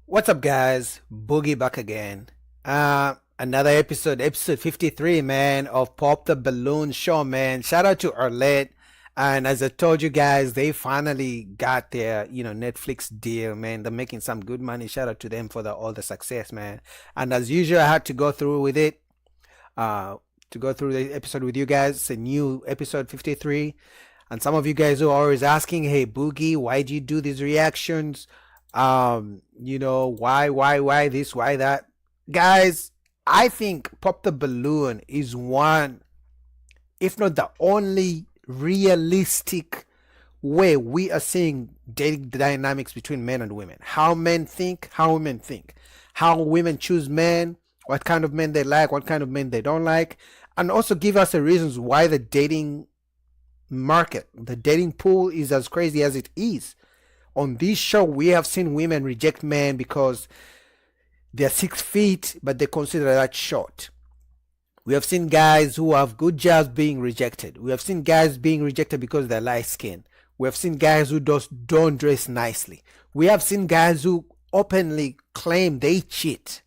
What's up, guys? Boogie back again. Another episode 53, man, of Pop the Balloon Show, man. Shout out to Arlette. And as I told you guys, they finally got their, Netflix deal, man. They're making some good money. Shout out to them for all the success, man. And as usual, I had to go through with it, uh, to go through the episode with you guys. It's a new episode 53. And some of you guys who are always asking, hey, Boogie, why do you do these reactions? Why this, why that? Guys, I think Pop the Balloon is one, if not the only realistic way we are seeing dating dynamics between men and women. How men think, how women think, how women choose men, what kind of men they like, what kind of men they don't like, and also give us the reasons why the dating market, the dating pool is as crazy as it is. On this show, we have seen women reject men because they're 6 feet, but they consider that short. We have seen guys who have good jobs being rejected. We have seen guys being rejected because they're light skinned. We have seen guys who just don't dress nicely. We have seen guys who openly claim they cheat.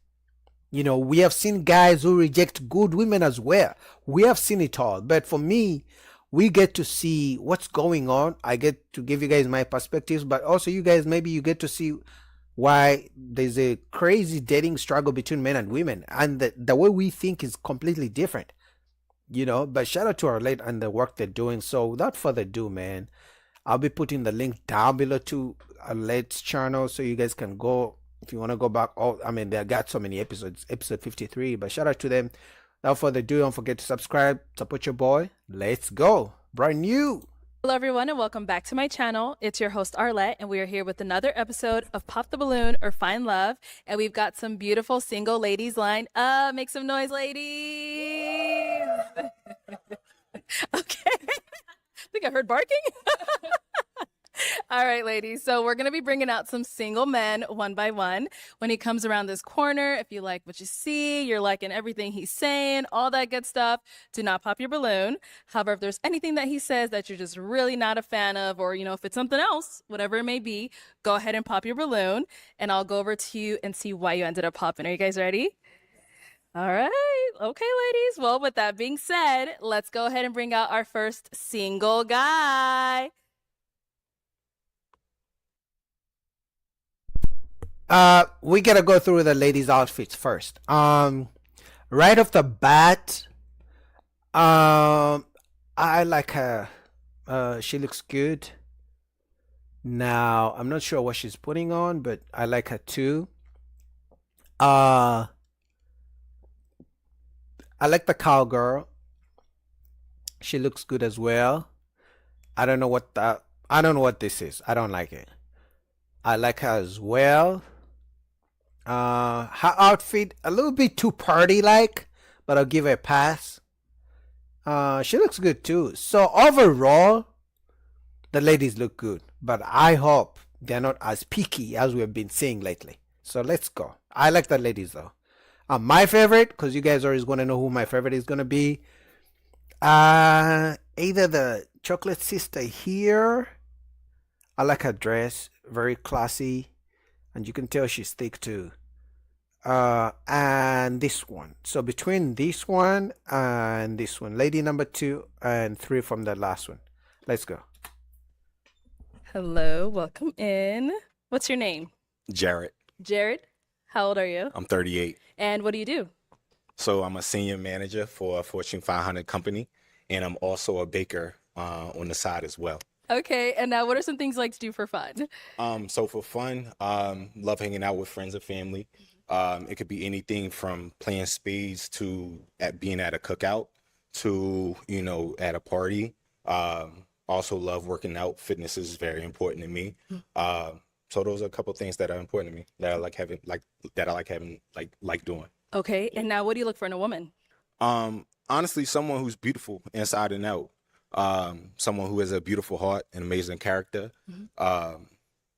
We have seen guys who reject good women as well. We have seen it all. But for me, we get to see what's going on. I get to give you guys my perspectives, but also you guys, maybe you get to see why there's a crazy dating struggle between men and women, and the way we think is completely different. But shout out to Arlette and the work they're doing. So without further ado, man, I'll be putting the link down below to Arlette's channel so you guys can go if you want to go back. They got so many episodes, episode 53, but shout out to them. Without further ado, don't forget to subscribe, support your boy. Let's go. Brand new. Hello, everyone, and welcome back to my channel. It's your host, Arlette, and we are here with another episode of Pop the Balloon or Find Love. And we've got some beautiful single ladies lined up. Make some noise, ladies. Okay. I think I heard barking. All right, ladies. So we're going to be bringing out some single men one by one. When he comes around this corner, if you like what you see, you're liking everything he's saying, all that good stuff, do not pop your balloon. However, if there's anything that he says that you're just really not a fan of, or, if it's something else, whatever it may be, go ahead and pop your balloon, and I'll go over to you and see why you ended up popping. Are you guys ready? All right. Okay, ladies. Well, with that being said, let's go ahead and bring out our first single guy. We gotta go through the ladies' outfits first. Right off the bat, I like her. She looks good. Now, I'm not sure what she's putting on, but I like her too. Uh, I like the cowgirl. She looks good as well. I don't know what this is. I don't like it. I like her as well. Her outfit a little bit too party like, but I'll give her a pass. She looks good too. So overall, the ladies look good, but I hope they're not as picky as we've been seeing lately. So let's go. I like the ladies though. My favorite, because you guys always want to know who my favorite is gonna be. Either the chocolate sister here. I like her dress, very classy, and you can tell she's thick too. And this one. So between this one and this one, lady number 2 and 3 from the last one. Let's go. Hello, welcome in. What's your name? Jared. Jared. How old are you? I'm 38. And what do you do? So I'm a senior manager for a Fortune 500 company, and I'm also a baker on the side as well. Okay, and now what are some things you like to do for fun? So for fun, love hanging out with friends and family. It could be anything from playing spades to being at a cookout to, at a party. Also love working out. Fitness is very important to me. So those are a couple of things that are important to me that I like having, like doing. Okay, and now what do you look for in a woman? Honestly, someone who's beautiful inside and out. Someone who has a beautiful heart and amazing character.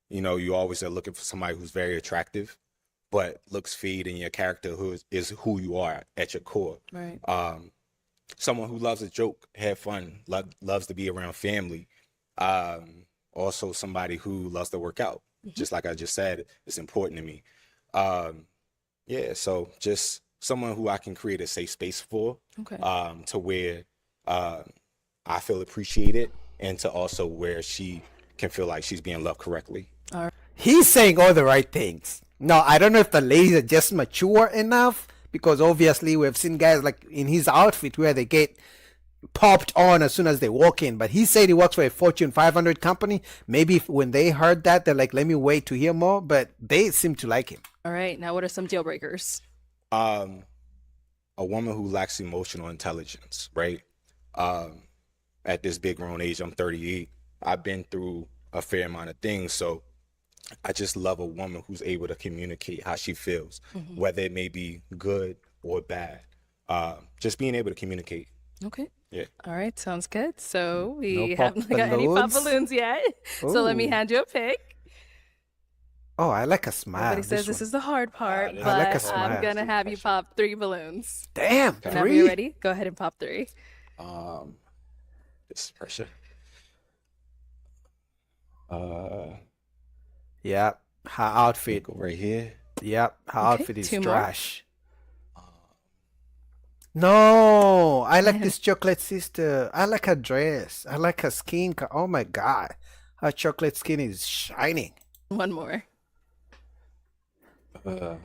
You always are looking for somebody who's very attractive, but looks feed in your character is who you are at your core. Right. Someone who loves a joke, have fun, loves to be around family. Also somebody who loves to work out. Just like I just said, it's important to me. Yeah, so just someone who I can create a safe space for, Okay. to where uh, I feel appreciated, and to also where she can feel like she's being loved correctly. He's saying all the right things. Now, I don't know if the ladies are just mature enough, because obviously we've seen guys like in his outfit where they get popped on as soon as they walk in. But he said he works for a Fortune 500 company. Maybe when they heard that, they're like, let me wait to hear more. But they seem to like him. All right. Now, what are some deal breakers? Um, a woman who lacks emotional intelligence, right? At this big grown age, I'm 38. I've been through a fair amount of things, so I just love a woman who's able to communicate how she feels, whether it may be good or bad. Just being able to communicate. Okay. Yeah. All right. Sounds good. So we No pop haven't got any pop balloons? balloons yet. So let me Ooh. hand you a pick. Oh, I like a smile. Everybody says this one. is the hard part, this but I like a I'm smile. gonna have you pop 3 balloons. Damn, Whenever 3? you're ready, go ahead and pop 3. This is pressure. Yep. Her outfit. Go right here. Yep. Her Okay, outfit is 2 more. trash. No, I like this chocolate sister. I like her dress. I like her skin. Oh my God. Her chocolate skin is shining. 1 more. Go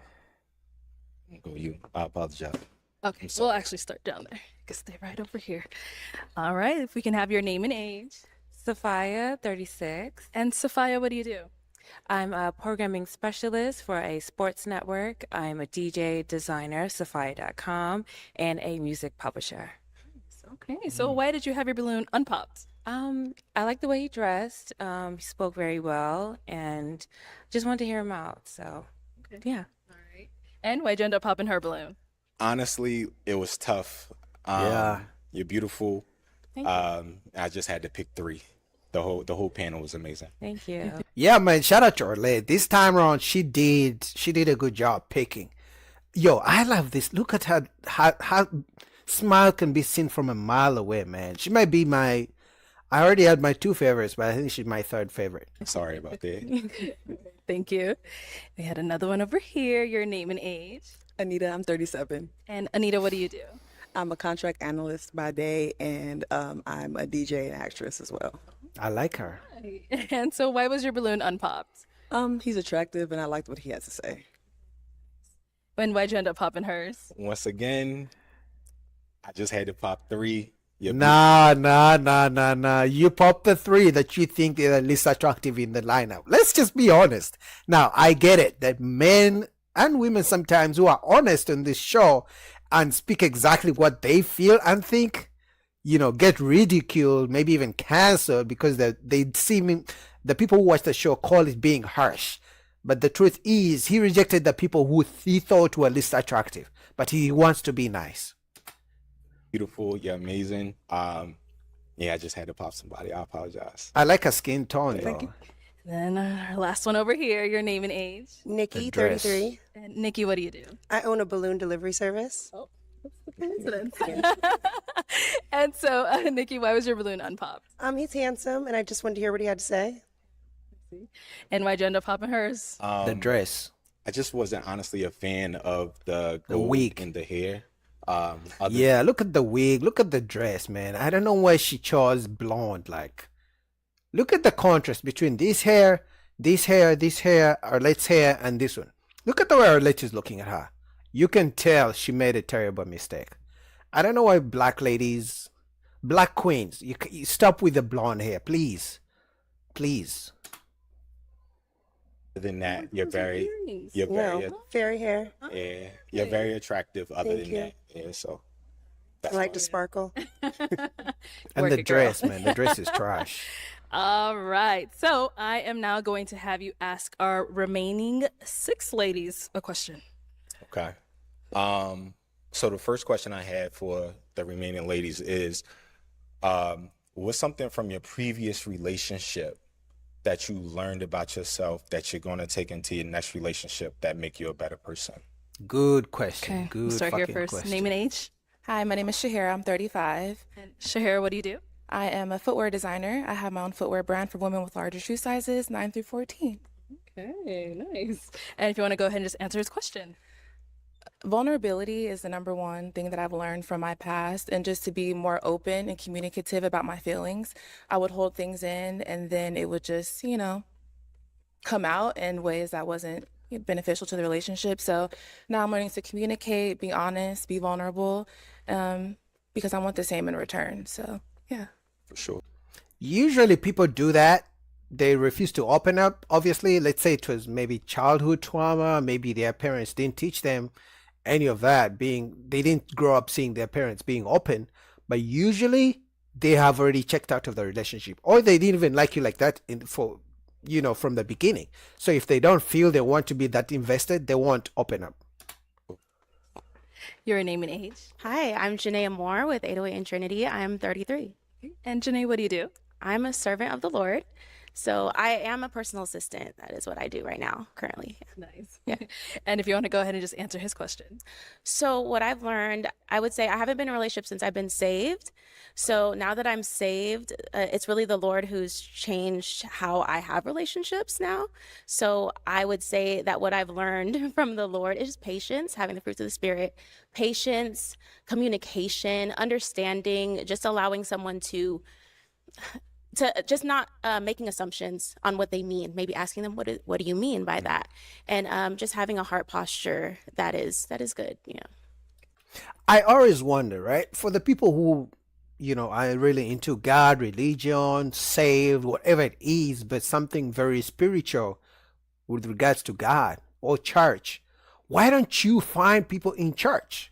you. I apologize. Okay, we'll actually start down there. You can stay right over here. All right, if we can have your name and age. Sophia, 36. And Sophia, what do you do? I'm a programming specialist for a sports network. I'm a DJ, designer, Sophia.com, and a music publisher. Okay, so why did you have your balloon unpopped? I like the way he dressed. He spoke very well, and just wanted to hear him out. So, yeah. All right. And why'd you end up popping her balloon? Honestly, it was tough. Yeah. You're beautiful. Thank you. I just had to pick 3. The whole panel was amazing. Thank you. Yeah, man. Shout out to Orlette. This time around, she did a good job picking. Yo, I love this. Look at her. Her smile can be seen from a mile away, man. She might be my. I already had my 2 favorites, but I think she's my 3rd favorite. Sorry about that. Thank you. We had another one over here. Your name and age. Anita, I'm 37. And Anita, what do you do? I'm a contract analyst by day, and I'm a DJ and actress as well. I like her. And so why was your balloon unpopped? He's attractive, and I liked what he had to say. And why'd you end up popping hers? Once again, I just had to pop 3. You're Nah. You pop the 3 that you think are the least attractive in the lineup. Let's just be honest. Now, I get it that men and women sometimes who are honest on this show and speak exactly what they feel and think, get ridiculed, maybe even canceled because they seem, the people who watch the show call it being harsh. But the truth is, he rejected the people who he thought were least attractive, but he wants to be nice. beautiful. You're amazing. Yeah, I just had to pop somebody. I apologize. I like her skin tone, Thank though. you. Then our last one over here. Your name and age. Nikki, dress. 33. And Nikki, what do you do? I own a balloon delivery service. Coincidence. And so, Nikki, why was your balloon unpopped? He's handsome, and I just wanted to hear what he had to say. And why'd you end up popping hers? The dress. I just wasn't honestly a fan of the gold wig. in the hair. Yeah, look at the wig. Look at the dress, man. I don't know why she chose blonde. Like, look at the contrast between this hair, Arlette's hair, and this one. Look at the way Arlette is looking at her. You can tell she made a terrible mistake. I don't know why black ladies, black queens, you stop with the blonde hair, please. Please. Other than that, you're very, Fairy hair. yeah, you're very attractive. Other Thank than you. that, yeah. So I like to sparkle. And Work the it, girl. dress, man. The dress is trash. All right. So I am now going to have you ask our remaining 6 ladies a question. Okay. So the first question I had for the remaining ladies is, what's something from your previous relationship that you learned about yourself that you're going to take into your next relationship that make you a better person? Good question. Okay. Good We'll start here fucking first. question. Name and age. Hi, my name is Shahira. I'm 35. And Shahira, what do you do? I am a footwear designer. I have my own footwear brand for women with larger shoe sizes, 9 through 14. Okay, nice. And if you want to go ahead and just answer his question. Vulnerability is the number one thing that I've learned from my past, and just to be more open and communicative about my feelings. I would hold things in, and then it would just, come out in ways that wasn't beneficial to the relationship. So now I'm learning to communicate, be honest, be vulnerable, because I want the same in return. So, yeah. For sure. Usually people do that. They refuse to open up. Obviously, let's say it was maybe childhood trauma, maybe their parents didn't teach them any of that, they didn't grow up seeing their parents being open, but usually they have already checked out of the relationship, or they didn't even like you like that from the beginning. So if they don't feel they want to be that invested, they won't open up. Your name and age. Hi, I'm Janaea Moore with 808 and Trinity. I'm 33. And Janae, what do you do? I'm a servant of the Lord. So I am a personal assistant. That is what I do right now, currently. Nice. Yeah. And if you want to go ahead and just answer his question. So what I've learned, I would say I haven't been in a relationship since I've been saved. So now that I'm saved, it's really the Lord who's changed how I have relationships now. So I would say that what I've learned from the Lord is patience, having the fruits of the Spirit, patience, communication, understanding, just allowing someone to just not making assumptions on what they mean, maybe asking them, what do you mean by that? And just having a heart posture that is good, I always wonder, right? For the people who, are really into God, religion, saved, whatever it is, but something very spiritual with regards to God or church, why don't you find people in church?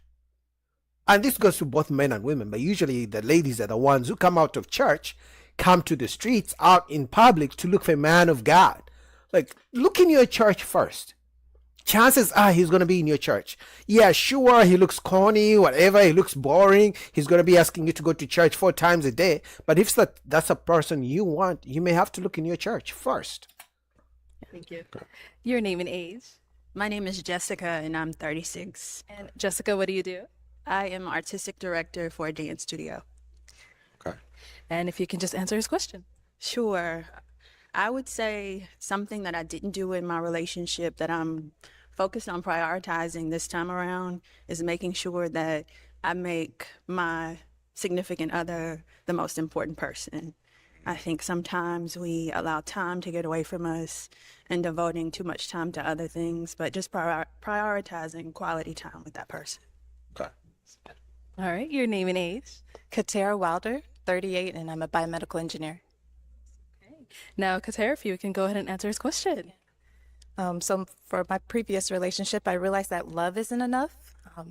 And this goes to both men and women, but usually the ladies are the ones who come out of church, come to the streets, out in public to look for a man of God. Like, look in your church first. Chances are he's going to be in your church. Yeah, sure, he looks corny, whatever, he looks boring. He's going to be asking you to go to church 4 times a day. But if that's a person you want, you may have to look in your church first. Thank you. Your name and age. My name is Jessica, and I'm 36. And Jessica, what do you do? I am artistic director for a dance studio. Okay. And if you can just answer his question. Sure. I would say something that I didn't do in my relationship that I'm focused on prioritizing this time around is making sure that I make my significant other the most important person. I think sometimes we allow time to get away from us and devoting too much time to other things, but just prioritizing quality time with that person. Okay. All right. Your name and age. Katera Wilder, 38, and I'm a biomedical engineer. Now, Katera, if you can go ahead and answer his question. So for my previous relationship, I realized that love isn't enough.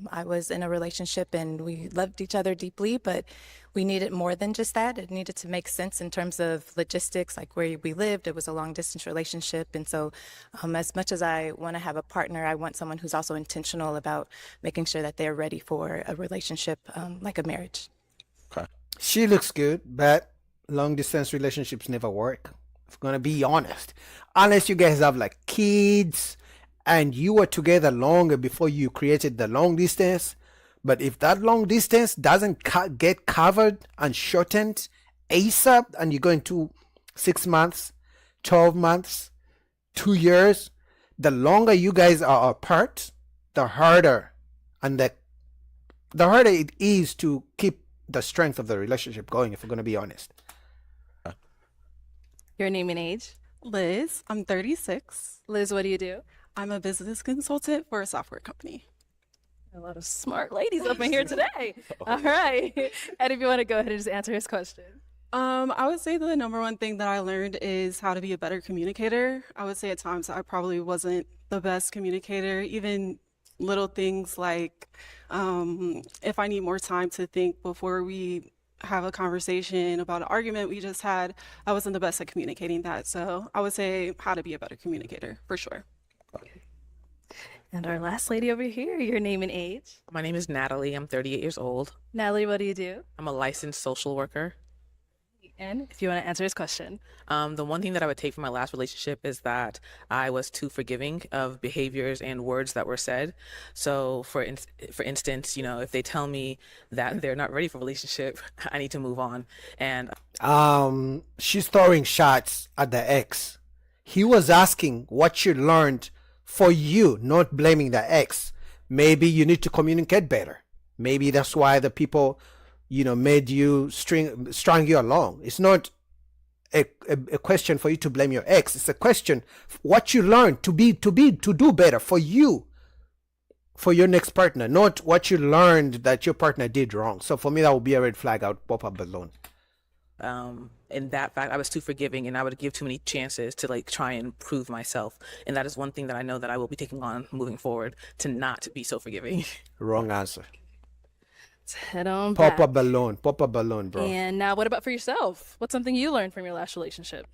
I was in a relationship and we loved each other deeply, but we needed more than just that. It needed to make sense in terms of logistics, like where we lived. It was a long distance relationship. And so as much as I want to have a partner, I want someone who's also intentional about making sure that they're ready for a relationship, like a marriage. Okay. She looks good, but long distance relationships never work. I'm going to be honest. Unless you guys have like kids and you were together longer before you created the long distance. But if that long distance doesn't get covered and shortened ASAP, and you go into 6 months, 12 months, 2 years, the longer you guys are apart, the harder it is to keep the strength of the relationship going, if we're going to be honest. Your name and age. Liz, I'm 36. Liz, what do you do? I'm a business consultant for a software company. A lot of smart ladies up in here today. All right. And if you want to go ahead and just answer his question. I would say the number one thing that I learned is how to be a better communicator. I would say at times I probably wasn't the best communicator, even little things like if I need more time to think before we have a conversation about an argument we just had, I wasn't the best at communicating that. So I would say how to be a better communicator, for sure. And our last lady over here, your name and age. My name is Natalie. I'm 38 years old. Natalie, what do you do? I'm a licensed social worker. And if you want to answer his question. The one thing that I would take from my last relationship is that I was too forgiving of behaviors and words that were said. So for instance, if they tell me that they're not ready for a relationship, I need to move on. And she's throwing shots at the ex. He was asking what you learned for you, not blaming the ex. Maybe you need to communicate better. Maybe that's why the people, made you strung you along. It's not a question for you to blame your ex. It's a question what you learned to do better for you, for your next partner, not what you learned that your partner did wrong. So for me, that would be a red flag. I would pop a balloon. In that fact, I was too forgiving, and I would give too many chances to try and prove myself. And that is one thing that I know that I will be taking on moving forward, to not be so forgiving. Wrong answer. Let's head on Pop back. a balloon, bro. And now, what about for yourself? What's something you learned from your last relationship?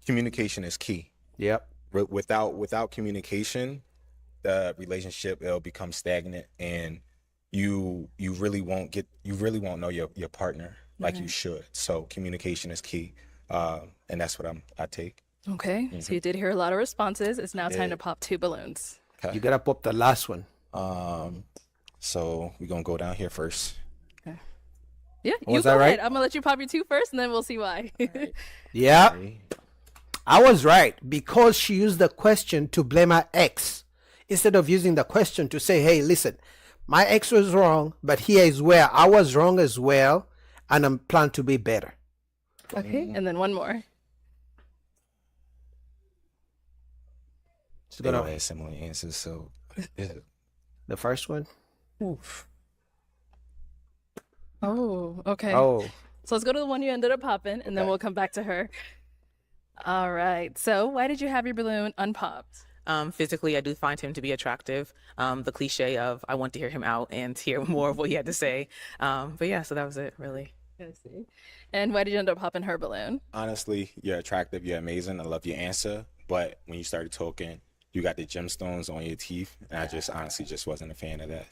Communication is key. Yep. Without communication, the relationship, it'll become stagnant, and you really won't know your partner like you should. So communication is key, and that's what I take. Okay, so you did hear a lot of responses. It's now time to pop 2 balloons. Okay. You gotta pop the last one. So we're gonna go down here first. Okay. Yeah, you Was go that right? ahead. I'm gonna let you pop your 2 first, and then we'll see why. Yeah, I was right, because she used the question to blame her ex instead of using the question to say, hey, listen, my ex was wrong, but here is where I was wrong as well, and I'm planning to be better. Okay, and then one more. She's They all gonna had similar answers, so the first one. oof. Oh, okay. Oh, So let's go to the one you ended up popping, and then we'll come back to her. All right. So why did you have your balloon unpopped? Physically, I do find him to be attractive. The cliche of I want to hear him out and hear more of what he had to say. But yeah, so that was it, really. I see. And why did you end up popping her balloon? Honestly, you're attractive. You're amazing. I love your answer. But when you started talking, you got the gemstones on your teeth, and I just honestly just wasn't a fan of that.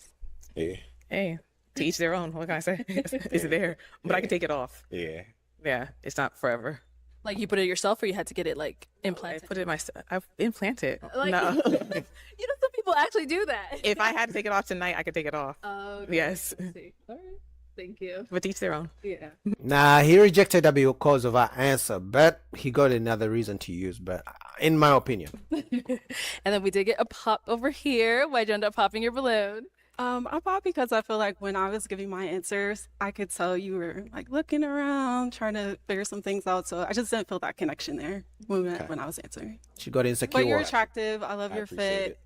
Yeah. Hey, to each their own. What can I say? It's there, but I can take it off. Yeah. Yeah, it's not forever. Like you put it yourself, or you had to get it I implanted? put it I implant it. Like, No. some people actually do that. If I had to take it off tonight, I could take it off. Okay. Yes. I see. All right. Thank you. But each their own. Yeah. nah, he rejected that because of her answer, but he got another reason to use. But in my opinion, And then we did get a pop over here. Why'd you end up popping your balloon? I popped because I feel like when I was giving my answers, I could tell you were looking around, trying to figure some things out. So I just didn't feel that connection there when I was answering. she got insecure. But you're attractive. I love I your appreciate fit. it.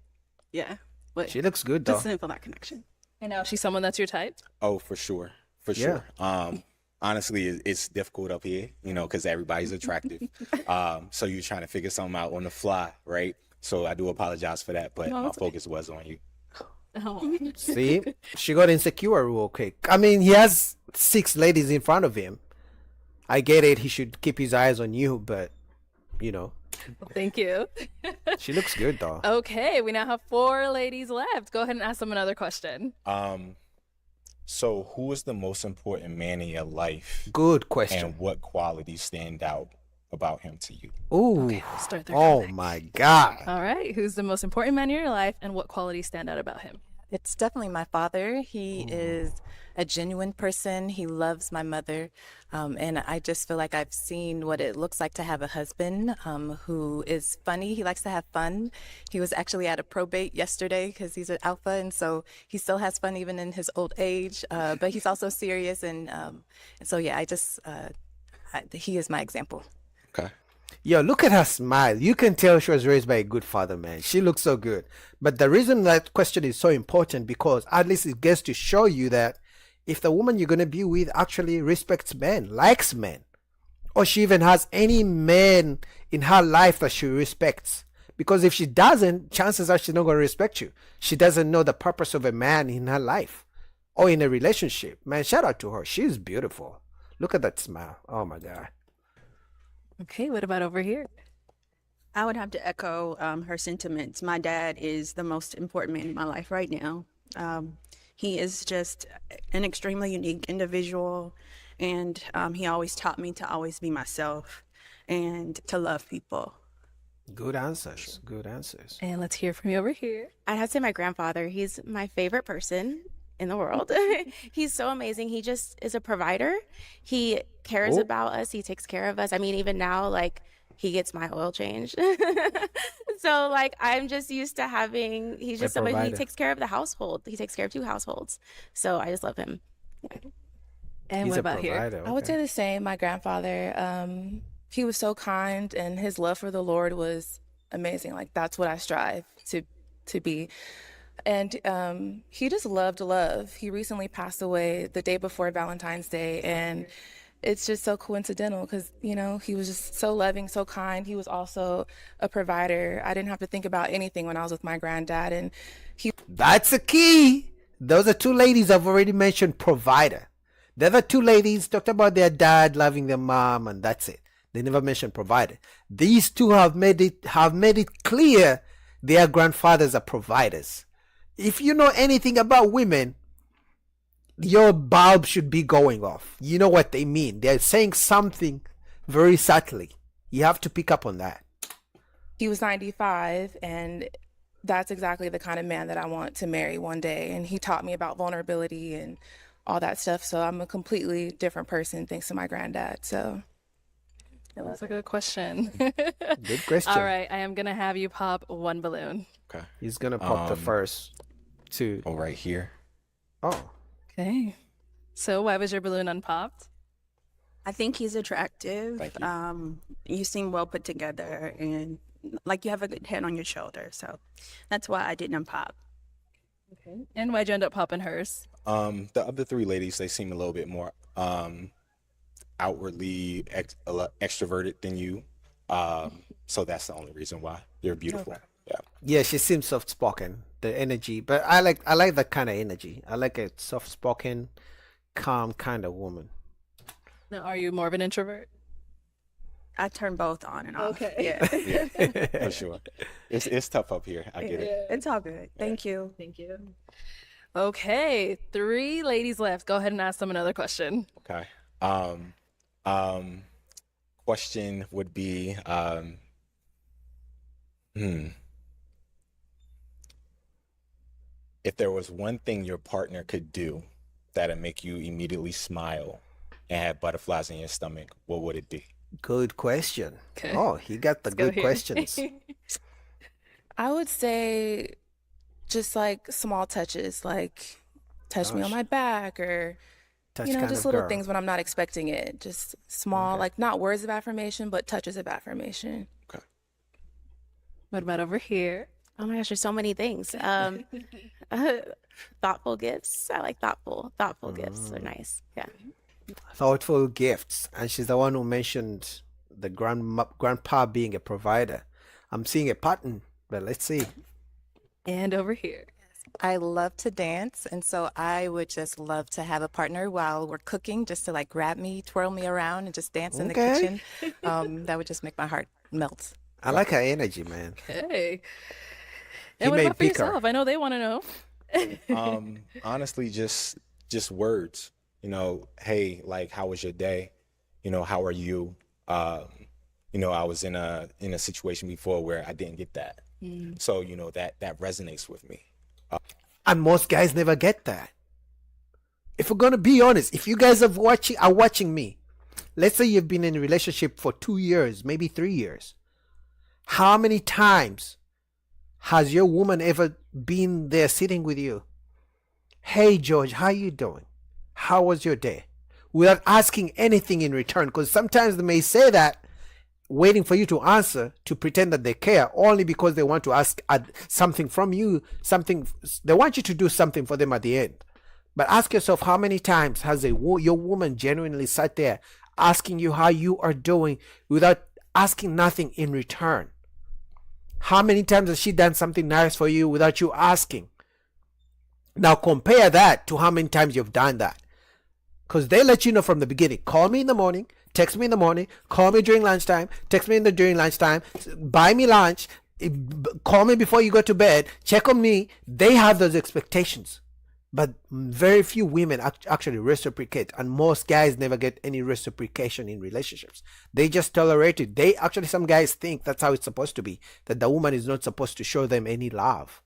Yeah. But She looks good though. just didn't feel that connection. And now she's someone that's your type? Oh, for sure. For Yeah. sure. Honestly, it's difficult up here, because everybody's attractive. So you're trying to figure something out on the fly, right? So I do apologize for that, but No, my it's okay. focus was on you. Oh. See, she got insecure real quick. I mean, he has 6 ladies in front of him. I get it. He should keep his eyes on you, but Thank you. she looks good though. Okay, we now have 4 ladies left. Go ahead and ask them another question. So who is the most important man in your life, Good question. and what qualities stand out about him to you? Ooh. We'll start there. Oh my God. All right. Who's the most important man in your life, and what qualities stand out about him? It's definitely my father. He is a genuine person. He loves my mother. And I just feel like I've seen what it looks like to have a husband who is funny. He likes to have fun. He was actually at a probate yesterday because he's an alpha. And so he still has fun even in his old age. But he's also serious. And so, yeah, he is my example. Okay. Yo, look at her smile. You can tell she was raised by a good father, man. She looks so good. But the reason that question is so important, because at least it gets to show you that if the woman you're going to be with actually respects men, likes men, or she even has any man in her life that she respects. Because if she doesn't, chances are she's not going to respect you. She doesn't know the purpose of a man in her life or in a relationship. Man, shout out to her. She's beautiful. Look at that smile. Oh, my God. Okay, what about over here? I would have to echo her sentiments. My dad is the most important man in my life right now. He is just an extremely unique individual, and he always taught me to always be myself and to love people. Good answers. Good answers. And let's hear from you over here. I'd have to say my grandfather. He's my favorite person in the world. He's so amazing. He just is a provider. He cares Oh. about us. He takes care of us. I mean, even now, he gets my oil change. So like I'm just used to having, he's just somebody, he provider. takes care of the household. He takes care of 2 households. So I just love him. And He's what a about here? provider. I would Okay. say the same. My grandfather, he was so kind, and his love for the Lord was amazing. Like that's what I strive to be. And he just loved love. He recently passed away the day before Valentine's Day, and it's just so coincidental because, you know, he was just so loving, so kind. He was also a provider. I didn't have to think about anything when I was with my granddad, and he That's the key. Those are 2 ladies I've already mentioned, provider. The other 2 ladies talked about their dad loving their mom, and that's it. They never mentioned provider. These 2 have made it clear their grandfathers are providers. If you know anything about women, your bulb should be going off. You know what they mean. They're saying something very subtly. You have to pick up on that. he was 95, and that's exactly the kind of man that I want to marry one day. And he taught me about vulnerability and all that stuff. So I'm a completely different person thanks to my granddad. So That's a good question. Good question. All right, I am gonna have you pop 1 balloon. Okay. He's gonna pop the first 2. Oh, right here. Oh. Okay. So why was your balloon unpopped? I think he's attractive. Thank you. You seem well put together and like you have a good head on your shoulder. So that's why I didn't pop. Okay. And why'd you end up popping hers? The other 3 ladies, they seem a little bit more outwardly extroverted than you. So that's the only reason why. You're beautiful. Yeah. Yeah, she seems soft spoken. The energy, but I like that kind of energy. I like a soft spoken, calm kind of woman. Now, are you more of an introvert? I turn both on and off. Okay. Yeah. Yeah, for sure. It's tough up here. I get it. It's all good. Thank you. Thank you. Okay, 3 ladies left. Go ahead and ask them another question. Okay. Question would be, if there was one thing your partner could do that'd make you immediately smile and have butterflies in your stomach, what would it be? Good question. Okay. Oh, he got the Let's go good here. questions. I would say just like small touches, like touch me on Gosh. my back, or Touch you know, kind just of little girl. things when I'm not expecting it. Just small, like not words of affirmation, but touches of affirmation. What about over here? Oh my gosh, there's so many things. Thoughtful gifts. I like thoughtful gifts are nice. Yeah. Thoughtful gifts, and she's the one who mentioned the grandpa being a provider. I'm seeing a pattern, but let's see. And over here. I love to dance, and so I would just love to have a partner while we're cooking, just to like grab me, twirl me around, and just dance in the Okay. kitchen. That would just make my heart melt. I like her energy, man. Okay. He And what may about for pick her. yourself? I know they want to know. Honestly, just words. You know, hey, like, how was your day? You know, how are you? You know, I was in a situation before where I didn't get that. So, you know, that resonates with me. And most guys never get that. If we're gonna be honest, if you guys are watching me, let's say you've been in a relationship for 2 years, maybe 3 years. How many times has your woman ever been there sitting with you? Hey George, how you doing? How was your day? Without asking anything in return, because sometimes they may say that waiting for you to answer to pretend that they care, only because they want to ask something from you, something they want you to do something for them at the end. But ask yourself, how many times has your woman genuinely sat there asking you how you are doing without asking nothing in return? How many times has she done something nice for you without you asking? Now compare that to how many times you've done that. Because they let you know from the beginning. Call me in the morning, text me in the morning, call me during lunchtime, text me during lunchtime, buy me lunch, call me before you go to bed, check on me. They have those expectations. But very few women actually reciprocate, and most guys never get any reciprocation in relationships. They just tolerate it. Some guys think that's how it's supposed to be, that the woman is not supposed to show them any love.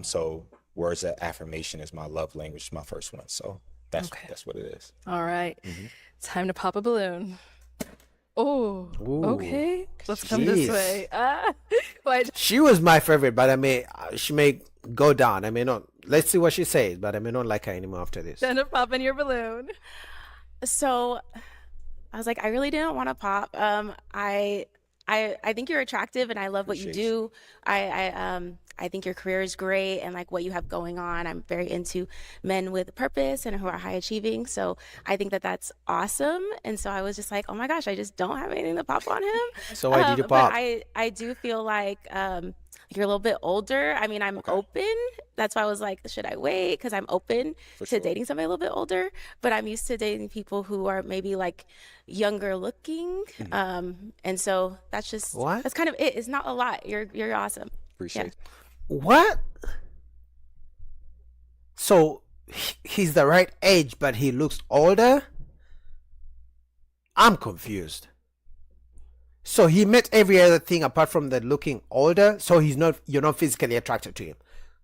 So words of affirmation is my love language, my first one. So that's what it is. All right. Time to pop a balloon. Oh, Ooh, okay. Let's come this jeez. way. Why? She was my favorite, but I mean, she may go down. I may not. Let's see what she says, but I may not like her anymore after this. Gender, pop in your balloon. So I was like, I really didn't want to pop. I think you're attractive and I love what you Appreciate do. I think your career is great and like what you have going on. I'm very into men with purpose and who are high achieving. So I think that that's awesome. And so I was just like, oh my gosh, I just don't have anything to pop on him. So why did you pop? But I do feel like you're a little bit older. I mean, I'm open. That's why I was like, should I wait? Because I'm open For to sure. dating somebody a little bit older. But I'm used to dating people who are maybe like younger looking. And so that's just What? that's kind of it. It's not a lot. You're awesome. Appreciate Yeah. it. What? So he's the right age, but he looks older? I'm confused. So he met every other thing apart from the looking older. So you're not physically attracted to him,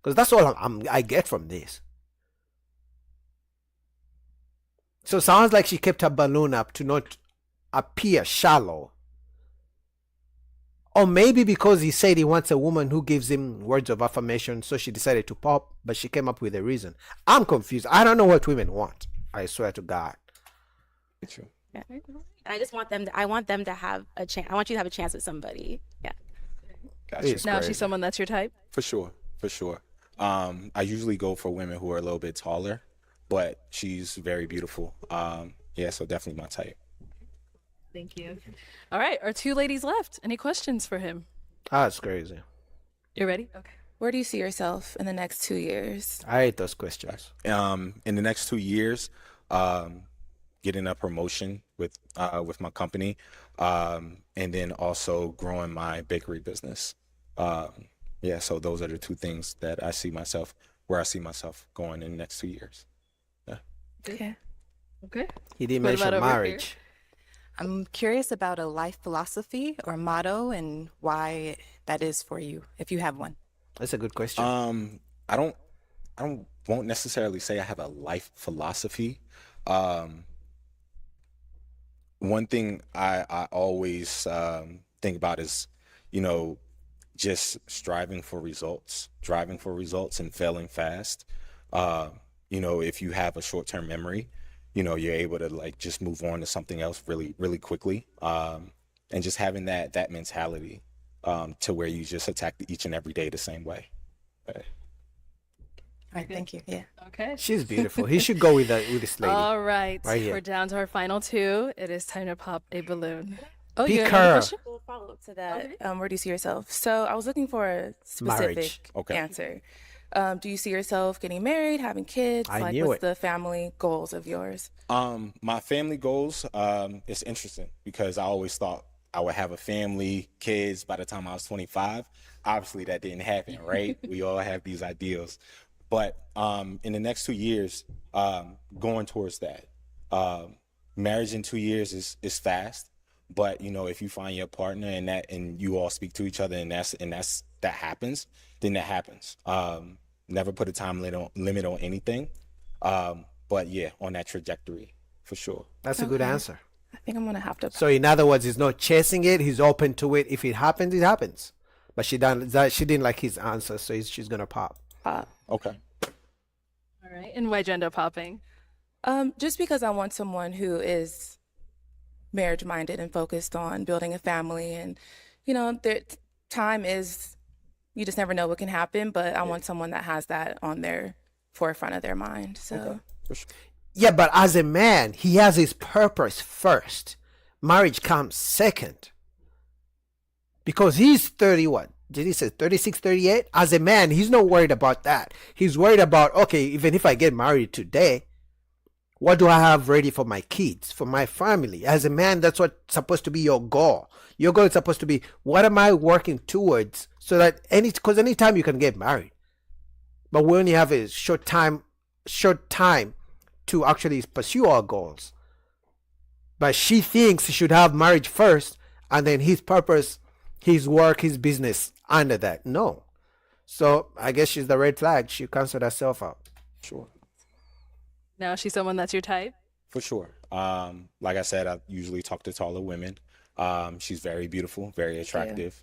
because that's all I get from this. So it sounds like she kept her balloon up to not appear shallow. Or maybe because he said he wants a woman who gives him words of affirmation, so she decided to pop, but she came up with a reason. I'm confused. I don't know what women want. I swear to God. True. Yeah. And I just want them. I want them to have a chance. I want you to have a chance with somebody. Yeah. Gotcha. It's Now crazy. she's someone that's your type. For sure. For sure. I usually go for women who are a little bit taller, but she's very beautiful. Yeah, so definitely my type. Thank you. All right, our 2 ladies left. Any questions for him? That's crazy. You ready? Okay. Where do you see yourself in the next 2 years? I hate those questions. In the next 2 years, getting a promotion with my company, and then also growing my bakery business. Yeah, so those are the 2 things that I see myself going in the next 2 years. Yeah. Okay. Okay. He didn't What mention about over here? marriage. I'm curious about a life philosophy or motto and why that is for you, if you have one. That's a good question. I won't necessarily say I have a life philosophy. One thing I always think about is, just striving for results, and failing fast. If you have a short-term memory, you're able to like just move on to something else really, really quickly. And just having that mentality to where you just attack each and every day the same way. All right, thank you. Yeah. Okay. She's beautiful. He should go with this lady. All right. Right here. We're down to our final 2. It is time to pop a balloon. Oh, Pick you have another her. question? We'll follow up to that. Where do you see yourself? So I was looking for a specific Marriage. Okay. answer. Do you see yourself getting married, having kids? I like, knew what's it. the family goals of yours? My family goals, it's interesting because I always thought I would have a family, kids by the time I was 25. Obviously that didn't happen, right? We all have these ideals. But in the next 2 years, going towards that. Marriage in 2 years is fast, but if you find your partner and you all speak to each other and that happens, then that happens. Never put a time limit on anything. But yeah, on that trajectory for sure. That's a good answer. I think I'm gonna have to. So in other words, he's not chasing it. He's open to it. If it happens, it happens. But she didn't like his answer, so she's gonna pop. Okay. All right. And why gender popping? Just because I want someone who is marriage minded and focused on building a family, and their time is, you just never know what can happen, but I want someone that has that on their forefront of their mind. So Okay. For sure. Yeah, but as a man, he has his purpose first. Marriage comes second. Because he's 30, what? Did he say 36, 38? As a man, he's not worried about that. He's worried about, okay, even if I get married today, what do I have ready for my kids, for my family? As a man, that's what's supposed to be your goal. Your goal is supposed to be, what am I working towards? So that because anytime you can get married. But we only have a short time to actually pursue our goals. But she thinks he should have marriage first and then his purpose, his work, his business under that. No. So I guess she's the red flag. She canceled herself out. Sure. Now she's someone that's your type. For sure. Like I said, I usually talk to taller women. She's very beautiful, very attractive.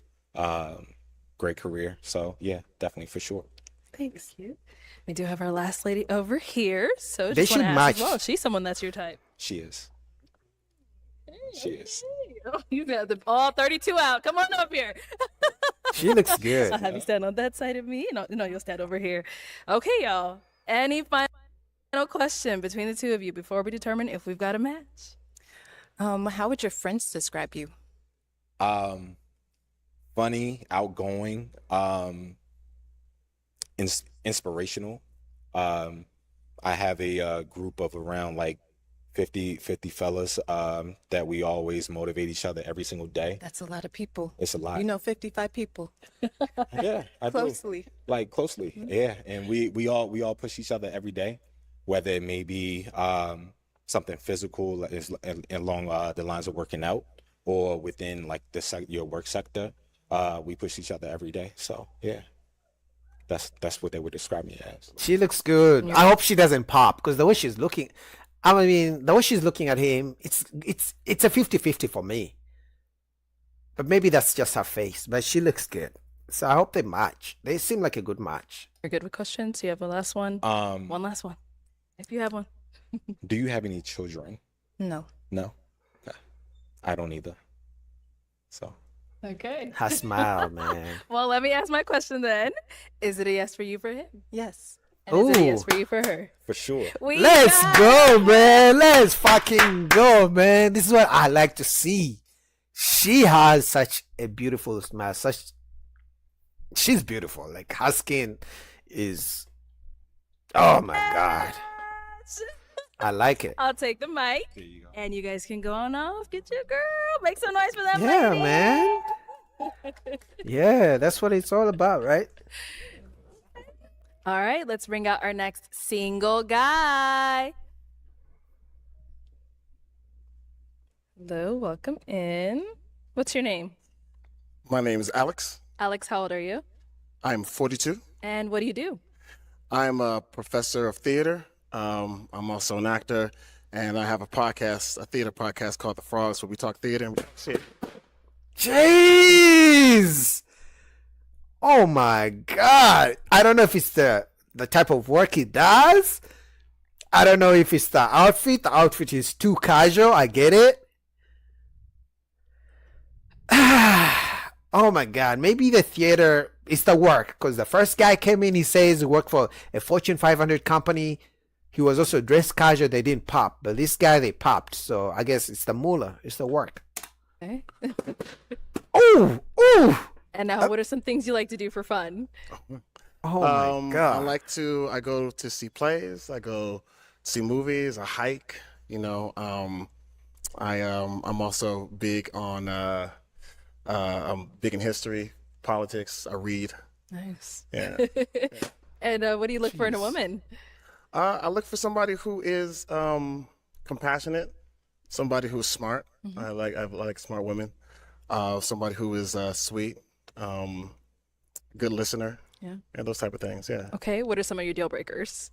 Great career. So yeah, definitely for sure. Thanks. We do have our last lady over here. So They just want to should ask as match. well. She's someone that's your type. She is. She is. Oh, you got all 32 out. Come on up here. She looks good. I'll have you stand on that side of me. No, you'll stand over here. Okay, y'all. Any final question between the two of you before we determine if we've got a match? How would your friends describe you? Funny, outgoing, inspirational. I have a group of around like 50 fellas that we always motivate each other every single day. That's a lot of people. It's a lot. You know 55 people. Yeah, I do. Closely. Like closely. Yeah, and we all push each other every day, whether it may be something physical like along the lines of working out, or within like your work sector. We push each other every day. So yeah, that's what they would describe me as. She looks good. I hope she doesn't pop, because the way she's looking, I mean, the way she's looking at him, it's a 50-50 for me. But maybe that's just her face. But she looks good. So I hope they match. They seem like a good match. You're good with questions? You have a last one? One last one. If you have one. Do you have any children? No. No? Okay. I don't either. So. Okay. Her smile, man. Well, let me ask my question then. Is it a yes for you for him? Yes. And is it a yes Ooh. for you for her? For sure. Let's go, man. Let's fucking go, man. This is what I like to see. She has such a beautiful smile. She's beautiful. Like, her skin is, oh my God. I like it. I'll take the mic. There you go. And you guys can go on off. Get your girl. Make some noise for that Yeah, lady. man. Yeah, that's what it's all about, right? All right, let's bring out our next single guy. Hello, welcome in. What's your name? My name is Alex. Alex, how old are you? I'm 42. And what do you do? I'm a professor of theater. I'm also an actor, and I have a theater podcast called The Frogs, where we talk theater and shit. Jeez! Oh my God! I don't know if it's the type of work he does. I don't know if it's the outfit. The outfit is too casual. I get it. Oh my God! Maybe the theater is the work, because the first guy came in. He says he worked for a Fortune 500 company. He was also dressed casual. They didn't pop, but this guy they popped. So I guess it's the moolah. It's the work. Okay. Oh! And now, what are some things you like to do for fun? Oh my God! I go to see plays. I go see movies. I hike. You know, I'm also big on I'm big in history, politics. I read. Nice. Yeah. And what do you look for in a woman? I look for somebody who is compassionate, somebody who's smart. I like smart women. Somebody who is sweet, good listener. Yeah. And those type of things. Yeah. Okay, what are some of your deal breakers?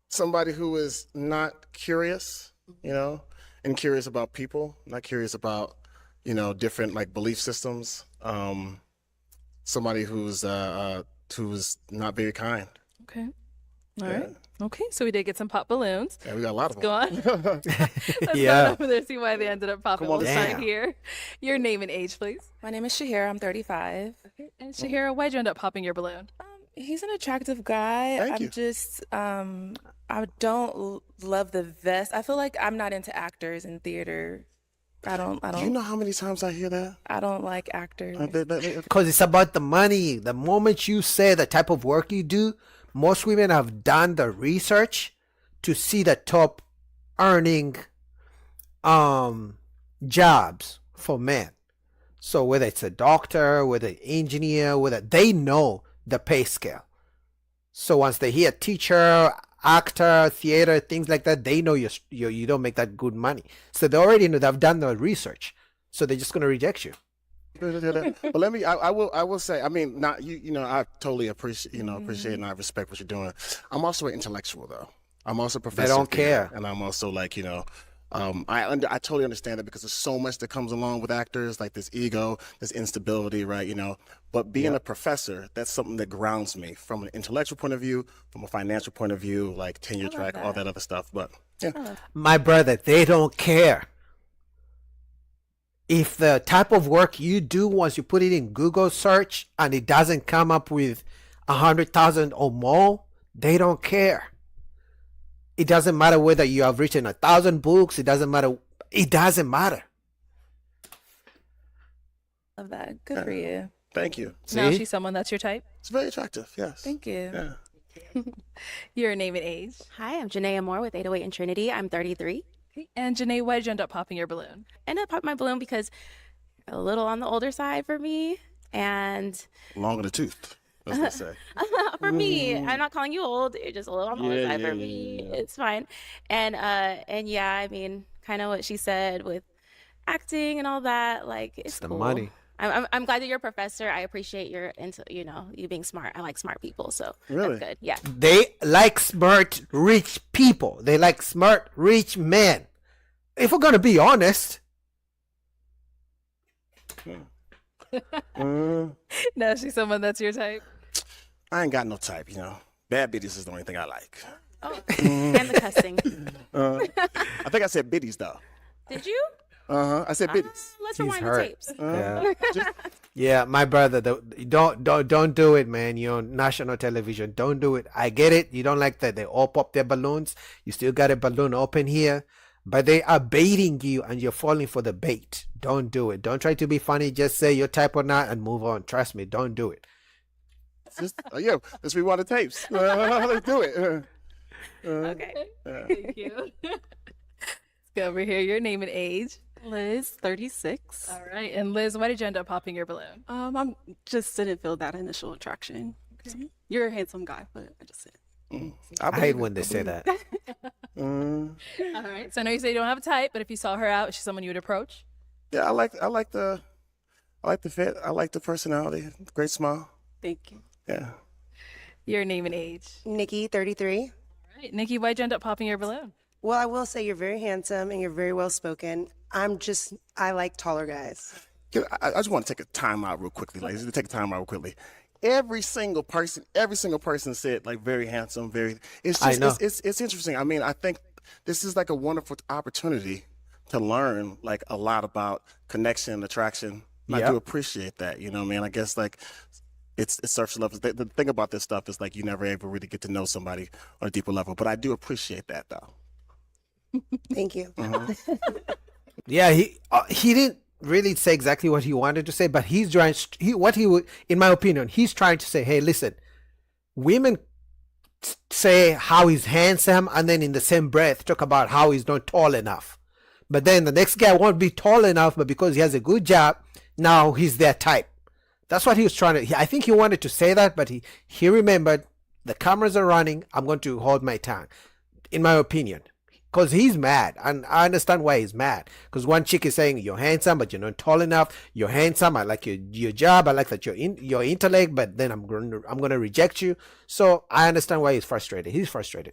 Somebody who is not curious, you know, and curious about people, not curious about, you know, different like belief systems. Somebody who's not very kind. Okay. All right. Okay, so we did get some pop balloons. Yeah, we got a lot of Let's them. go on. Let's Yeah. go over there, see why they ended up popping. Come on, We'll start damn. here. Your name and age, please. My name is Shahira. I'm 35. Okay. And Shahira, why'd you end up popping your balloon? He's an attractive guy. Thank you. I'm just I don't love the vest. I feel like I'm not into actors in theater. I don't Do you know how many times I hear that? I don't like actors. Because it's about the money. The moment you say the type of work you do, most women have done the research to see the top earning jobs for men. So whether it's a doctor, whether an engineer, whether they know the pay scale. So once they hear teacher, actor, theater, things like that, they know you don't make that good money. So they already know, they've done the research. So they're just gonna reject you. But let me. I will say. I mean, not you. You know, I totally appreciate. You know, appreciate and I respect what you're doing. I'm also an intellectual, though. I'm also a professor. don't of theater, care. and I'm also like, you know, I totally understand that because there's so much that comes along with actors, like this ego, this instability, right? You know, but being a professor, that's something that grounds me from an intellectual point of view, from a financial point of view, like tenure track, all that other stuff. But yeah, My brother, they don't care. If the type of work you do, once you put it in Google search and it doesn't come up with 100,000 or more, they don't care. It doesn't matter whether you have written 1,000 books. It doesn't matter. It doesn't matter. Love that. Good for you. thank you. Now See? she's someone that's your type. It's very attractive. Yes. Thank you. Yeah. Your name and age. Hi, I'm Janaea Moore with 808 and Trinity. I'm 33. And Janae, why did you end up popping your balloon? I ended up popping my balloon because a little on the older side for me. And Long in the tooth, as they say. for me, I'm not calling you old. You're just a little on the older side for me. It's fine. And yeah, I mean, kind of what she said with acting and all that. Like, it's the cool. money. I'm glad that you're a professor. I appreciate your you being smart. I like smart people, so Really? that's good. Yeah. They like smart, rich people. They like smart, rich men. If we're going to be honest. Now she's someone that's your type. I ain't got no type, you know. Bad bitties is the only thing I like. Oh, and the cussing. I think I said biddies though. Did you? I said biddies. Let's He's rewind the hurt. tapes. Yeah. Yeah, my brother, don't do it, man. You're on national television. Don't do it. I get it. You don't like that they all pop their balloons. You still got a balloon open here, but they are baiting you and you're falling for the bait. Don't do it. Don't try to be funny. Just say your type or not and move on. Trust me, don't do it. Just, yeah, let's rewind the tapes. Let's do it. Okay. Thank you. Let's go over here. Your name and age. Liz, 36. All right. And Liz, why did you end up popping your balloon? I'm just didn't feel that initial attraction. You're a handsome guy, but I just didn't. I hate when they say that. All right. So I know you say you don't have a type, but if you saw her out, is she someone you would approach? Yeah, I like the fit. I like the personality. Great smile. Thank you. Yeah. Your name and age. Nikki, 33. All right. Nikki, why'd you end up popping your balloon? Well, I will say you're very handsome and you're very well spoken. I like taller guys. I just want to take a time out real quickly, ladies. Take a time out real quickly. Every single person said like very handsome, very. It's just I know. it's interesting. I mean, I think this is like a wonderful opportunity to learn like a lot about connection and attraction. And I Yep. do appreciate that. You know what I mean? I guess like it's surface level. The thing about this stuff is like you never ever really get to know somebody on a deeper level. But I do appreciate that though. Thank you. Yeah, he didn't really say exactly what he wanted to say, but he's trying. In my opinion, he's trying to say, hey, listen, women say how he's handsome, and then in the same breath talk about how he's not tall enough. But then the next guy won't be tall enough, but because he has a good job, now he's their type. That's what he was trying to. I think he wanted to say that, but he remembered the cameras are running. I'm going to hold my tongue. In my opinion. Because he's mad, and I understand why he's mad. Because one chick is saying you're handsome, but you're not tall enough. You're handsome. I like your job. I like that your intellect, but then I'm gonna reject you. So I understand why he's frustrated. He's frustrated.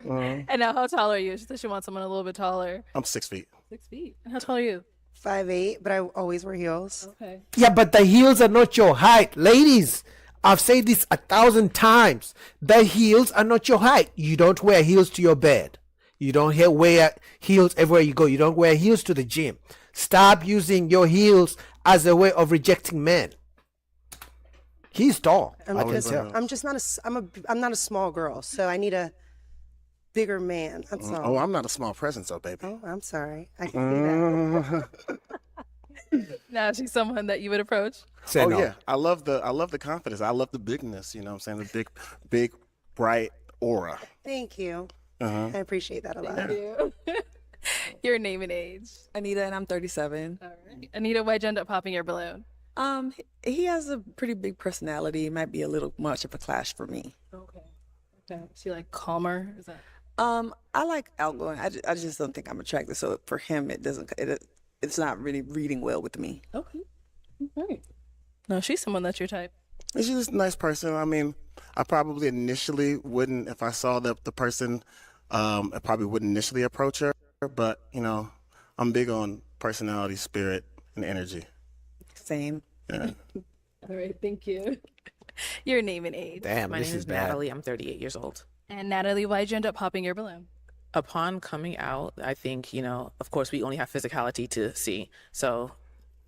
And now, how tall are you? She said she wants someone a little bit taller. I'm 6 feet. 6 feet. And how tall are you? 5'8", but I always wear heels. Okay. Yeah, but the heels are not your height, ladies. I've said this 1,000 times. The heels are not your height. You don't wear heels to your bed. You don't wear heels everywhere you go. You don't wear heels to the gym. Stop using your heels as a way of rejecting men. He's tall. I can tell. I'm just not I'm not a small girl, so I need a bigger man. That's all. Oh, I'm not a small presence, though, baby. Oh, I'm sorry. I can see that. Now she's someone that you would approach. Say no. Yeah, I love the confidence. I love the bigness. You know what I'm saying? The big, bright aura. Thank you. I appreciate that a lot. Thank you. Your name and age. Anita, and I'm 37. All right. Anita, why'd you end up popping your balloon? He has a pretty big personality. It might be a little much of a clash for me. Okay. Is she like calmer? Is that? I like outgoing. I just don't think I'm attracted. So for him, it's not really reading well with me. Okay. All right. No, she's someone that's your type. She's just a nice person. I mean, I probably initially wouldn't, if I saw the person, I probably wouldn't initially approach her. but you know, I'm big on personality, spirit, and energy. Same. Yeah. All right, thank you. Your name and age. Damn, My this name is is bad. Natalie. I'm 38 years old. And Natalie, why'd you end up popping your balloon? Upon coming out, I think, you know, of course, we only have physicality to see. So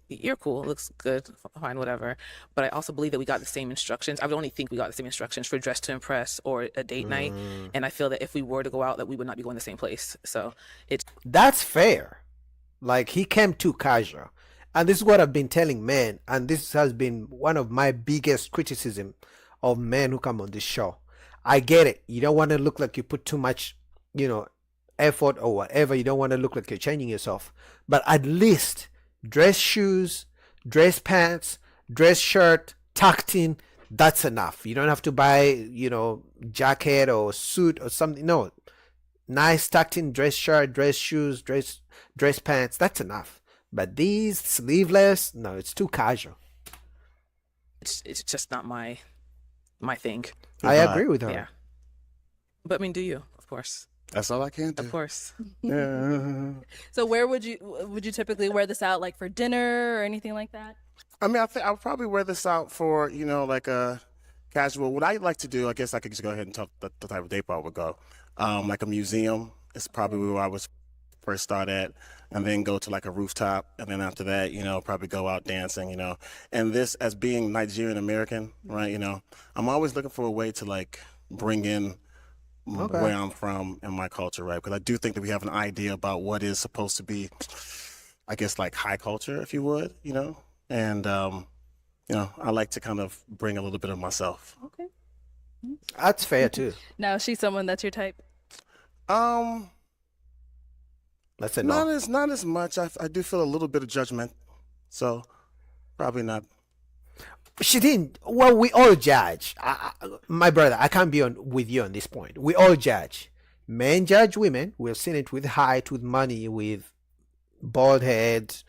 you're cool, looks good, fine, whatever. But I also believe that we got the same instructions. I would only think we got the same instructions for Dress to Impress or a date night. And I feel that if we were to go out, that we would not be going the same place. So it's That's fair. Like, he came too casual. And this is what I've been telling men, and this has been one of my biggest criticism of men who come on this show. I get it. You don't want to look like you put too much, you know, effort or whatever. You don't want to look like you're changing yourself. But at least dress shoes, dress pants, dress shirt, tucked in, that's enough. You don't have to buy, you know, jacket or suit or something. No. Nice tucked in dress shirt, dress shoes, dress pants, that's enough. But these sleeveless, no, it's too casual. it's just not my thing. I agree with her. Yeah. But I mean, do you? Of course. That's all I can do. Of course. Yeah. So where would you typically wear this out, like for dinner or anything like that? I mean, I think I would probably wear this out for, you know, like a casual. What I like to do, I guess I could just go ahead and talk the type of date I would go. Like a museum is probably where I would first start at, and then go to like a rooftop, and then after that, you know, probably go out dancing, you know. And this, as being Nigerian American, right, you know, I'm always looking for a way to like bring in where I'm from and my culture, right? Because I do think that we have an idea about what is supposed to be, I guess, like high culture, if you would, you know. And you know, I like to kind of bring a little bit of myself. Okay. That's fair too. Now, is she someone that's your type? Let's say no. Not as much. I do feel a little bit of judgment, so probably not. She didn't. Well, we all judge. My brother, I can't be with you on this point. We all judge. Men judge women. We've seen it with height, with money, with bald heads.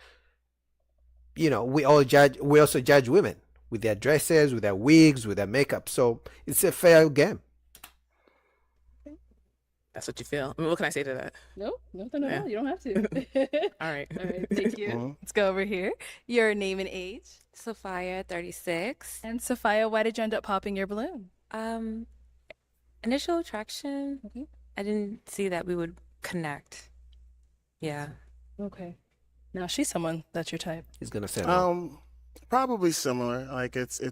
You know, we all judge. We also judge women with their dresses, with their wigs, with their makeup. So it's a fair game. That's what you feel. I mean, what can I say to that? No, nothing at all. You don't have to. All right. All right, thank you. Let's go over here. Your name and age. Sophia, 36. And Sophia, why did you end up popping your balloon? Initial attraction. Okay. I didn't see that we would connect. Yeah. Okay. Now, she's someone that's your type. He's gonna say no. Probably similar. Like it's you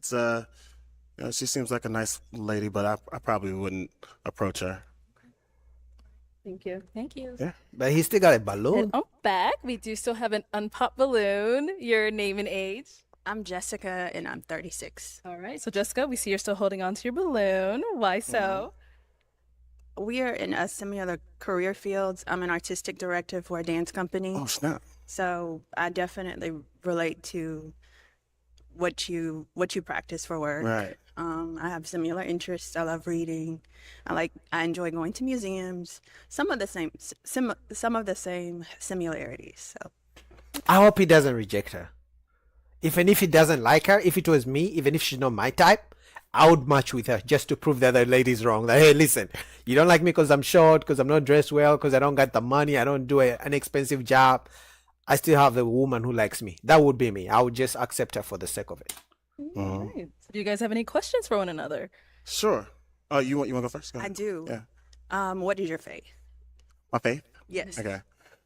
know, she seems like a nice lady, but I probably wouldn't approach her. Thank you. Thank you. Yeah. But he still got a balloon. And back, we do still have an unpopped balloon. Your name and age. I'm Jessica and I'm 36. All right. So, Jessica, we see you're still holding on to your balloon. Why so? We are in a similar career fields. I'm an artistic director for a dance company. Oh snap! So I definitely relate to what you practice for work. Right. I have similar interests. I love reading. I enjoy going to museums. Some of the same similarities. So I hope he doesn't reject her. Even if he doesn't like her, if it was me, even if she's not my type, I would match with her just to prove that the lady's wrong. Like, hey, listen, you don't like me because I'm short, because I'm not dressed well, because I don't got the money, I don't do an expensive job. I still have a woman who likes me. That would be me. I would just accept her for the sake of it. All right. Do you guys have any questions for one another? Sure. Oh, you want to go first? Go I ahead. do. Yeah. What is your faith? My faith. Yes. Okay.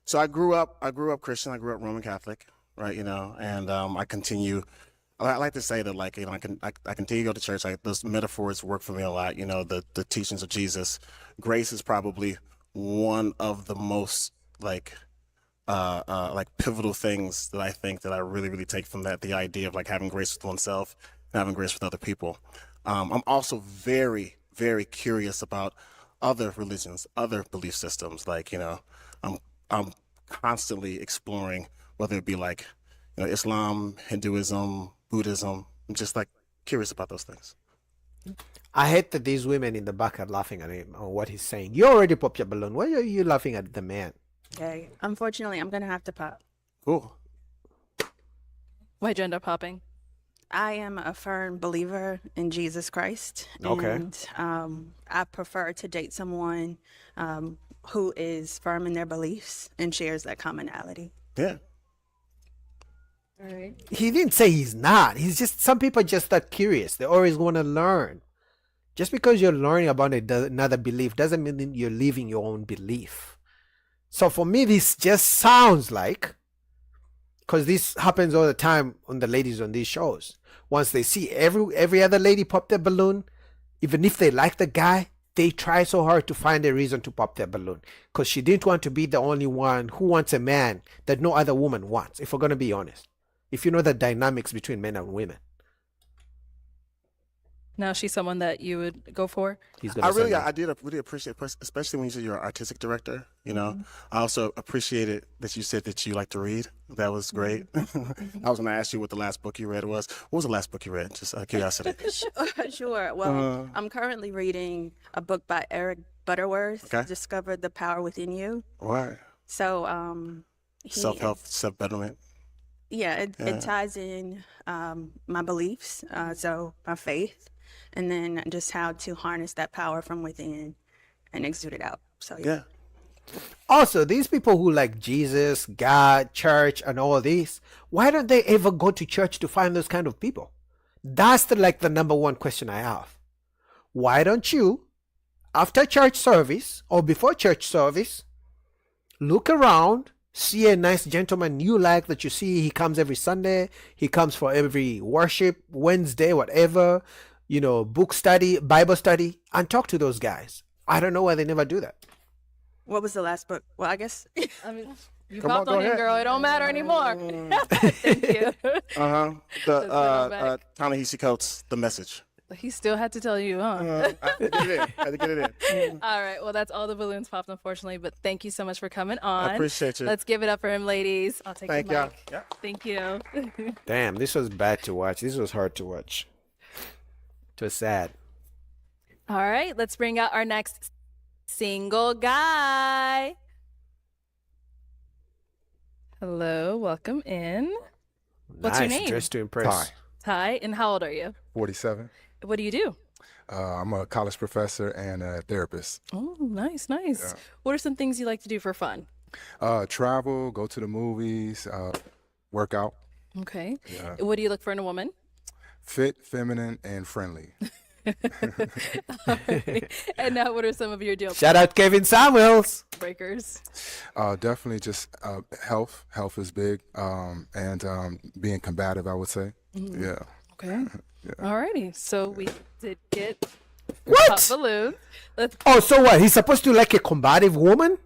So I grew up Christian. I grew up Roman Catholic, right? You know, and I continue. I like to say that, like, you know, I continue to go to church. Like, those metaphors work for me a lot. You know, the teachings of Jesus. Grace is probably one of the most like pivotal things that I think that I really, really take from that. The idea of like having grace with oneself and having grace with other people. I'm also very, very curious about other religions, other belief systems. Like, you know, I'm constantly exploring, whether it be like, you know, Islam, Hinduism, Buddhism. I'm just like curious about those things. I hate that these women in the back are laughing at him on what he's saying. You already popped your balloon. Why are you laughing at the man? Okay. Unfortunately, I'm gonna have to pop. Cool. Why'd you end up popping? I am a firm believer in Jesus Christ. Okay. And I prefer to date someone who is firm in their beliefs and shares that commonality. Yeah. All right. He didn't say he's not. He's just, some people just are curious. They always want to learn. Just because you're learning about another belief doesn't mean you're living your own belief. So for me, this just sounds like, because this happens all the time on the ladies on these shows. Once they see every other lady pop their balloon, even if they like the guy, they try so hard to find a reason to pop their balloon. Because she didn't want to be the only one who wants a man that no other woman wants, if we're going to be honest. If you know the dynamics between men and women. Now she's someone that you would go for? I did really appreciate, especially when you said you're an artistic director. You know, I also appreciated that you said that you like to read. That was great. I was going to ask you what the last book you read was. What was the last book you read? Just out of curiosity. Sure. Well, I'm currently reading a book by Eric Butterworth, Discover the Power Within You. Right. So, self-help, self-betterment. Yeah, it ties in my beliefs, so my faith, and then just how to harness that power from within and exude it out. So yeah. Also, these people who like Jesus, God, church, and all these, why don't they ever go to church to find those kind of people? That's the number one question I have. Why don't you, after church service or before church service, look around, see a nice gentleman you like that you see he comes every Sunday, he comes for every worship, Wednesday, whatever, book study, Bible study, and talk to those guys. I don't know why they never do that. What was the last book? Well, I guess. I mean, you popped on him, girl. It don't matter anymore. Thank you. The Ta-Nehisi Coates, The Message. He still had to tell you, huh? I had to get it in. All right. Well, that's all the balloons popped, unfortunately. But thank you so much for coming on. I appreciate you. Let's give it up for him, ladies. I'll take Thank the mic. y'all. Thank you. Damn, this was bad to watch. This was hard to watch. It was sad. All right. Let's bring out our next single guy. Hello. Welcome in. What's your name? Dressed to impress. Ty. Ty. And how old are you? 47. What do you do? I'm a college professor and a therapist. Oh, nice. Yeah. What are some things you like to do for fun? Travel, go to the movies, work out. Okay. Yeah. What do you look for in a woman? Fit, feminine, and friendly. Right. And now what are some of your deal Shout out Kevin Samuels. breakers? Definitely just health. Health is big. And being combative, I would say. Mm-hmm. Yeah. Okay. Yeah. Alrighty. So we did get What? pop balloons. So what? He's supposed to like a combative woman?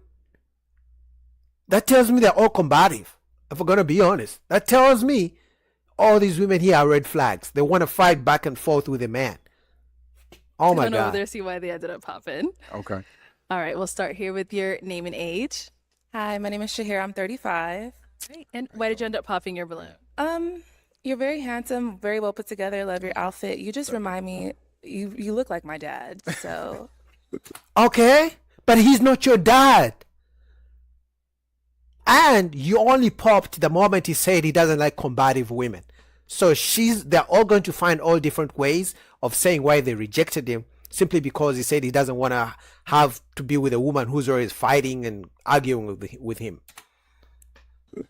That tells me they're all combative. If we're going to be honest. That tells me all these women here are red flags. They want to fight back and forth with a man. Oh my Over God. there, see why they ended up popping. Okay. All right. We'll start here with your name and age. Hi, my name is Shahira. I'm 35. Great. And why did you end up popping your balloon? You're very handsome, very well put together. Love your outfit. You just remind me, you look like my dad. So. Okay, but he's not your dad. And you only popped the moment he said he doesn't like combative women. So they're all going to find all different ways of saying why they rejected him simply because he said he doesn't want to have to be with a woman who's always fighting and arguing with him.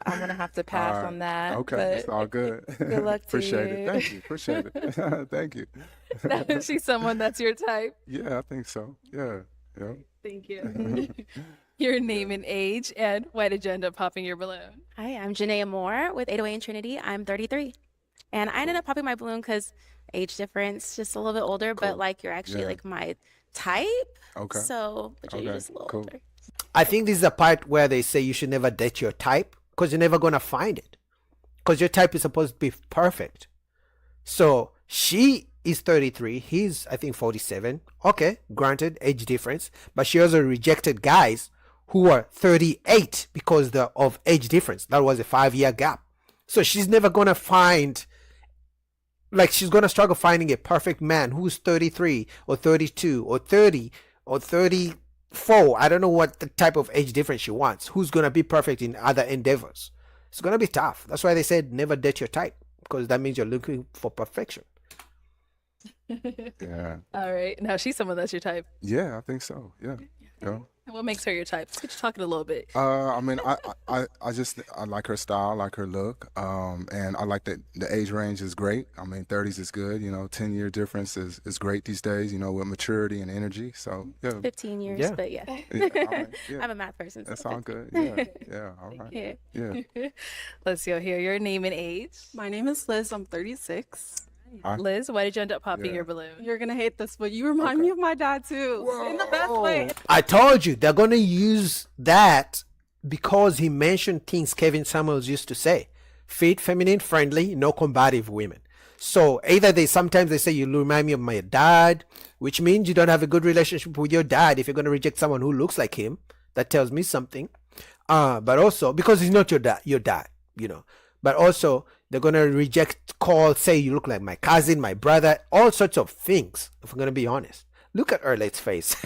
I'm going to have to pass on that. Okay, it's all good. Good luck to Appreciate you. it. Thank you. Appreciate it. Thank you. Now, is she someone that's your type? Yeah, I think so. Yeah. Thank you. Your name and age, and why did you end up popping your balloon? Hi, I'm Janaea Moore with 808 and Trinity. I'm 33. And I ended up popping my balloon because age difference, just a little bit older, but like you're actually like my type. Okay. So, but you're just a little older. I think this is the part where they say you should never date your type because you're never going to find it. Because your type is supposed to be perfect. So she is 33. He's, I think, 47. Okay, granted, age difference. But she also rejected guys who are 38 because of age difference. That was a 5-year gap. So she's never going to find, she's going to struggle finding a perfect man who's 33 or 32 or 30 or 34. I don't know what the type of age difference she wants. Who's going to be perfect in other endeavors? It's going to be tough. That's why they said never date your type, because that means you're looking for perfection. Yeah. All right. Now she's someone that's your type. Yeah, I think so. Yeah. Yeah. And what makes her your type? Let's get you talking a little bit. I mean, I like her style, I like her look, and I like that the age range is great. I mean, 30s is good, 10-year difference is great these days, with maturity and energy. So, yeah. 15 years, Yeah. but yeah. Yeah, I mean, yeah. I'm a math person. That's so all 15. good. Yeah, all right. Yeah. Let's go here. Your name and age. My name is Liz. I'm 36. Hi. Liz, why did you end up popping Yeah. your balloon? You're gonna hate this, but you remind me of my dad too, in the best way. I told you they're gonna use that because he mentioned things Kevin Samuels used to say: fit, feminine, friendly, no combative women. So either sometimes they say you remind me of my dad, which means you don't have a good relationship with your dad if you're gonna reject someone who looks like him. That tells me something. But also because he's not your dad, But also they're gonna say you look like my cousin, my brother, all sorts of things. If I'm gonna be honest, look at Erlet's face.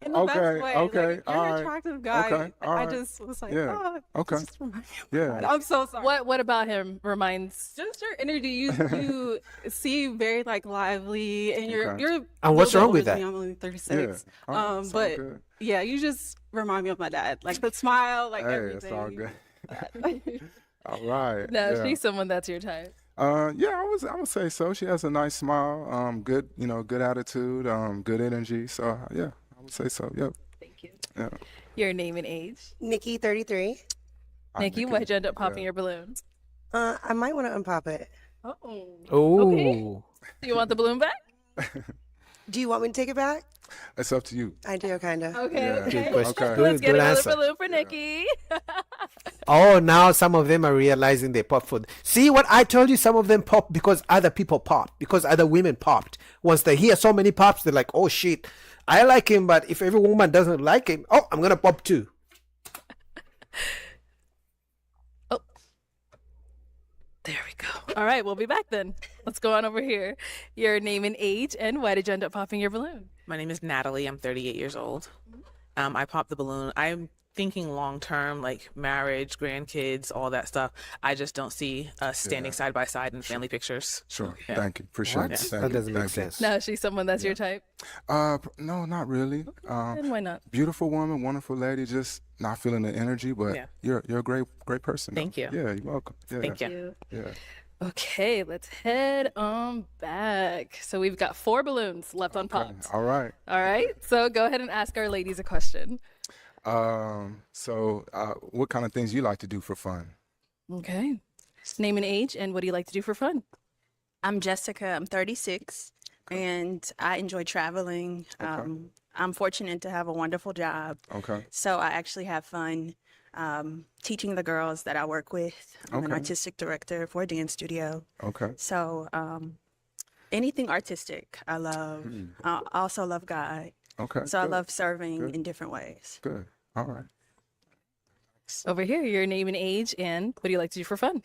In the best Okay, way. okay, Like, you're all an right, attractive guy. okay, all I right. just was like, Yeah, oh, okay. just remind me of Yeah. my dad. I'm so sorry. What about him reminds? Just your energy. You seem very like lively, and you're Okay. you're. And a what's little wrong bit with older than that? me. I'm only 36. Yeah. All right, sound But good. yeah, you just remind me of my dad. Like the smile, like Hey, everything. it's all good. All right. No, yeah. she's someone that's your type. Yeah, I would say so. She has a nice smile, good, good attitude, good energy. So yeah, I would say so. Yep. Thank you. Yeah. Your name and age. Nikki, 33. Nikki, why'd you end up popping yeah. your balloon? I might want to unpop it. Oh. Oh, Okay. Do you want the balloon back? Do you want me to take it back? It's up to you. I do, kind of. Okay. Yeah. Okay. Good question. Okay. Let's get Good another answer. balloon for Nikki. Oh, now some of them are realizing they pop for. See what I told you? Some of them pop because other people popped, because other women popped. Once they hear so many pops, they're like, "Oh shit, I like him." But if every woman doesn't like him, oh, I'm gonna pop too. Oh. There we go. All right, we'll be back then. Let's go on over here. Your name and age, and why did you end up popping your balloon? My name is Natalie. I'm 38 years old. I popped the balloon. I'm thinking long term, like marriage, grandkids, all that stuff. I just don't see us standing Yeah. side by side in family pictures. Sure. Yeah. Thank you. Appreciate What? it. Thank That you. doesn't make Thank you. sense. No, she's someone that's your type. No, not really. And why not? Beautiful woman, wonderful lady. Just not feeling the energy, but Yeah. you're a great person. though. Thank you. Yeah, you're welcome. Yeah. Thank you. Yeah. Okay, let's head on back. So we've got 4 balloons left unpopped. All right. All right, so go ahead and ask our ladies a question. So, what kind of things you like to do for fun? Okay. Name and age, and what do you like to do for fun? I'm Jessica. I'm 36, and I enjoy traveling. I'm fortunate to have a wonderful job, Okay. so I actually have fun teaching the girls that I work with. I'm an Okay. artistic director for a dance studio, Okay. so anything artistic I love. I also love God, Okay. so I good, love serving Good. in different ways. Good. All right. Over here, your name and age, and what do you like to do for fun?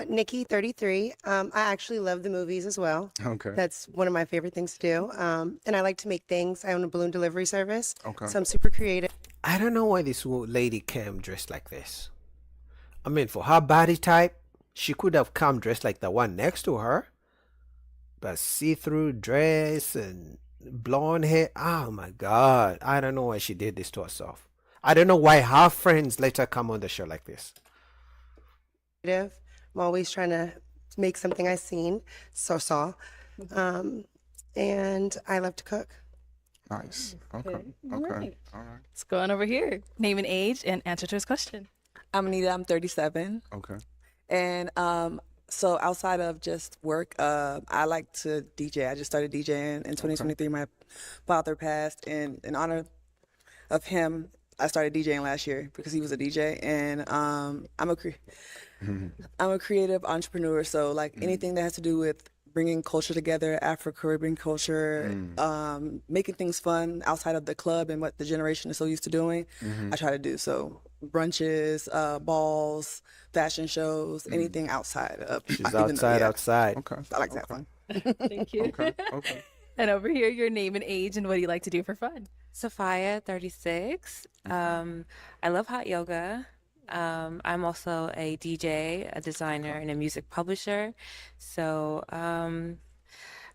Nikki, 33. I actually love the movies as well. Okay. That's one of my favorite things to do. And I like to make things. I own a balloon delivery service. Okay. So I'm super creative. I don't know why this lady came dressed like this. I mean, for her body type, she could have come dressed like the one next to her. But see-through dress and blonde hair. Oh my God. I don't know why she did this to herself. I don't know why her friends let her come on the show like this. I'm always trying to make something I've seen, saw. And I love to cook. Nice. Okay. Okay. Right. All right. Let's go on over here. Name and age, and answer to his question. I'm Anita. I'm 37. Okay. And so outside of just work, I like to DJ. I just started DJing in 2023. My father passed, and in honor of him, I started DJing last year because he was a DJ. And I'm a creative entrepreneur. So like anything that has to do with bringing culture together, Afro-Caribbean culture, making things fun outside of the club and what the generation is so used to doing, I try to do. So brunches, balls, fashion shows, anything outside of. She's even though, outside. Okay. I like to have fun. Thank you. Okay. Okay. And over here, your name and age, and what do you like to do for fun? Sophia, 36. I love hot yoga. I'm also a DJ, a designer, and a music publisher. So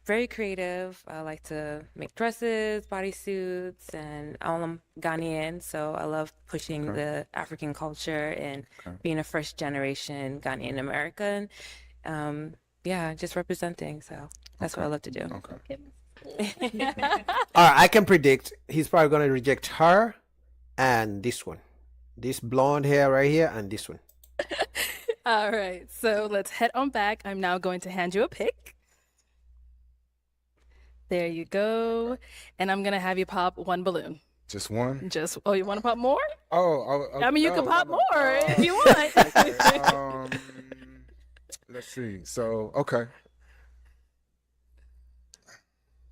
very creative. I like to make dresses, bodysuits, and I'm Ghanaian, so I love pushing the African culture and being a first generation Ghanaian American. Yeah, just representing. So that's what I love to do. All right, I can predict he's probably going to reject her and this one. This blonde hair right here and this one. All right, so let's head on back. I'm now going to hand you a pick. There you go. And I'm going to have you pop one balloon. Just one? Oh, you want to pop more? I mean, you can pop more if you want. Let's see. So, okay.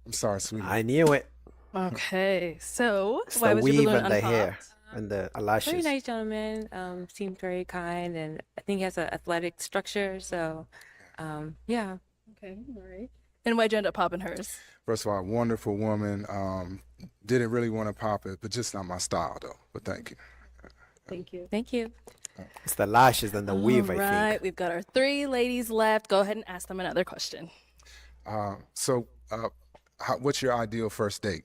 I'm sorry, sweetie. I knew it. Okay, so It's why the was your weave balloon and the unpopped? hair and the eyelashes. Very nice gentleman. Seemed very kind, and I think he has an athletic structure. So, yeah. Okay, all right. And why'd you end up popping hers? First of all, wonderful woman. Didn't really want to pop it, but just not my style, though. But thank you. Thank you. Thank you. It's the lashes and the weave, All I think. right, we've got our 3 ladies left. Go ahead and ask them another question. What's your ideal first date?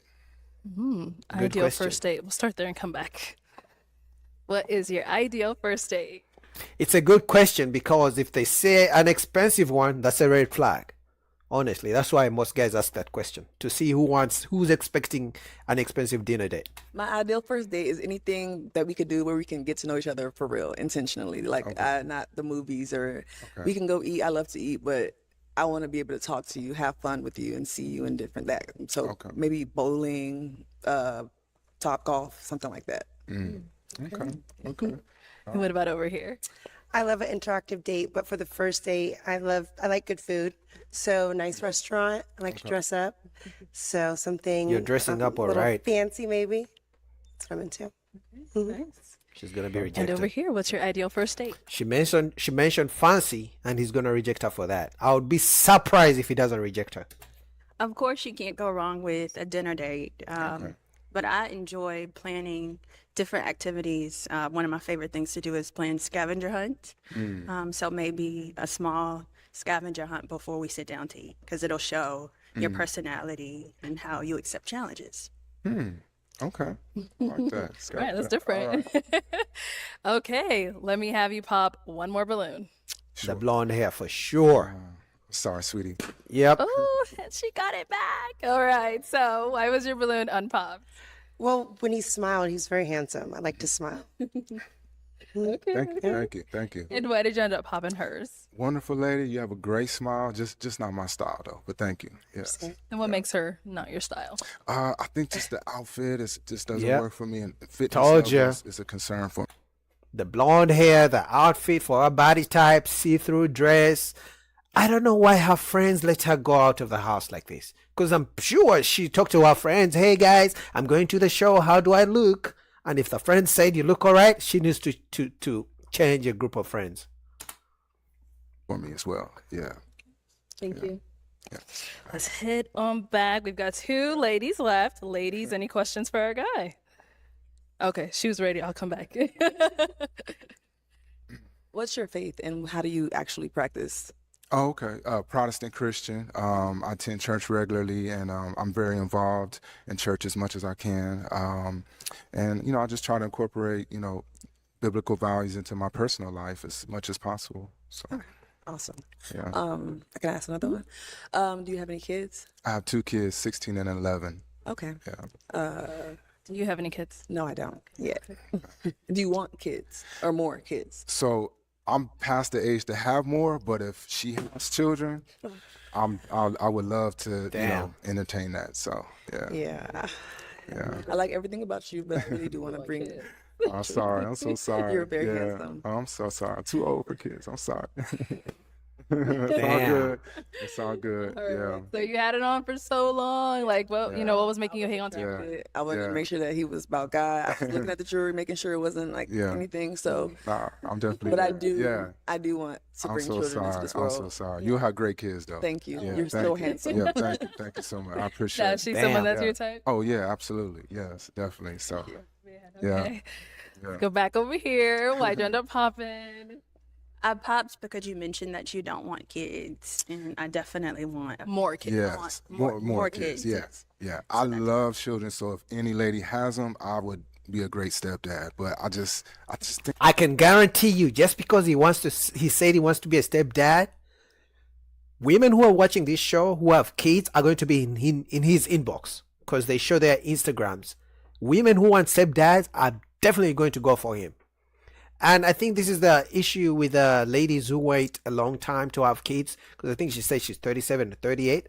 Ideal question. first date. We'll start there and come back. What is your ideal first date? It's a good question because if they say an expensive one, that's a red flag. Honestly, that's why most guys ask that question to see who's expecting an expensive dinner date. My ideal first date is anything that we could do where we can get to know each other for real, intentionally. Like not the movies or we can go eat. I love to eat, but I want to be able to talk to you, have fun with you, and see you in different that. So maybe bowling, top golf, something like that. Okay. And what about over here? I love an interactive date, but for the first date, I like good food. So nice restaurant. I like to dress up. So something You're dressing up all little right. fancy maybe. That's what I'm into. Nice. She's gonna be And rejected. over here, what's your ideal first date? She mentioned fancy, and he's gonna reject her for that. I would be surprised if he doesn't reject her. Of course, you can't go wrong with a dinner date. But I enjoy planning different activities. One of my favorite things to do is plan scavenger hunt. So maybe a small scavenger hunt before we sit down to eat, because it'll show your personality and how you accept challenges. Okay. Like that. Right, that's different. Okay, let me have you pop one more balloon. The blonde hair for sure. Sorry, sweetie. Yep. Oh, and she got it back. All right, so why was your balloon unpopped? Well, when he smiled, he's very handsome. I like to smile. Okay. Thank you. And why did you end up popping hers? Wonderful lady. You have a great smile. Just not my style though. But thank you. Yes. And what makes her not your style? I think just the outfit just doesn't Yep. work for me, and fitness Told ya. is a concern for me. The blonde hair, the outfit for her body type, see-through dress. I don't know why her friends let her go out of the house like this. Because I'm sure she talked to her friends. Hey guys, I'm going to the show. How do I look? And if the friend said you look all right, she needs to change a group of friends. For me as well. Yeah. Thank you. Yeah. Let's head on back. We've got 2 ladies left. Ladies, any questions for our guy? Okay, she was ready. I'll come back. What's your faith and how do you actually practice? Oh, okay. Protestant Christian. I attend church regularly, and I'm very involved in church as much as I can. And I just try to incorporate, biblical values into my personal life as much as possible. So, Awesome. yeah. I can ask another one. Do you have any kids? I have 2 kids, 16 and 11. Okay. Yeah. Do you have any kids? No, I don't. Yeah. Do you want kids or more kids? So I'm past the age to have more, but if she has children, I would love to, entertain that. So yeah. Yeah. Yeah. I like everything about you, but I really do want to bring it. I'm sorry. I'm so sorry. You're very handsome. I'm so sorry. I'm too old for kids. I'm sorry. It's all Damn. good. It's all good. All right. Yeah. So you had it on for so long. Like, what was making you hang on to it? I wanted to make sure that he was about God. I was looking at the jewelry, making sure it wasn't like anything. So, Nah, I'm definitely. but I do. Yeah. I do want to I'm bring so children into sorry. this I'm world. so sorry. You'll have great kids though. Thank you. Yeah, You're thank so you. handsome. Yeah, thank you so much. I appreciate Now, it. is she someone that's your type? Oh yeah, absolutely. Yes, definitely. So, yeah. Okay. Let's go back over here. Why'd you end up popping? I popped because you mentioned that you don't want kids, and I definitely want More kids. Yes, more kids. Yeah, yeah. I love children, so if any lady has them, I would be a great stepdad. But I just think I can guarantee you, just because he said he wants to be a stepdad, women who are watching this show who have kids are going to be in his inbox because they show their Instagrams. Women who want stepdads are definitely going to go for him. And I think this is the issue with ladies who wait a long time to have kids, because I think she said she's 37 or 38.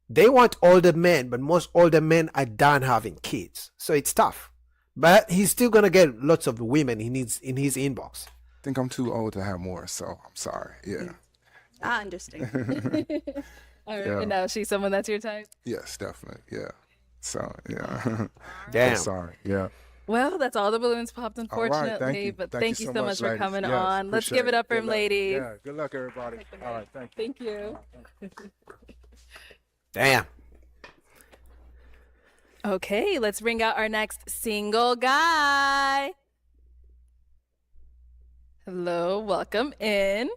They want older men, but most older men are done having kids. So it's tough. But he's still going to get lots of women he needs in his inbox. I think I'm too old to have more, so I'm sorry. Yeah. I understand. All right. Yeah. And now she's someone that's your type? Yes, definitely. Yeah. So, yeah. Damn. I'm sorry. Yeah. Well, that's all the balloons popped, All right, unfortunately. But thank you so much for ladies. coming Yes, on. Let's give appreciate it up for Good him, luck. ladies. Yeah. Good luck, everybody. All right. Thank you. Thank you. Damn. Okay, let's bring out our next single guy. Hello, welcome in.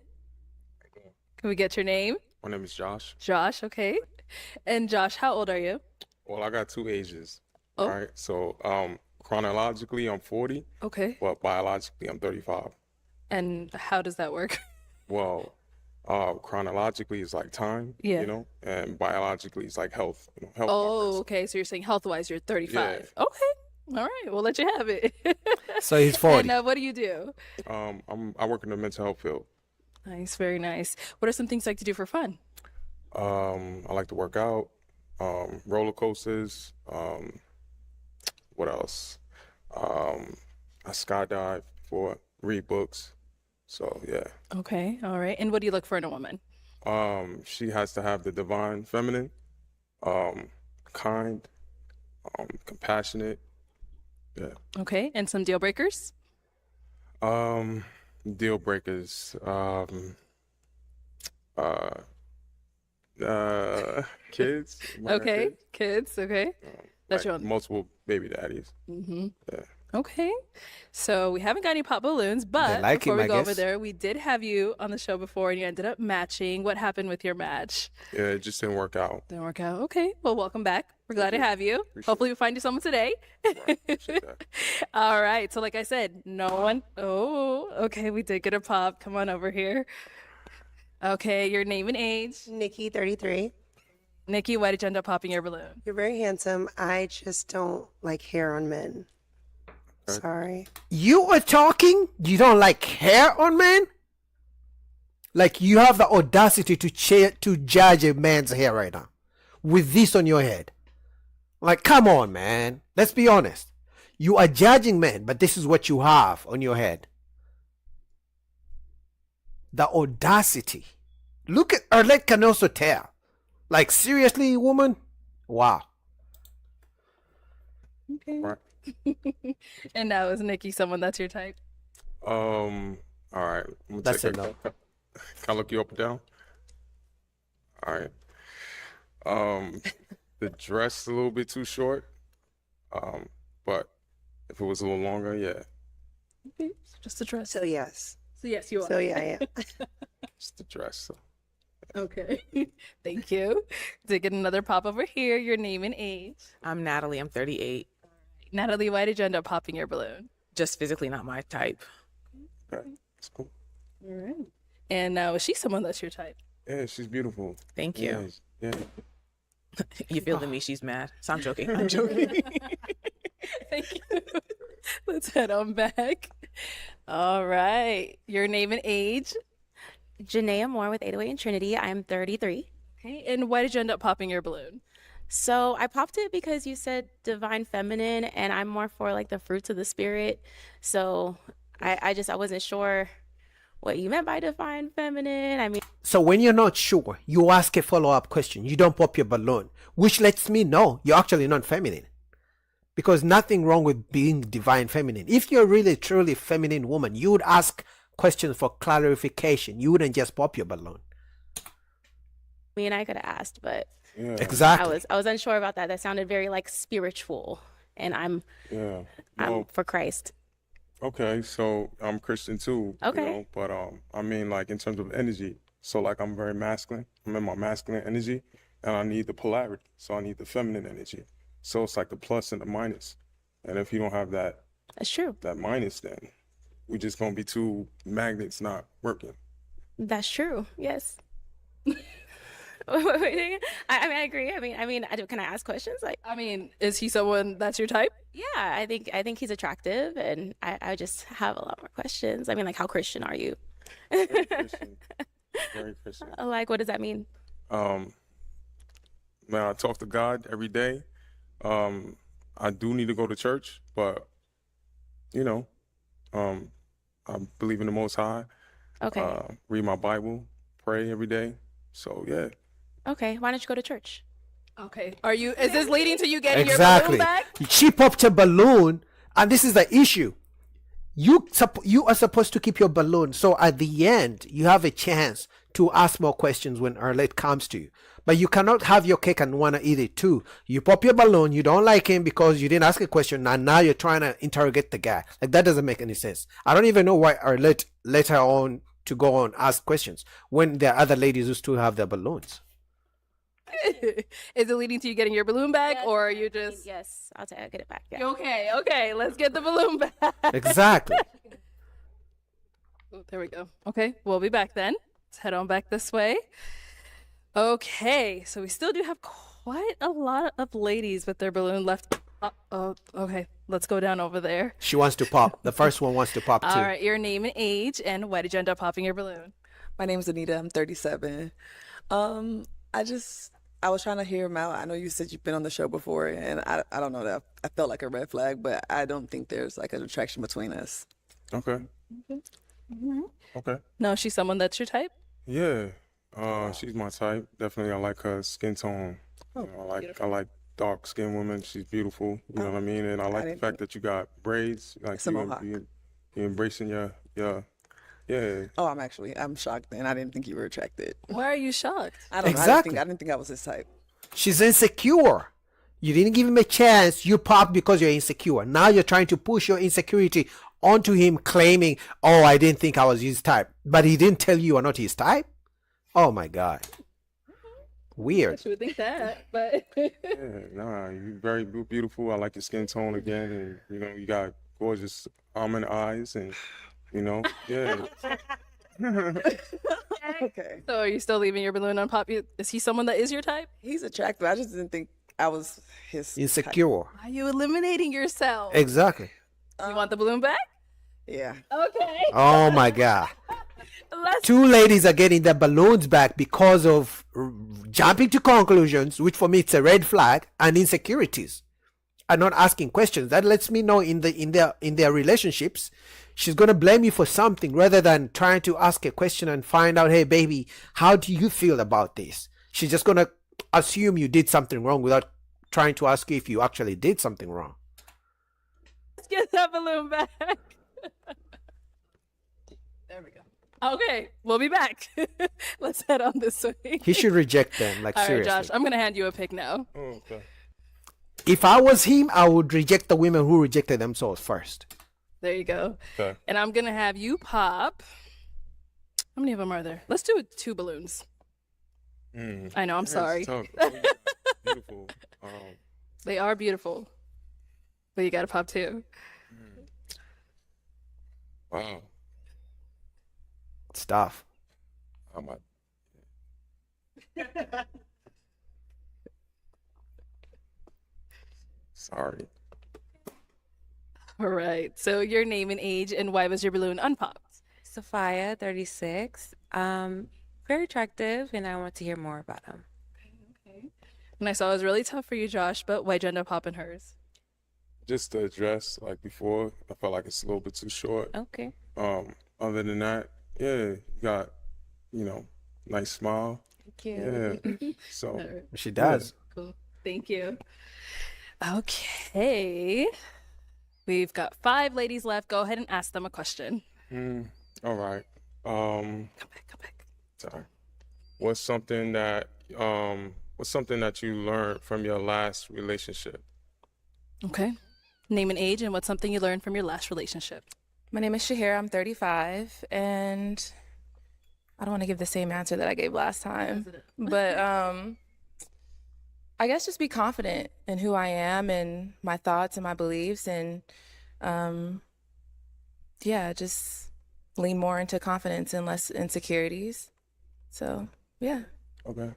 Can we get your name? My name is Josh. Josh, okay. And Josh, how old are you? Well, I got 2 ages. Oh. All right. So, chronologically, I'm 40, Okay. but biologically, I'm 35. And how does that work? Well, chronologically is like time, Yeah. you know, and biologically it's like health, you know, health. Oh, okay. So you're saying health-wise, you're 35. Okay. All right. We'll let you have it. So he's 40. And what do you do? I work in the mental health field. Nice, very nice. What are some things you like to do for fun? I like to work out, roller coasters. What else? I skydive before, read books. So yeah. Okay. All right. And what do you look for in a woman? She has to have the divine feminine, kind, compassionate. Yeah. Okay. And some deal breakers? Deal breakers. Kids. minor Okay. kids, Kids. Okay. That's like your own. multiple baby daddies. Mm-hmm. Yeah. Okay. So we haven't got any pop balloons, but like before him, we I go over guess. there, we did have you on the show before and you ended up matching. What happened with your match? Yeah, it just didn't work out. Didn't work out. Okay. Well, welcome back. We're glad to have you. Appreciate Hopefully we find you someone today. All right. So like I said, no one. Oh, okay. We did get a pop. Come on over here. Okay. Your name and age. Nikki, 33. Nikki, why did you end up popping your balloon? You're very handsome. I just don't like hair on men. Sorry. You are talking? You don't like hair on men? Like you have the audacity to judge a man's hair right now with this on your head. Like, come on, man. Let's be honest. You are judging men, but this is what you have on your head. The audacity. Look at Arlette Canoso tear. Like, seriously, woman? Wow. Okay. Right. And now is Nikki someone that's your type? All right. I'm gonna That's take it, no. Can I look you up and down? All right. The dress a little bit too short. But if it was a little longer, yeah. Okay. Just a dress. So yes. So yes, you are. So yeah, I am. Just the dress. So. Okay. Thank you. Did get another pop over here. Your name and age. I'm Natalie. I'm 38. Natalie, why did you end up popping your balloon? Just physically not my type. Okay. That's cool. All right. And now is she someone that's your type? Yeah, she's beautiful. Thank you. Yeah. You feeling me? She's mad. So I'm joking. I'm joking. Thank you. Let's head on back. All right. Your name and age. Janaea Moore with 808 and Trinity. I'm 33. Okay. And why did you end up popping your balloon? So I popped it because you said divine feminine, and I'm more for like the fruits of the spirit. So I wasn't sure what you meant by divine feminine. I mean, So when you're not sure, you ask a follow-up question. You don't pop your balloon, which lets me know you're actually not feminine. Because nothing wrong with being divine feminine. If you're really truly feminine woman, you would ask questions for clarification. You wouldn't just pop your balloon. me and I could have asked, but Yeah. Exactly. I was unsure about that. That sounded very like spiritual, and I'm Yeah. I'm Well, for Christ. Okay, so I'm Christian too. Okay. You know, but I mean, like in terms of energy, so like I'm very masculine. I'm in my masculine energy, and I need the polarity. So I need the feminine energy. So it's like the plus and the minus. And if you don't have that, That's true. that minus, then we're just gonna be two magnets not working. That's true. Yes. I mean, I agree. Can I ask questions? Like, I mean, is he someone that's your type? yeah, I think he's attractive, and I just have a lot more questions. I mean, like, how Christian are you? Very Christian. Very Christian. Like, what does that mean? Man, I talk to God every day. I do need to go to church, but you know, I believe in the Most High. Okay. Read my Bible, pray every day. So yeah. Okay. Why don't you go to church? Okay. Is this leading to you getting Exactly. your balloon back? She popped a balloon, and this is the issue. You are supposed to keep your balloon, so at the end you have a chance to ask more questions when Arlette comes to you. But you cannot have your cake and want to eat it too. You pop your balloon, you don't like him because you didn't ask a question, and now you're trying to interrogate the guy. Like, that doesn't make any sense. I don't even know why Arlette let her on to go on ask questions when there are other ladies who still have their balloons. Is it leading to you getting your balloon back, Yes, or are you just Yes, I'll get it back. Yeah. okay? Let's get the balloon back. Exactly. Oh, there we go. Okay, we'll be back then. Let's head on back this way. Okay, so we still do have quite a lot of ladies with their balloon left. Oh, okay. Let's go down over there. She wants to pop. The first one wants to pop too. All right, your name and age, and why did you end up popping your balloon? My name is Anita. I'm 37. I was trying to hear him out. I know you said you've been on the show before, and I don't know that I felt like a red flag, but I don't think there's like an attraction between us. Okay. Mm-hmm. Okay. No, she's someone that's your type. Yeah. She's my type. Definitely, I like her skin tone. Oh, You know, I beautiful. like dark skinned women. She's beautiful. You know what I mean? And I like the didn't fact that you got braids. Like It's a mohawk. you embracing your yeah. Oh, I'm shocked, and I didn't think you were attracted. Why are you shocked? I don't know. Exactly. I didn't think I was his type. She's insecure. You didn't give him a chance. You popped because you're insecure. Now you're trying to push your insecurity onto him, claiming, oh, I didn't think I was his type. But he didn't tell you are not his type? Oh, my God. Weird. She would think that, but Yeah, nah, you very beautiful. I like your skin tone again, and you know you got gorgeous almond eyes, and you know, yeah. Okay. So are you still leaving your balloon unpop? Is he someone that is your type? He's attractive. I just didn't think I was his type. Insecure. Why are you eliminating yourself? Exactly. You want the balloon back? Yeah. Okay. Oh, my God. Let's Two ladies are getting their balloons back because of jumping to conclusions, which for me it's a red flag, and insecurities, and not asking questions. That lets me know in their relationships, she's gonna blame you for something rather than trying to ask a question and find out, hey baby, how do you feel about this? She's just gonna assume you did something wrong without trying to ask you if you actually did something wrong. get that balloon back. There we go. Okay, we'll be back. Let's head on this way. He should reject them, like, All right, seriously. Josh, I'm gonna hand you a pick now. Oh, okay. If I was him, I would reject the women who rejected themselves first. There you go. Okay. And I'm gonna have you pop. How many of them are there? Let's do it 2 balloons. I know, I'm It's sorry. tough. Beautiful. They are beautiful, but you gotta pop 2. Wow. Stuff. I might. Sorry. All right. So your name and age, and why was your balloon unpopped? Sophia, 36. Very attractive, and I want to hear more about him. And I saw it was really tough for you, Josh, but why'd you end up popping hers? Just the dress, like before, I felt like it's a little bit too short. Okay. Other than that, yeah, you got, nice smile. Thank you. Yeah. So All right. She does. Cool. Thank you. Okay. We've got 5 ladies left. Go ahead and ask them a question. All right. Come back. Sorry. What's something that you learned from your last relationship? Okay. Name and age, and what's something you learned from your last relationship? My name is Shahira. I'm 35, and I don't want to give the same answer that I gave last time, but I guess just be confident in who I am and my thoughts and my beliefs, and yeah, just lean more into confidence and less insecurities. So yeah. Okay.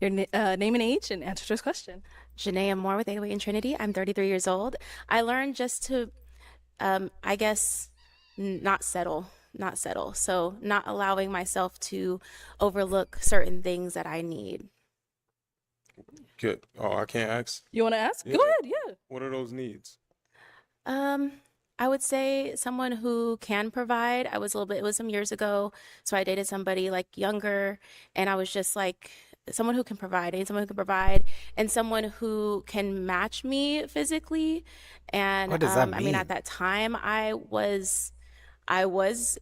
Your name and age and answer to this question. Janaea Moore with 808 in Trinity. I'm 33 years old. I learned just to, I guess, not settle. So not allowing myself to overlook certain things that I need. Good. Oh, I can't ask. You want to ask? Yeah. Go ahead. Yeah. What are those needs? I would say someone who can provide. It was some years ago. So I dated somebody like younger, and I was just like, someone who can provide. I need someone who can provide, and someone who can match me physically. And What does that I mean, at that time, I was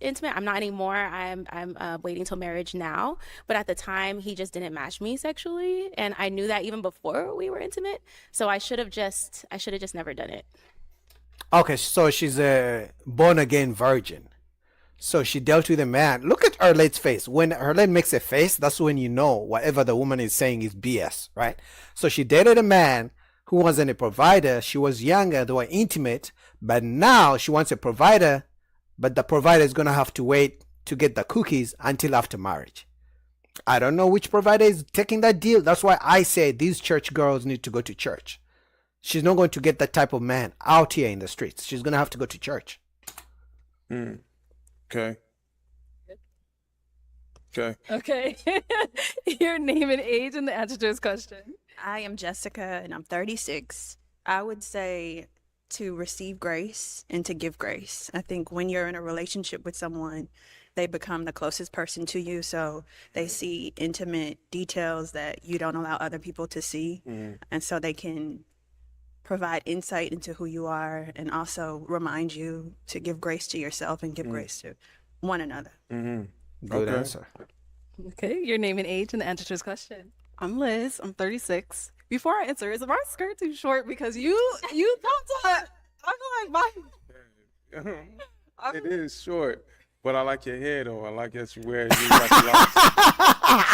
intimate. I'm not anymore. I'm waiting till marriage now. But at the time, he just didn't match me sexually, and I knew that even before we were intimate. So I should have just never done it. Okay, so she's a born again virgin. So she dealt with a man. Look at Arlene's face. When Arlene makes a face, that's when you know whatever the woman is saying is BS, right? So she dated a man who wasn't a provider. She was younger, they were intimate, but now she wants a provider, but the provider is going to have to wait to get the cookies until after marriage. I don't know which provider is taking that deal. That's why I say these church girls need to go to church. She's not going to get that type of man out here in the streets. She's going to have to go to church. Okay. Okay. Your name and age and the answer to his question. I am Jessica and I'm 36. I would say to receive grace and to give grace. I think when you're in a relationship with someone, they become the closest person to you. So they see intimate details that you don't allow other people to see. And so they can provide insight into who you are and also remind you to give grace to yourself and give grace to one another. Good answer. Okay. Your name and age and the answer to his question. I'm Liz. I'm 36. Before I answer, is my skirt too short? Because you talked to I'm like my. It is short, but I like your hair though. I like that you wear. You got the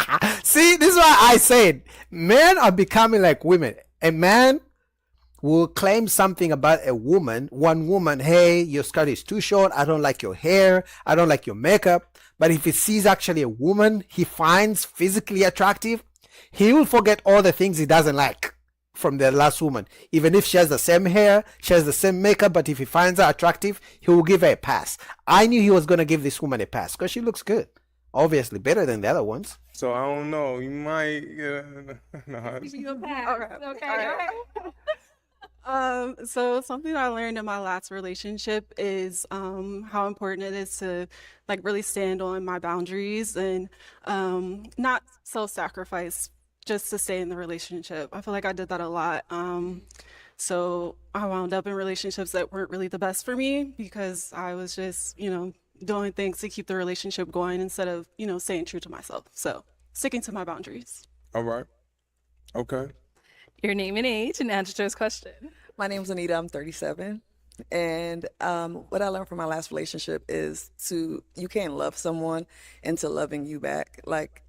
locks. See, this is why I said men are becoming like women. A man will claim something about a woman, one woman, hey, your skirt is too short, I don't like your hair, I don't like your makeup. But if he sees actually a woman he finds physically attractive, he will forget all the things he doesn't like from the last woman. Even if she has the same hair, she has the same makeup, but if he finds her attractive, he will give her a pass. I knew he was going to give this woman a pass because she looks good. Obviously better than the other ones. So I don't know. You might. No. Give you a pass. Okay. So something I learned in my last relationship is how important it is to like really stand on my boundaries and not self-sacrifice just to stay in the relationship. I feel like I did that a lot. So I wound up in relationships that weren't really the best for me because I was just, doing things to keep the relationship going instead of, staying true to myself. So sticking to my boundaries. All right. Okay. Your name and age and answer to his question. My name's Anita. I'm 37. And what I learned from my last relationship is you can't love someone into loving you back, like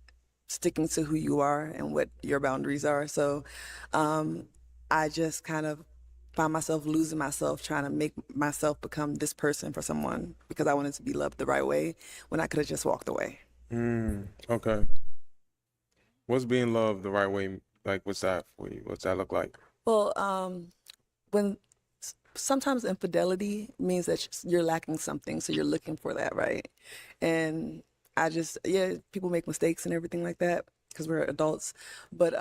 sticking to who you are and what your boundaries are. So I just kind of find myself losing myself trying to make myself become this person for someone because I wanted to be loved the right way when I could have just walked away. Okay. What's being loved the right way? Like, what's that for you? What's that look like? Well, when sometimes infidelity means that you're lacking something, so you're looking for that, right? And people make mistakes and everything like that because we're adults. But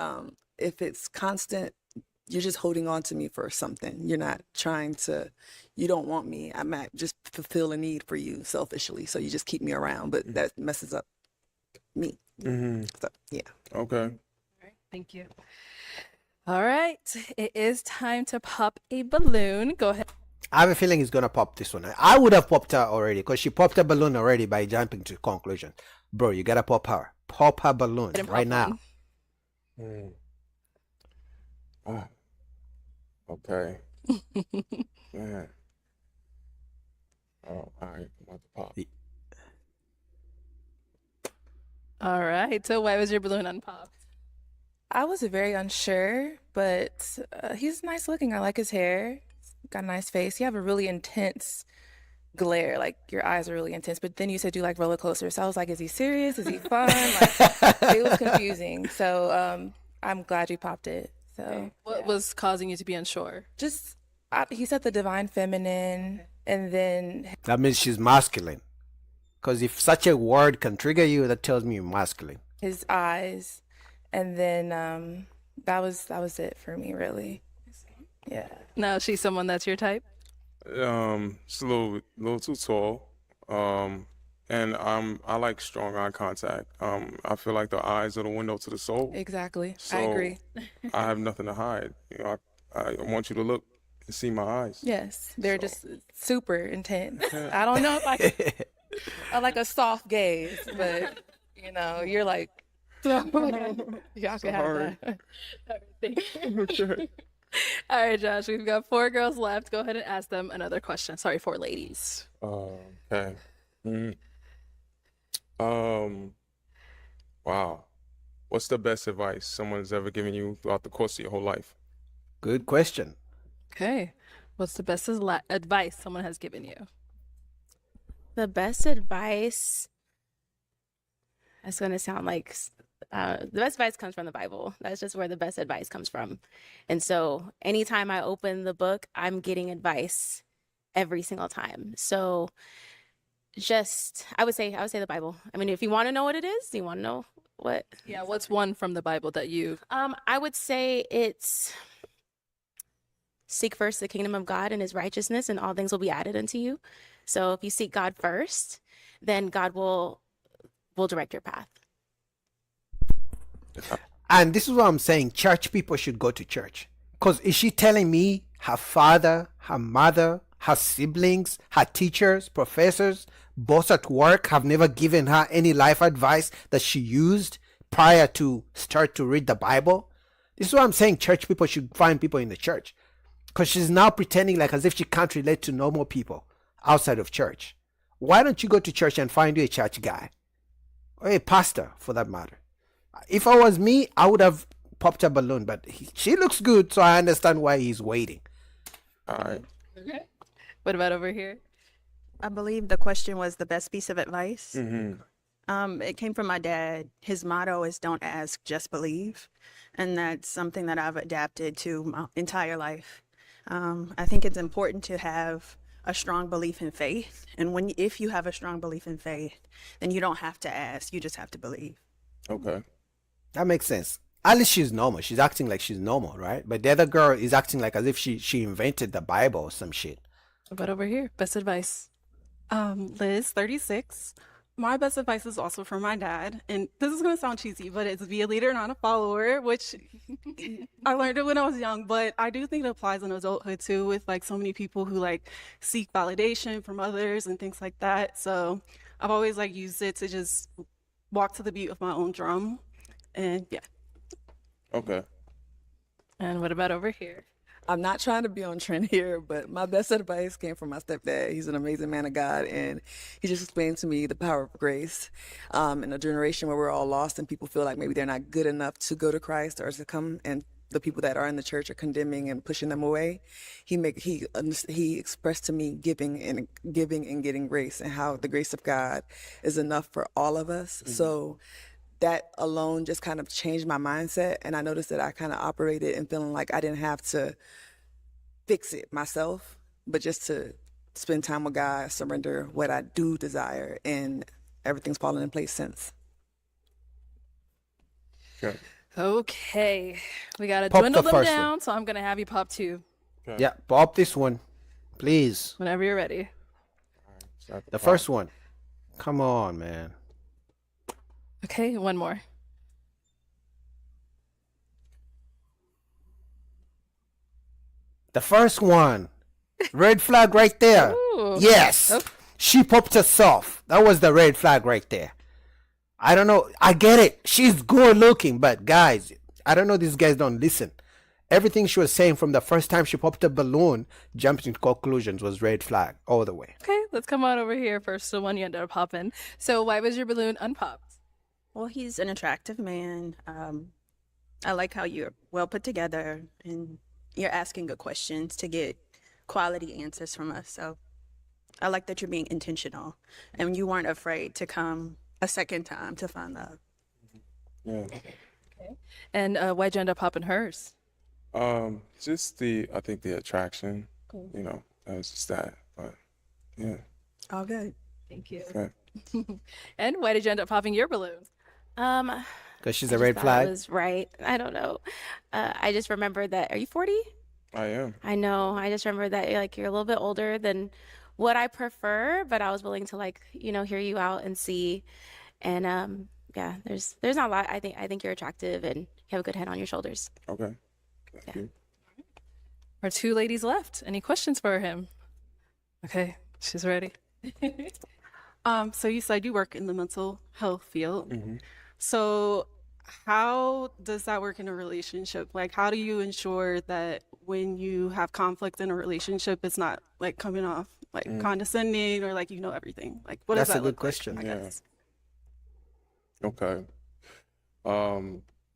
if it's constant, you're just holding on to me for something. You're not you don't want me. I might just fulfill a need for you selfishly, so you just keep me around, but that messes up me. So, yeah. Okay. Thank you. All right. It is time to pop a balloon. Go ahead. I have a feeling he's going to pop this one. I would have popped her already because she popped a balloon already by jumping to conclusion. Bro, you got to pop her. Pop her balloon right now. Oh. Okay. Man. Oh, all right. I'm about to pop. All right. So why was your balloon unpopped? I was very unsure, but he's nice looking. I like his hair. Got a nice face. You have a really intense glare, like your eyes are really intense. But then you said you like roller coasters, so I was like, is he serious? Is he fun? Like, it was confusing. So I'm glad you popped it. So What was causing you to be unsure? just he said the divine feminine, and then That means she's masculine. Because if such a word can trigger you, that tells me you're masculine. his eyes, and then that was it for me, really. Yeah. Now she's someone that's your type? It's a little too tall. And I like strong eye contact. I feel like the eyes are the window to the soul. Exactly. I So agree. I have nothing to hide. You know, I want you to look and see my eyes. Yes, they're just super intense. I don't know if I like a soft gaze, but you're like, y'all can have Sorry. that. Thank you. All right, Josh, we've got 4 girls left. Go ahead and ask them another question. Sorry, 4 ladies. Okay. Wow. What's the best advice someone's ever given you throughout the course of your whole life? Good question. Okay. What's the best advice someone has given you? The best advice, that's going to sound like the best advice comes from the Bible. That's just where the best advice comes from. And so anytime I open the book, I'm getting advice every single time. So I would say the Bible. I mean, if you want to know what it is, you want to know what? Yeah, what's one from the Bible that you... I would say it's seek first the kingdom of God and his righteousness, and all things will be added unto you. So if you seek God first, then God will direct your path. And this is what I'm saying. Church people should go to church. Because is she telling me her father, her mother, her siblings, her teachers, professors, boss at work have never given her any life advice that she used prior to start to read the Bible? This is what I'm saying. Church people should find people in the church. Because she's now pretending like as if she can't relate to normal people outside of church. Why don't you go to church and find you a church guy? Or a pastor, for that matter. If I was me, I would have popped a balloon, but she looks good, so I understand why he's waiting. All right. Okay. What about over here? I believe the question was the best piece of advice. Mm-hmm. It came from my dad. His motto is don't ask, just believe. And that's something that I've adapted to my entire life. I think it's important to have a strong belief in faith. And if you have a strong belief in faith, then you don't have to ask, you just have to believe. Okay. That makes sense. At least she's normal. She's acting like she's normal, right? But the other girl is acting like as if she invented the Bible or some shit. What about over here? Best advice. Liz, 36. My best advice is also from my dad. And this is going to sound cheesy, but it's be a leader, not a follower, which I learned it when I was young. But I do think it applies in adulthood too, with like so many people who like seek validation from others and things like that. So I've always like used it to just walk to the beat of my own drum. And yeah. Okay. And what about over here? I'm not trying to be on trend here, but my best advice came from my stepdad. He's an amazing man of God, and he just explained to me the power of grace. In a generation where we're all lost and people feel like maybe they're not good enough to go to Christ or to come, and the people that are in the church are condemning and pushing them away. He expressed to me giving and getting grace, and how the grace of God is enough for all of us. Mm-hmm. So that alone just kind of changed my mindset, and I noticed that I kind of operated and feeling like I didn't have to fix it myself, but just to spend time with God, surrender what I do desire, and everything's fallen in place since. Okay. Okay. We got to Pop dwindle the them first down, one. so I'm going to have you pop 2 Okay. Yeah, pop this one, please. whenever you're ready. The first one. Come on, man. Okay, one more. The first one. Red flag right there. Ooh. Yes. Oh. She popped herself. That was the red flag right there. I don't know. I get it. She's good looking, but guys, I don't know. These guys don't listen. everything she was saying from the first time she popped the balloon, jumped into conclusions, was red flag all the way. Okay, let's come on over here first. The one you ended up popping. So why was your balloon unpopped? Well, he's an attractive man. I like how you're well put together and you're asking good questions to get quality answers from us. So I like that you're being intentional and you weren't afraid to come a second time to find love. Yeah. Okay. And why'd you end up popping hers? Just I think the attraction, you know, that was just that. But yeah. All good. Thank you. Okay. And why did you end up popping your balloon? Because she's I a just red thought flag. it was right. I don't know. I just remember that. Are you 40? I am. I know. I just remember that you're a little bit older than what I prefer, but I was willing to hear you out and see. And yeah, there's not a lot. I think you're attractive and you have a good head on your shoulders. Okay. Thank you. Our two ladies left. Any questions for him? Okay, she's ready. So you said you work in the mental health field. Mm-hmm. So how does that work in a relationship? Like, how do you ensure that when you have conflict in a relationship, it's not like coming off like condescending or like you know everything? Like, what does That's a that good look question. like? I guess. Okay.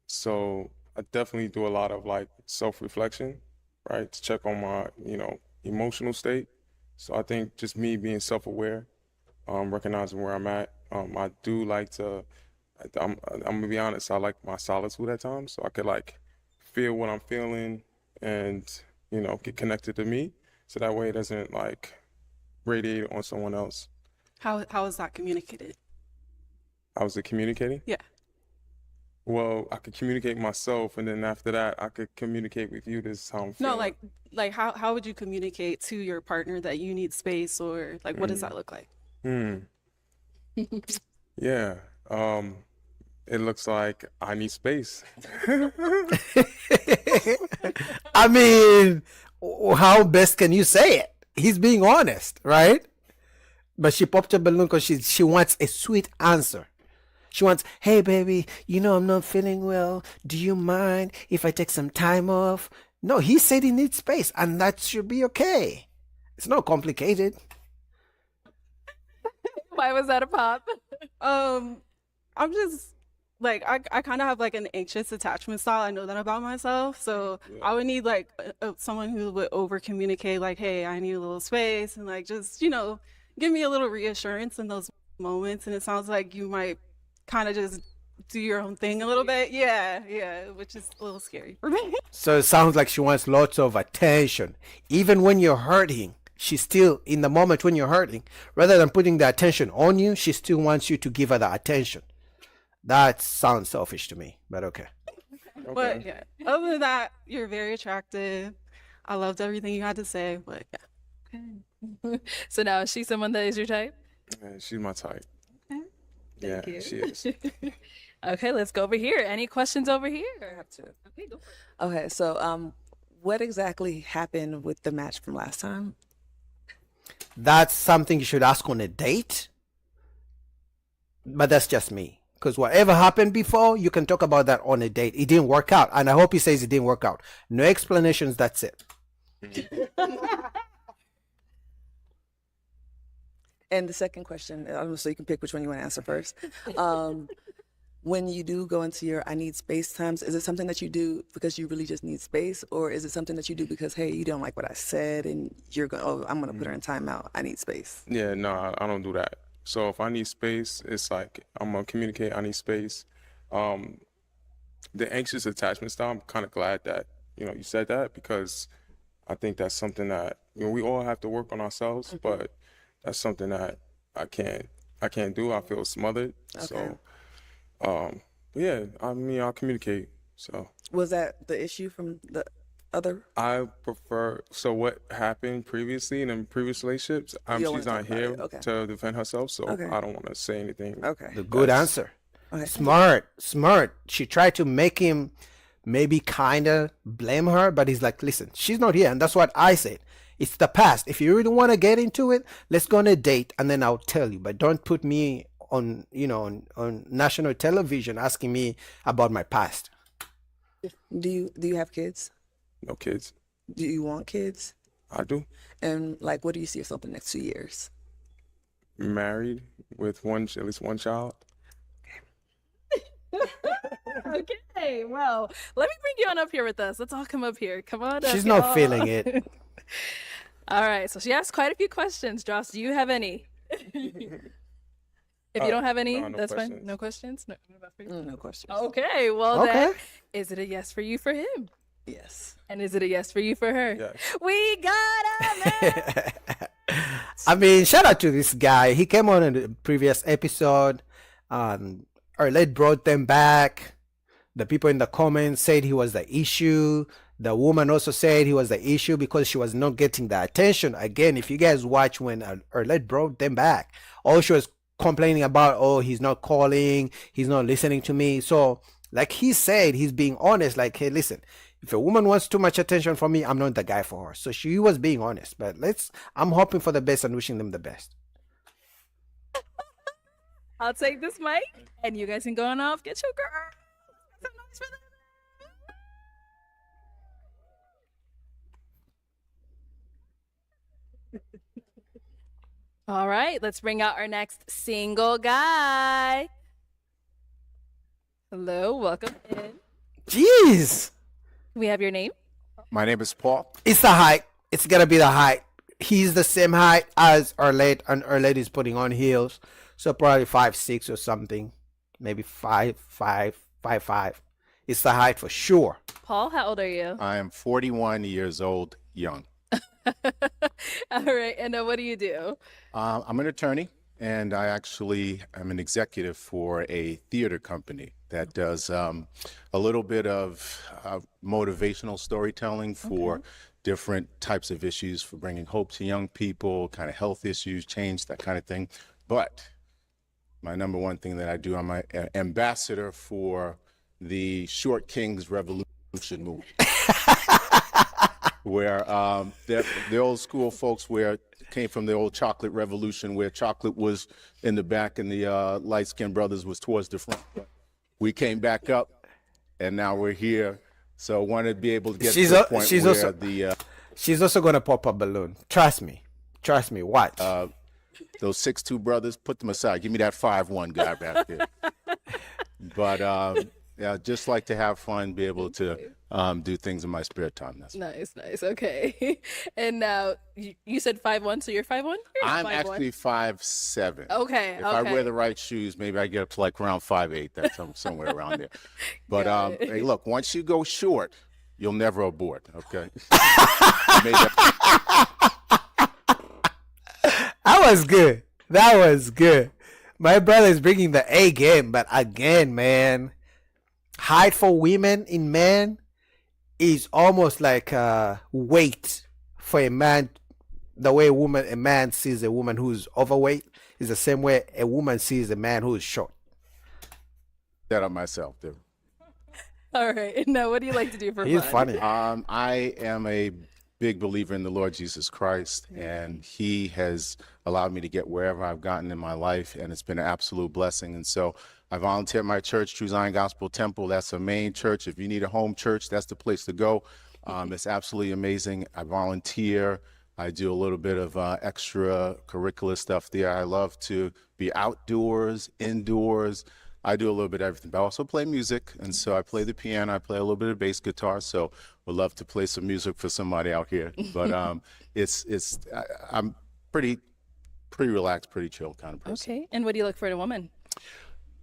So I definitely do a lot of like self-reflection, right? To check on my, emotional state. So I think just me being self-aware, recognizing where I'm at. I do like to, I'm gonna be honest, I like my solitude at times. So I could like feel what I'm feeling and, get connected to me. So that way it doesn't like radiate on someone else. How is that communicated? How was it communicating? Yeah. Well, I could communicate myself, and then after that, I could communicate with you. This is how I'm feeling. No, like how would you communicate to your partner that you need space, or like what does that look like? Yeah. It looks like I need space. I mean, how best can you say it? He's being honest, right? But she popped a balloon because she wants a sweet answer. She wants, hey, baby, I'm not feeling well. Do you mind if I take some time off? No, he said he needs space, and that should be okay. It's not complicated. Why was that a pop? I'm just like I kind of have like an anxious attachment style. I know that about myself, so I would need like someone who would over communicate, like, hey, I need a little space, and like just give me a little reassurance in those moments. And it sounds like you might kind of just do your own thing a little bit. Yeah, which is a little scary for me. So it sounds like she wants lots of attention. Even when you're hurting, she's still in the moment when you're hurting. Rather than putting the attention on you, she still wants you to give her the attention. That sounds selfish to me, but okay. But yeah, other than that, you're very attractive. I loved everything you had to say, but yeah. Okay. So now is she someone that is your type? Yeah, she's my type. Okay. Yeah, Thank you. she is. Okay, let's go over here. Any questions over here? I have to. Okay, go for it. Okay, so what exactly happened with the match from last time? That's something you should ask on a date. But that's just me. Because whatever happened before, you can talk about that on a date. It didn't work out. And I hope he says it didn't work out. No explanations, that's it. And the second question, so you can pick which one you want to answer first. When you do go into your I need space times, is it something that you do because you really just need space? Or is it something that you do because, hey, you don't like what I said and you're going, oh, I'm going to put her in timeout. I need space. Yeah, no, I don't do that. So if I need space, it's like I'm going to communicate I need space. The anxious attachment style, I'm kind of glad that, you said that, because I think that's something that, we all have to work on ourselves, but that's something that I can't do. I feel smothered. Okay. So, but yeah, I'll communicate. So was that the issue from the other? I prefer, so what happened previously in previous relationships, You don't she's wanna not talk about here it, okay. to defend herself, so Okay. I don't want to say anything. Okay. The good That's- answer. Okay. Smart. She tried to make him maybe kind of blame her, but he's like, listen, she's not here. And that's what I said. It's the past. If you really want to get into it, let's go on a date and then I'll tell you. But don't put me on, on national television asking me about my past. Do you have kids? No kids. Do you want kids? I do. And like, what do you see yourself in the next 2 years? Married with at least one child. Okay, well, let me bring you on up here with us. Let's all come up here. Come on up. She's not y'all. feeling it. All right, so she asked quite a few questions. Joss, do you have any? If you don't have any, no that's fine. questions. No questions? No, what about for you? No questions. Okay, well then, Okay. is it a yes for you for him? Yes. And is it a yes for you for her? Yes. We got a man. I mean, shout out to this guy. He came on in the previous episode. Arlette brought them back. The people in the comments said he was the issue. The woman also said he was the issue because she was not getting the attention. Again, if you guys watch when Arlette brought them back, all she was complaining about, oh, he's not calling, he's not listening to me. So, like he said, he's being honest. Like, hey, listen, if a woman wants too much attention from me, I'm not the guy for her. So she was being honest. But I'm hoping for the best and wishing them the best. I'll take this mic, and you guys can go on off. Get your girl. Make some noise for them. All right, let's bring out our next single guy. Hello, welcome in. Jeez. We have your name. My name is Paul. It's the height. It's gonna be the height. He's the same height as Arlette, and Arlette is putting on heels, so probably 5'6" or something, maybe 5'5". It's the height for sure. Paul, how old are you? I am 41 years old, young. All right, and what do you do? I'm an attorney, and I actually am an executive for a theater company that does a little bit of motivational storytelling for different types of issues, for bringing hope to young people, kind of health issues, change, that kind of thing. But my number one thing that I do, I'm an ambassador for the Short Kings Revolution movement. Where the old school folks came from the old chocolate revolution, where chocolate was in the back and the light-skinned brothers was towards the front. We came back up, and now we're here. So wanted to be able to get to the point where she's also gonna pop a balloon. Trust me. Watch. Those 6'2" brothers, put them aside. Give me that 5'1" guy back there. But yeah, just like to have fun, be able to do things in my spare time. That's Nice. Okay. And now you said 5'1", so you're 5'1"? I'm actually 5'7". Okay. If I wear the right shoes, maybe I get up to like around 5'8". That's somewhere around there. But hey, look, once you go short, you'll never abort. Okay. That was good. My brother is bringing the A game, but again, man, height for women in men is almost like weight for a man. The way a man sees a woman who's overweight is the same way a woman sees a man who's short. That up myself, dude. All right. Now, what do you like to do for He's fun? funny. I am a big believer in the Lord Jesus Christ, and He has allowed me to get wherever I've gotten in my life, and it's been an absolute blessing. And so I volunteer at my church, True Zion Gospel Temple. That's a main church. If you need a home church, that's the place to go. It's absolutely amazing. I volunteer. I do a little bit of extracurricular stuff there. I love to be outdoors, indoors. I do a little bit of everything, but I also play music. And so I play the piano. I play a little bit of bass guitar. So would love to play some music for somebody out here. But I'm pretty relaxed, pretty chill kind of person. Okay. And what do you look for in a woman?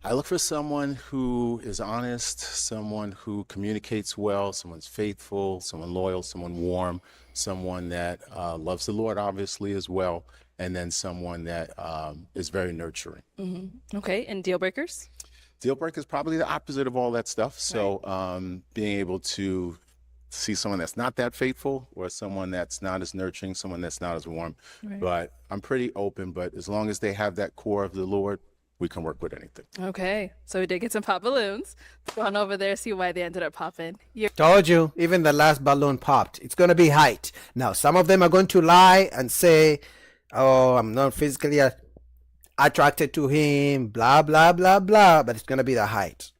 I look for someone who is honest, someone who communicates well, someone's faithful, someone loyal, someone warm, someone that loves the Lord, obviously, as well, and then someone that is very nurturing. Mm-hmm. Okay. And deal breakers? Deal breaker is probably the opposite of all that stuff. So being able to see someone that's not that faithful, or someone that's not as nurturing, someone that's not as warm. Right. But I'm pretty open, but as long as they have that core of the Lord, we can work with anything. Okay. So we did get some pop balloons. Let's go on over there, see why they ended up popping. Told you, even the last balloon popped. It's going to be height. Now, some of them are going to lie and say, oh, I'm not physically attracted to him, blah, blah, blah, blah. But it's going to be the height.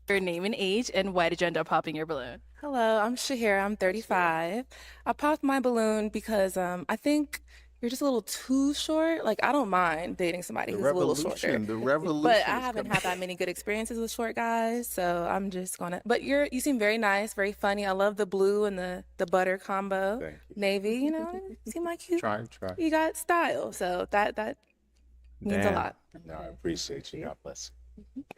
Your name and age, and why did you end up popping your balloon? Hello, I'm Shahira. I'm 35. I popped my balloon because I think you're just a little too short. Like, I don't mind dating somebody The who's a little shorter. revolution But is I haven't coming. had that many good experiences with short guys, so I'm just gonna. But you seem very nice, very funny. I love the blue and the butter combo, Thank navy. You know, you seem like you Try. you got style. So that means a Damn. lot. No, I appreciate you. God bless.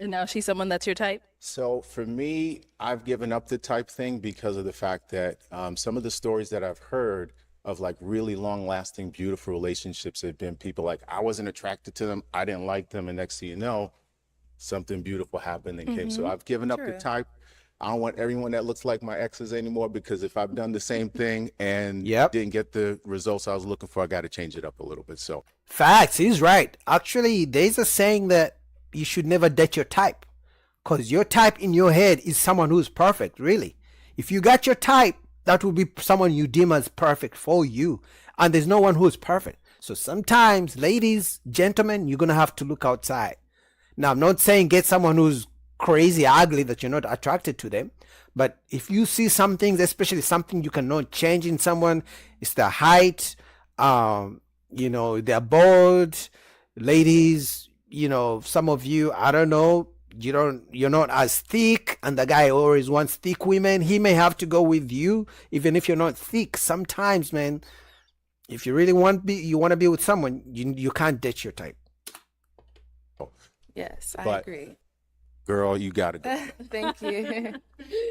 And now she's someone that's your type. So for me, I've given up the type thing because of the fact that some of the stories that I've heard of like really long lasting, beautiful relationships have been people like, I wasn't attracted to them, I didn't like them, and next thing you know, something beautiful happened and came. So Mhm. I've given up the True. type. I don't want everyone that looks like my exes anymore, because if I've done the same thing and didn't get the results I was looking for, I got to change it up a little bit. So Facts, he's right. Actually, there's a saying that you should never date your type, because your type in your head is someone who's perfect, really. If you got your type, that will be someone you deem as perfect for you. And there's no one who's perfect. So sometimes, ladies, gentlemen, you're going to have to look outside. Now, I'm not saying get someone who's crazy ugly that you're not attracted to them. But if you see some things, especially something you cannot change in someone, it's the height, they're bald, ladies, some of you, I don't know, you're not as thick, and the guy always wants thick women. He may have to go with you, even if you're not thick. Sometimes, man, if you really want to be with someone, you can't date your type. Yes, I But- agree. girl, you got to go. Thank you.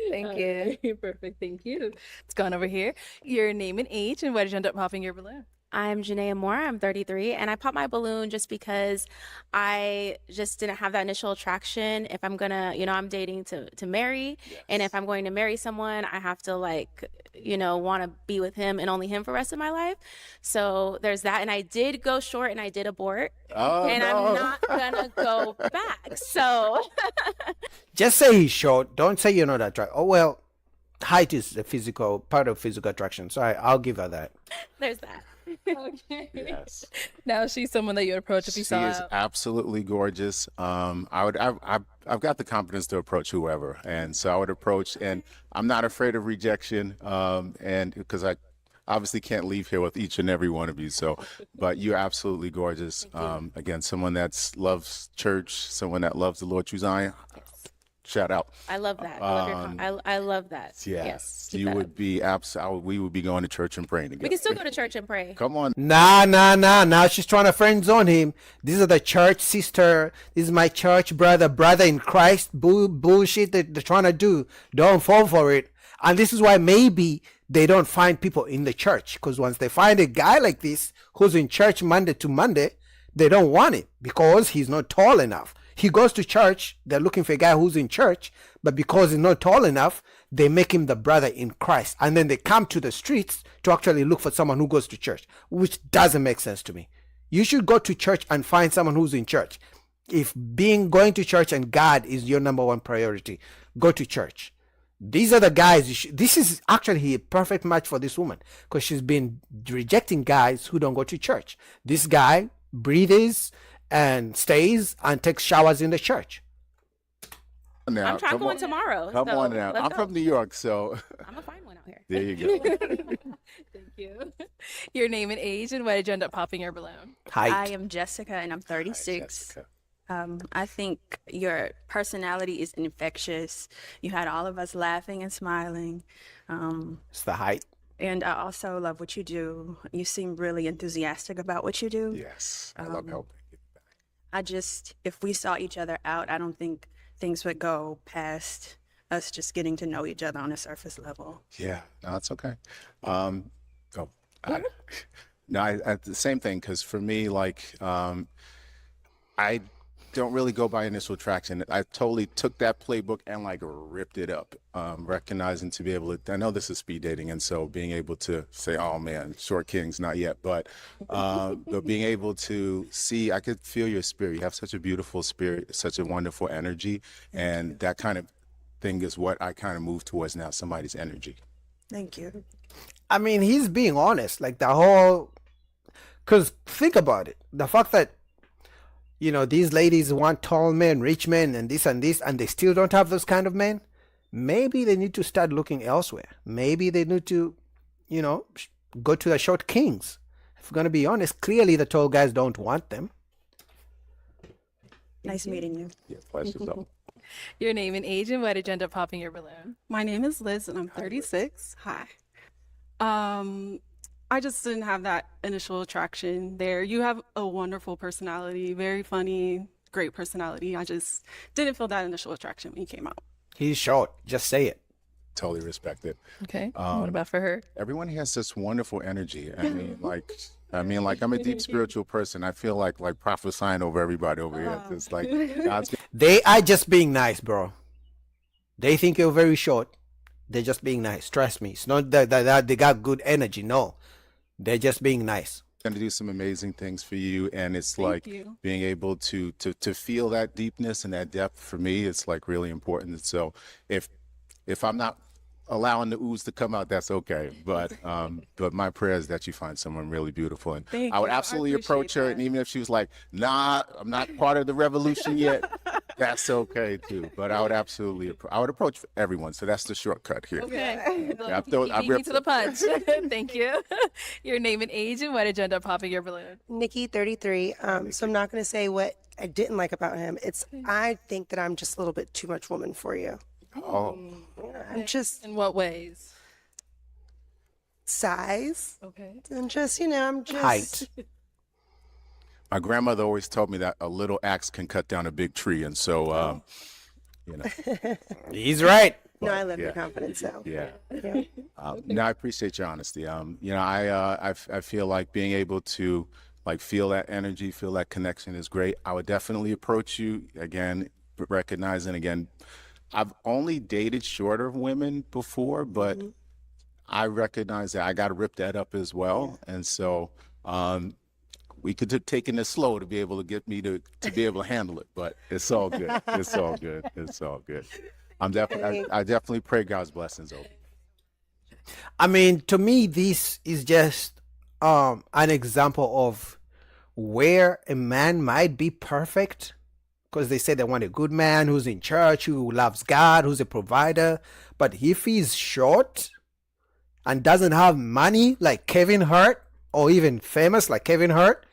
Thank you. Okay, perfect. Thank you. It's gone over here. Your name and age, and why did you end up popping your balloon? I'm Janaea Moore. I'm 33, and I popped my balloon just because I just didn't have that initial attraction. If I'm gonna, I'm dating to marry, and if I'm going to marry someone, I have to want to be with him and only him for the rest of my life. So there's that. And I did go short, and I did abort, and I'm not gonna go back. So Just say he's short. Don't say you're not attracted. Oh, well, height is a physical part of physical attraction. So I'll give her that. there's that. Okay. Yes. Now she's someone that you'd approach if you She saw is out. absolutely gorgeous. I've got the confidence to approach whoever, and so I would approach, and I'm not afraid of rejection, and because I obviously can't leave here with each and every one of you. So, but you're absolutely gorgeous. Again, someone that loves church, someone that loves the Lord True Zion. Shout out. I love that. I love I love that. Yeah, Yes. keep you that up. would be we would be going to church and praying together. We can still go to church and pray. Come on. Nah. Now she's trying to friend zone him. These are the church sister. This is my church brother in Christ. Bullshit that they're trying to do. Don't fall for it. And this is why maybe they don't find people in the church. Because once they find a guy like this who's in church Monday to Monday, they don't want it because he's not tall enough. He goes to church, they're looking for a guy who's in church, but because he's not tall enough, they make him the brother in Christ. And then they come to the streets to actually look for someone who goes to church, which doesn't make sense to me. You should go to church and find someone who's in church. If going to church and God is your number one priority, go to church. These are the guys. This is actually a perfect match for this woman because she's been rejecting guys who don't go to church. This guy breathes and stays and takes showers in the church. Now, I'm trying come going on. tomorrow. Come so on now. let's I'm go. from New York, so I'm gonna find one out here. there you go. Thank you. Your name and age, and why did you end up popping your balloon? I am Jessica and I'm 36. I think your personality is infectious. You had all of us laughing and smiling. It's the height. And I also love what you do. You seem really enthusiastic about what you do. Yes, I love helping. If we saw each other out, I don't think things would go past us just getting to know each other on a surface level. Yeah, no, it's okay. No, the same thing, because for me, I don't really go by initial attraction. I totally took that playbook and ripped it up, recognizing to be able to, I know this is speed dating, and so being able to say, oh man, short kings, not yet, but being able to see, I could feel your spirit. You have such a beautiful spirit, such a wonderful energy, and that kind of thing is what I kind of move towards now, somebody's energy. Thank you. I mean, he's being honest. Because think about it. The fact that, these ladies want tall men, rich men, and this, and they still don't have those kind of men. maybe they need to start looking elsewhere. Maybe they need to, you know, go to the short kings. If we're going to be honest, clearly the tall guys don't want them. Nice meeting you. Yeah, pleasure. So. Your name and age, and why did you end up popping your balloon? My name is Liz, and I'm 36. Hi. I just didn't have that initial attraction there. You have a wonderful personality, very funny, great personality. I just didn't feel that initial attraction when you came out. He's short. Just say it. Totally respect it. Okay. What about for her? Everyone has this wonderful energy. I mean, like I'm a deep spiritual person. I feel like prophesying over everybody over here. It's like God's. They are just being nice, bro. They think you're very short. They're just being nice. Trust me. It's not that they got good energy. No, they're just being nice. Going to do some amazing things for you, and it's like being able to feel that deepness and that depth. For me, it's like really important. And so if I'm not allowing the ooze to come out, that's okay. But my prayer is that you find someone really beautiful, and I would absolutely approach her. And even if she was like, "Nah, I'm not part of the revolution yet," that's okay too. But I would absolutely, I would approach everyone. So that's the shortcut here. Okay. Yeah, You beat me to the punch. Thank you. Your name and age, and why did you end up popping your balloon? Nikki, 33. So I'm not going to say what I didn't like about him. I think that I'm just a little bit too much woman for you. Oh. I'm just. In what ways? Size. Okay. And just, I'm just. Height. My grandmother always told me that a little axe can cut down a big tree, and so He's right. No, I love your confidence, though. Yeah. Yeah. No, I appreciate your honesty. I feel like being able to feel that energy, feel that connection is great. I would definitely approach you again, recognizing again, I've only dated shorter women before, but I recognize that I got to rip that up as well. And so we could have taken it slow to be able to get me to be able to handle it, but it's all good. It's all good. It's all good. I definitely pray God's blessings over. I mean, to me, this is just an example of where a man might be perfect, because they say they want a good man who's in church, who loves God, who's a provider. But if he's short and doesn't have money like Kevin Hart, or even famous like Kevin Hart,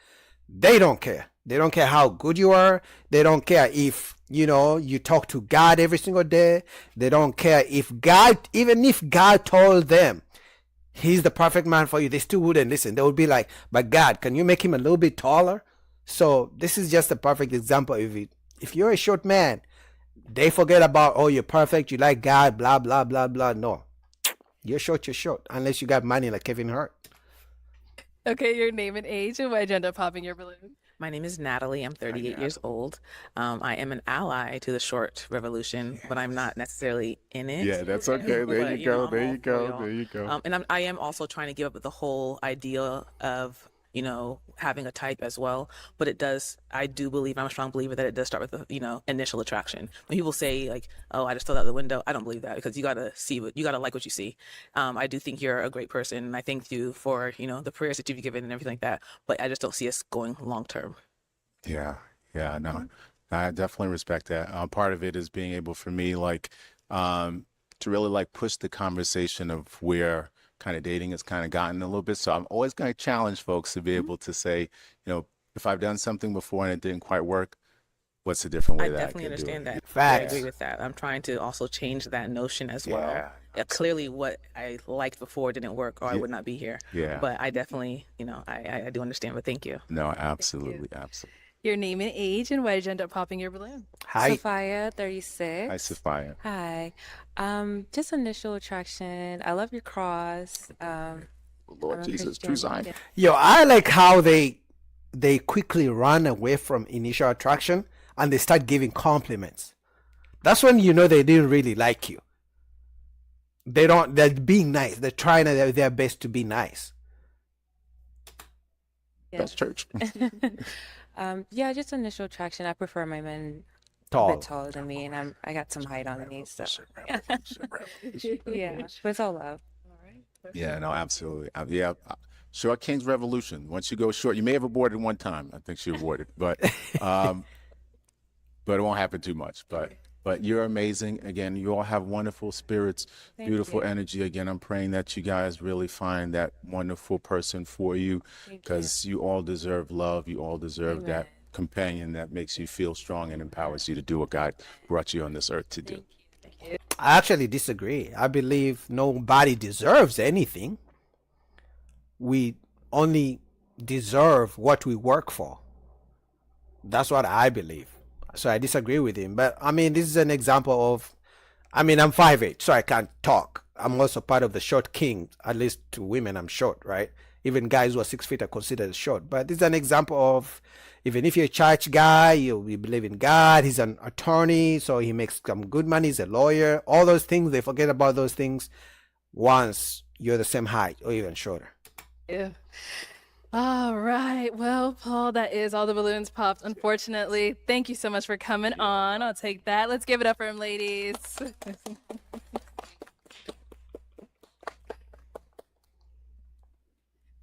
they don't care. They don't care how good you are. They don't care if, you talk to God every single day. They don't care if even if God told them he's the perfect man for you, they still wouldn't listen. They would be like, but God, can you make him a little bit taller? So this is just a perfect example of it. If you're a short man, they forget about, oh, you're perfect, you like God, blah, blah, blah, blah. No, you're short, unless you got money like Kevin Hart. Okay, your name and age, and why did you end up popping your balloon? My name is Natalie. I'm 38 years old. I am an ally to the short revolution, but I'm not necessarily in it. Yeah, that's okay. There you go. There you go. There you go. And I am also trying to give up the whole idea of having a type as well. But I do believe, I'm a strong believer that it does start with the, initial attraction. When people say like, oh, I just threw out the window, I don't believe that, because you got to like what you see. I do think you're a great person, and I thank you for, the prayers that you've given and everything like that. But I just don't see us going long term. Yeah. No, I definitely respect that. Part of it is being able for me, to really push the conversation of where kind of dating has kind of gotten a little bit. So I'm always going to challenge folks to be able to say, if I've done something before and it didn't quite work, what's a different way that I definitely can understand do it? that. Facts. I agree with that. I'm trying to also change that notion as well. Clearly what I liked before didn't work, or I would not be here. Yeah. But I definitely, I do understand, but thank you. No, absolutely. Absolutely. Your name and age, and why did you end up popping your balloon? Hi. Sophia, 36. Hi, Sophia. Hi. Just initial attraction. I love your cross. Lord Jesus, true Zion. Yo, I like how they quickly run away from initial attraction and they start giving compliments. That's when you know they didn't really like you. They're being nice. They're trying their best to be nice. That's church. Yeah, just initial attraction. I prefer my men a Tall. bit taller than me, and I got some height on me, so yeah, but it's all love. Yeah, no, absolutely. Short King's Revolution. Once you go short, you may have aborted one time. I think she aborted, but it won't happen too much. But But you're amazing. Again, you all have wonderful spirits, Thank beautiful you. energy. Again, I'm praying that you guys really find that wonderful person for you, because you all deserve love. You all deserve that companion that makes you feel strong and empowers you to do what God brought you on this earth to do. I actually disagree. I believe nobody deserves anything. We only deserve what we work for. That's what I believe. So I disagree with him. But I mean, this is an example of, I mean, I'm 5'8", so I can't talk. I'm also part of the short king. At least to women, I'm short, right? Even guys who are 6 feet are considered short. But this is an example of, even if you're a church guy, you believe in God, he's an attorney, so he makes some good money, he's a lawyer. All those things, they forget about those things once you're the same height or even shorter. Yeah. All right. Well, Paul, that is all the balloons popped, unfortunately. Thank you so much for coming on. I'll take that. Let's give it up for him, ladies.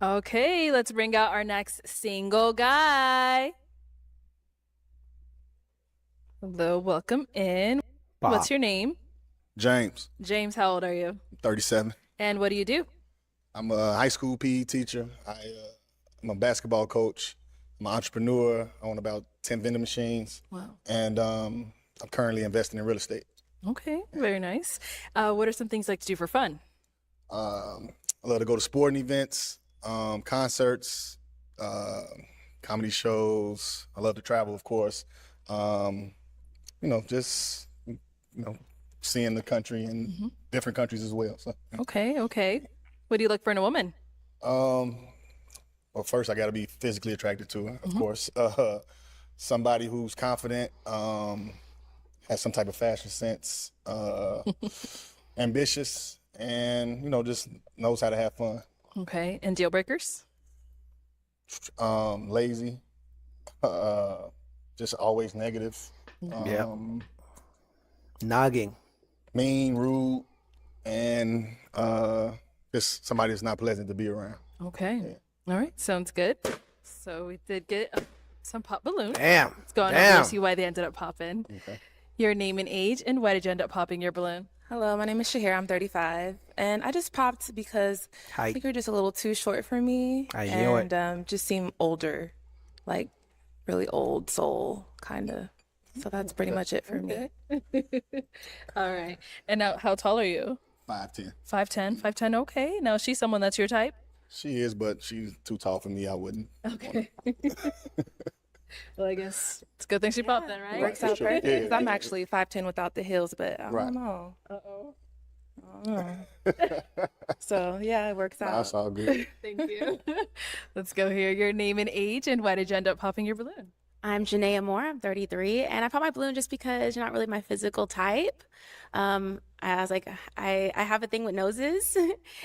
Okay, let's bring out our next single guy. Hello, welcome in. Bob. What's your name? James, James, how old are you? 37. And what do you do? I'm a high school PE teacher. I'm a basketball coach. I'm an entrepreneur. I own about 10 vending machines. Wow. And I'm currently investing in real estate. Okay, very nice. What are some things you like to do for fun? I love to go to sporting events, concerts, comedy shows. I love to travel, of course. Just seeing the country and different countries as well. So, Okay, okay. What do you look for in a woman? well, first I got to be physically attracted to her, of course. Somebody who's confident, has some type of fashion sense, ambitious, and just knows how to have fun. Okay, and deal breakers? Lazy, just always negative. Yeah. Nagging. Mean, rude, and just somebody that's not pleasant to be around. Okay. All right, sounds good. So we did get some pop balloons. Damn. Let's go on over Damn. and see why they ended up popping. Okay. Your name and age, and why did you end up popping your balloon? Hello, my name is Shahira. I'm 35, and I just popped because I Hi. think you're just a little too short for me, I knew it. and just seem older, like really old soul, kind of. So that's pretty much it for me. All right. And now, how tall are you? 5'10". 5'10". 5'10". Okay. Now, is she someone that's your type? She is, but she's too tall for me. I wouldn't. Okay. Well, I guess it's a good thing she popped then, right? Works out Sure. perfect. Yeah, 'Cause I'm yeah. actually 5'10" without the heels, but I Right. don't know. Uh-oh. I don't know. So yeah, it works out. That's all good. Thank you. Let's go here. Your name and age, and why did you end up popping your balloon? I'm Janaea Moore. I'm 33, and I popped my balloon just because you're not really my physical type. I was like, I have a thing with noses,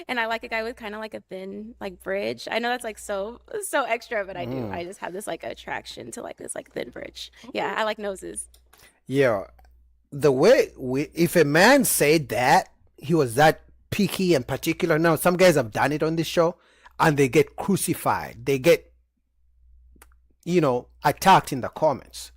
and I like a guy with kind of like a thin like bridge. I know that's like so extra, but I do. I just have this like attraction to like this like thin bridge. Yeah, I like noses. Yeah. The way if a man said that, he was that picky and particular. Now, some guys have done it on this show and they get crucified. They get, attacked in the comments.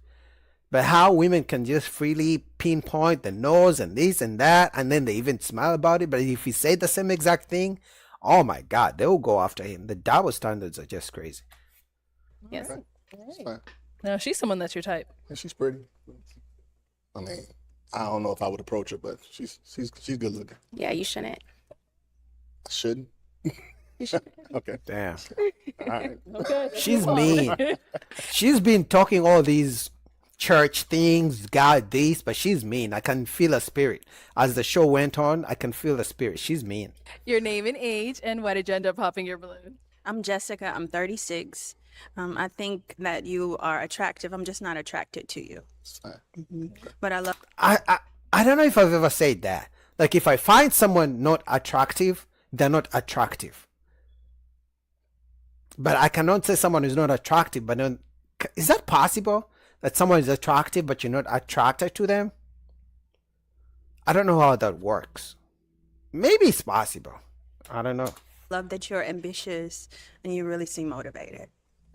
But how women can just freely pinpoint the nose and this and that, and then they even smile about it. But if he said the same exact thing, oh my God, they will go after him. The double standards are just crazy. Yes. It's fine. Now, she's someone that's your type. And she's pretty. I mean, I don't know if I would approach her, but she's good looking. Yeah, you shouldn't. I shouldn't. You shouldn't. Okay. Damn. All right. Okay. She's mean. She's been talking all these church things, God this, but she's mean. I can feel her spirit. As the show went on, I can feel the spirit. She's mean. Your name and age, and why did you end up popping your balloon? I'm Jessica. I'm 36. I think that you are attractive. I'm just not attracted to you. It's fine. But I love. I don't know if I've ever said that. Like, if I find someone not attractive, they're not attractive. But I cannot say someone is not attractive, but not, is that possible? That someone is attractive, but you're not attracted to them? I don't know how that works. Maybe it's possible. I don't know. Love that you're ambitious and you really seem motivated.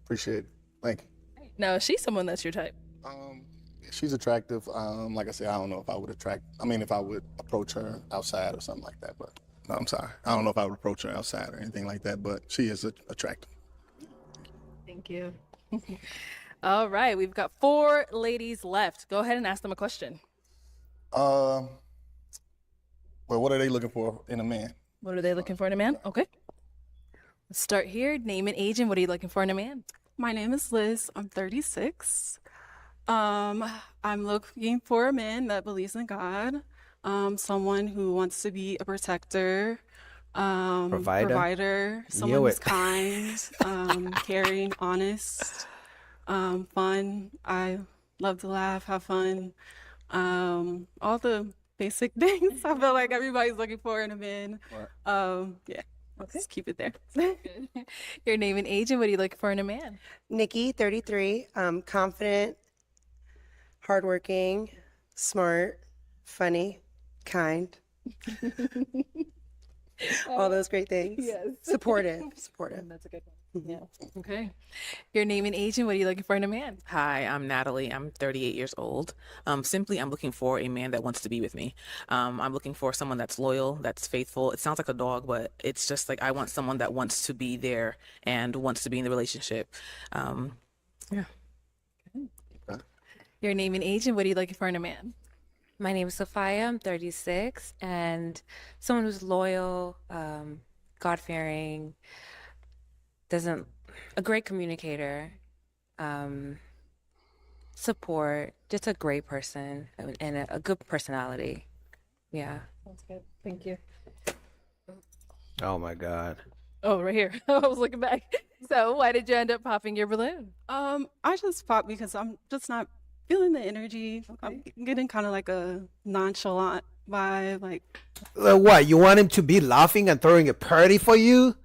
Appreciate it. Thank you. Now, is she someone that's your type? Yeah, she's attractive. Like I said, I don't know if I would if I would approach her outside or something like that. But no, I'm sorry, I don't know if I would approach her outside or anything like that. But she is attractive. Thank you. All right, we've got 4 ladies left. Go ahead and ask them a question. Well, what are they looking for in a man? What are they looking for in a man? Okay. Let's start here. Name and age, and what are you looking for in a man? My name is Liz. I'm 36. I'm looking for a man that believes in God, someone who wants to be a protector, provider, someone Knew who's it. kind, caring, honest, fun. I love to laugh, have fun. All the basic things I feel like everybody's looking for in a man. Yeah. Okay. Just keep it there. Your name and age, and what are you looking for in a man? Nikki, 33, confident, hardworking, smart, funny, kind. All those great things. Yes. Supportive. That's a good one. Yeah. Okay. Your name and age, and what are you looking for in a man? Hi, I'm Natalie. I'm 38 years old. Simply, I'm looking for a man that wants to be with me. I'm looking for someone that's loyal, that's faithful. It sounds like a dog, but it's just like I want someone that wants to be there and wants to be in the relationship. Yeah. Your name and age, and what are you looking for in a man? My name is Sophia. I'm 36, and someone who's loyal, God-fearing, a great communicator, support, just a great person and a good personality. Yeah. That's good. Thank you. Oh my God. Oh, right here. I was looking back. So, why did you end up popping your balloon? I just popped because I'm just not feeling the energy. I'm getting kind of like a nonchalant vibe. Like, What, you want him to be laughing and throwing a party for you?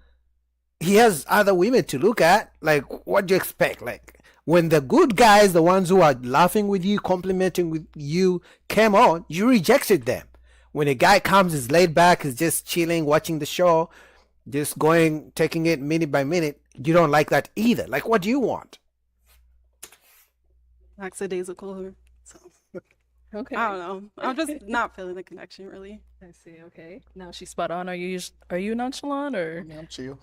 He has other women to look at. Like, what do you expect? Like, when the good guys, the ones who are laughing with you, complimenting with you, came on, you rejected them. When a guy comes, is laid back, is just chilling, watching the show, just taking it minute by minute, you don't like that either. Like, what do you want? lackadaisical. So, Okay. I don't know. I'm just not feeling the connection really. I see. Okay. Now she's spot on. Are you nonchalant or? I'm chill.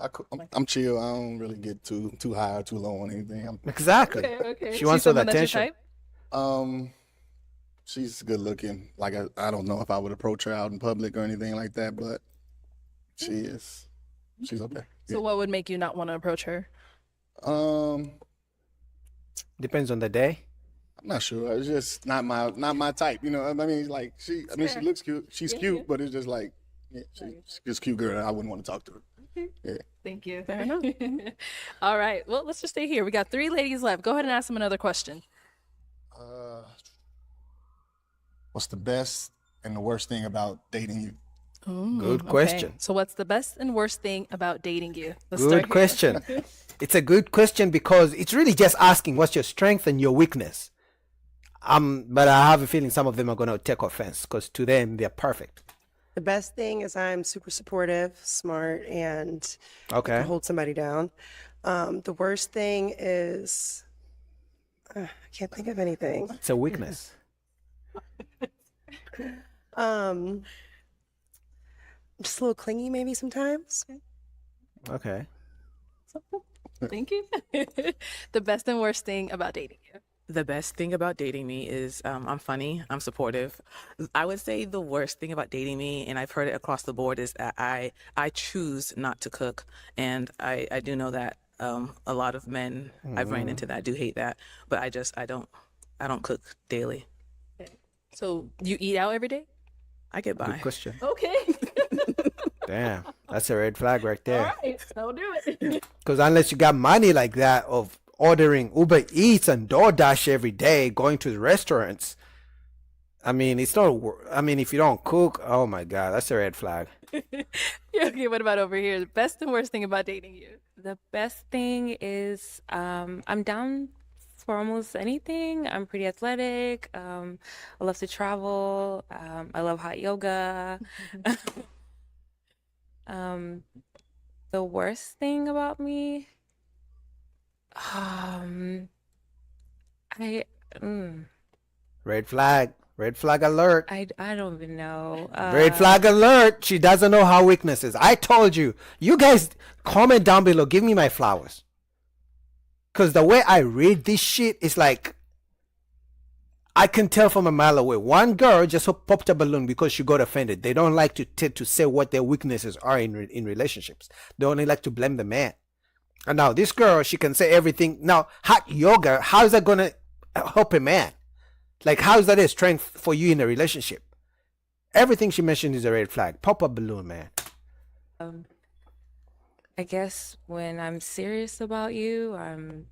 I'm chill. I don't really get too high or too low on anything. Exactly. Okay. She wants all the someone that's your attention. type? She's good looking. Like I don't know if I would approach her out in public or anything like that, but she's okay. So, what would make you not want to approach her? Depends on the day. I'm not sure. It's just not my type. You know, I mean, like she looks cute. She's cute, but it's just like, yeah, she's a cute girl. I wouldn't want to talk to her. Yeah. Thank you. Fair enough. All right. Well, let's just stay here. We got 3 ladies left. Go ahead and ask them another question. What's the best and the worst thing about dating you? Good question. So, what's the best and worst thing about dating you? Let's Good start here. question. It's a good question because it's really just asking what's your strength and your weakness. But I have a feeling some of them are going to take offense because to them they're perfect. The best thing is I'm super supportive, smart, and Okay. can hold somebody down. The worst thing is I can't think of anything. It's a weakness. I'm just a little clingy maybe sometimes. Okay. Thank you. The best and worst thing about dating you. The best thing about dating me is I'm funny, I'm supportive. I would say the worst thing about dating me, and I've heard it across the board, is that I choose not to cook. And I do know that a lot of men, I've ran into that, do hate that. But I don't cook daily. So, you eat out every day? I get by. Good question. Okay. Damn, that's a red flag right there. All right. I'll do it. Because unless you got money like that of ordering Uber Eats and DoorDash every day, going to the restaurants, I mean, it's not. I mean, if you don't cook, oh my God, that's a red flag. Okay, what about over here? The best and worst thing about dating you? The best thing is I'm down for almost anything. I'm pretty athletic. I love to travel. I love hot yoga. The worst thing about me, I Red flag. Red flag alert. I don't even know. Red flag alert. She doesn't know her weaknesses. I told you. You guys comment down below. Give me my flowers. Because the way I read this shit is like, I can tell from a mile away. One girl just popped a balloon because she got offended. They don't like to say what their weaknesses are in relationships. They only like to blame the man. And now this girl, she can say everything. Now, hot yoga, how is that going to help a man? Like, how is that a strength for you in a relationship? Everything she mentioned is a red flag. Pop a balloon, man. I guess when I'm serious about you, I'm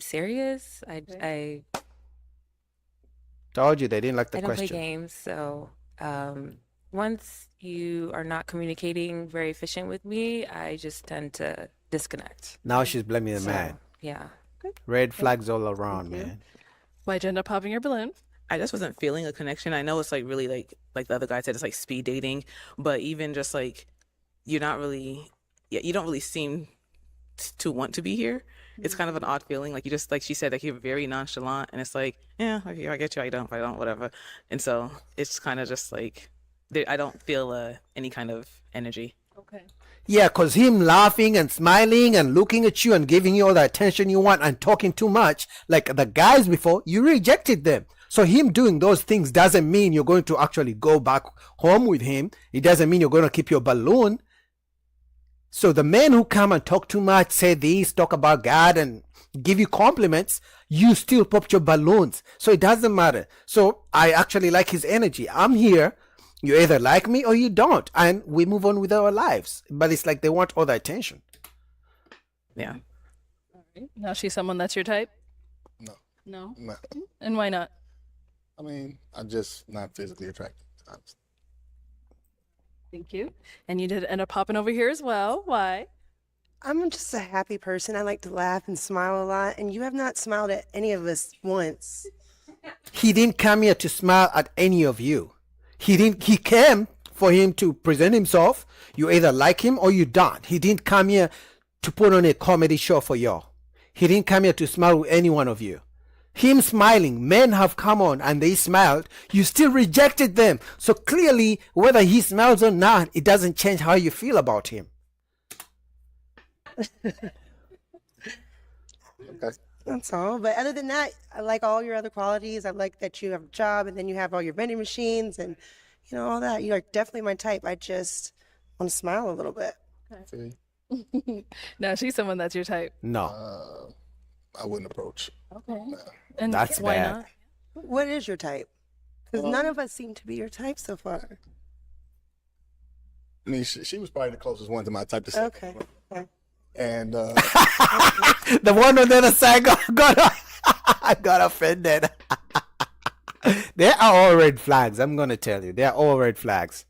serious. I Told you they didn't like the I don't question. play games, so once you are not communicating very efficient with me, I just tend to disconnect. Now she's blaming the man. Yeah. Red flags all around, man. Why'd you end up popping your balloon? I just wasn't feeling a connection. I know it's like really like the other guy said, it's like speed dating, but even just like you don't really seem to want to be here. It's kind of an odd feeling. Like you just, like she said, like you're very nonchalant, and it's like, yeah, okay, I get you. I don't, whatever. And so it's kind of just like I don't feel any kind of energy. Okay. Yeah, because him laughing and smiling and looking at you and giving you all the attention you want and talking too much, like the guys before, you rejected them. So him doing those things doesn't mean you're going to actually go back home with him. It doesn't mean you're going to keep your balloon. So the men who come and talk too much, say this, talk about God and give you compliments, you still popped your balloons. So it doesn't matter. So I actually like his energy. I'm here. You either like me or you don't. And we move on with our lives. But it's like they want all the attention. Yeah. All right. Now she's someone that's your type? No. No? No. And why not? I mean, I'm just not physically attracted. Honestly. Thank you. And you did end up popping over here as well. Why? I'm just a happy person. I like to laugh and smile a lot, and you have not smiled at any of us once. He didn't come here to smile at any of you. He came for him to present himself. You either like him or you don't. He didn't come here to put on a comedy show for y'all. He didn't come here to smile with any one of you. Him smiling, men have come on and they smiled. You still rejected them. So clearly, whether he smiles or not, it doesn't change how you feel about him. Okay. That's all. But other than that, I like all your other qualities. I like that you have a job and then you have all your vending machines and, you know, all that. You're definitely my type. I just want to smile a little bit. See? Now she's someone that's your type. No. I wouldn't approach. Okay. No. And That's why bad. not? What is your type? Because none of us seem to be your type so far. I mean, she was probably the closest one to my type to say. Okay. Okay. And The one on the other side got offended. They are all red flags. I'm going to tell you. They are all red flags.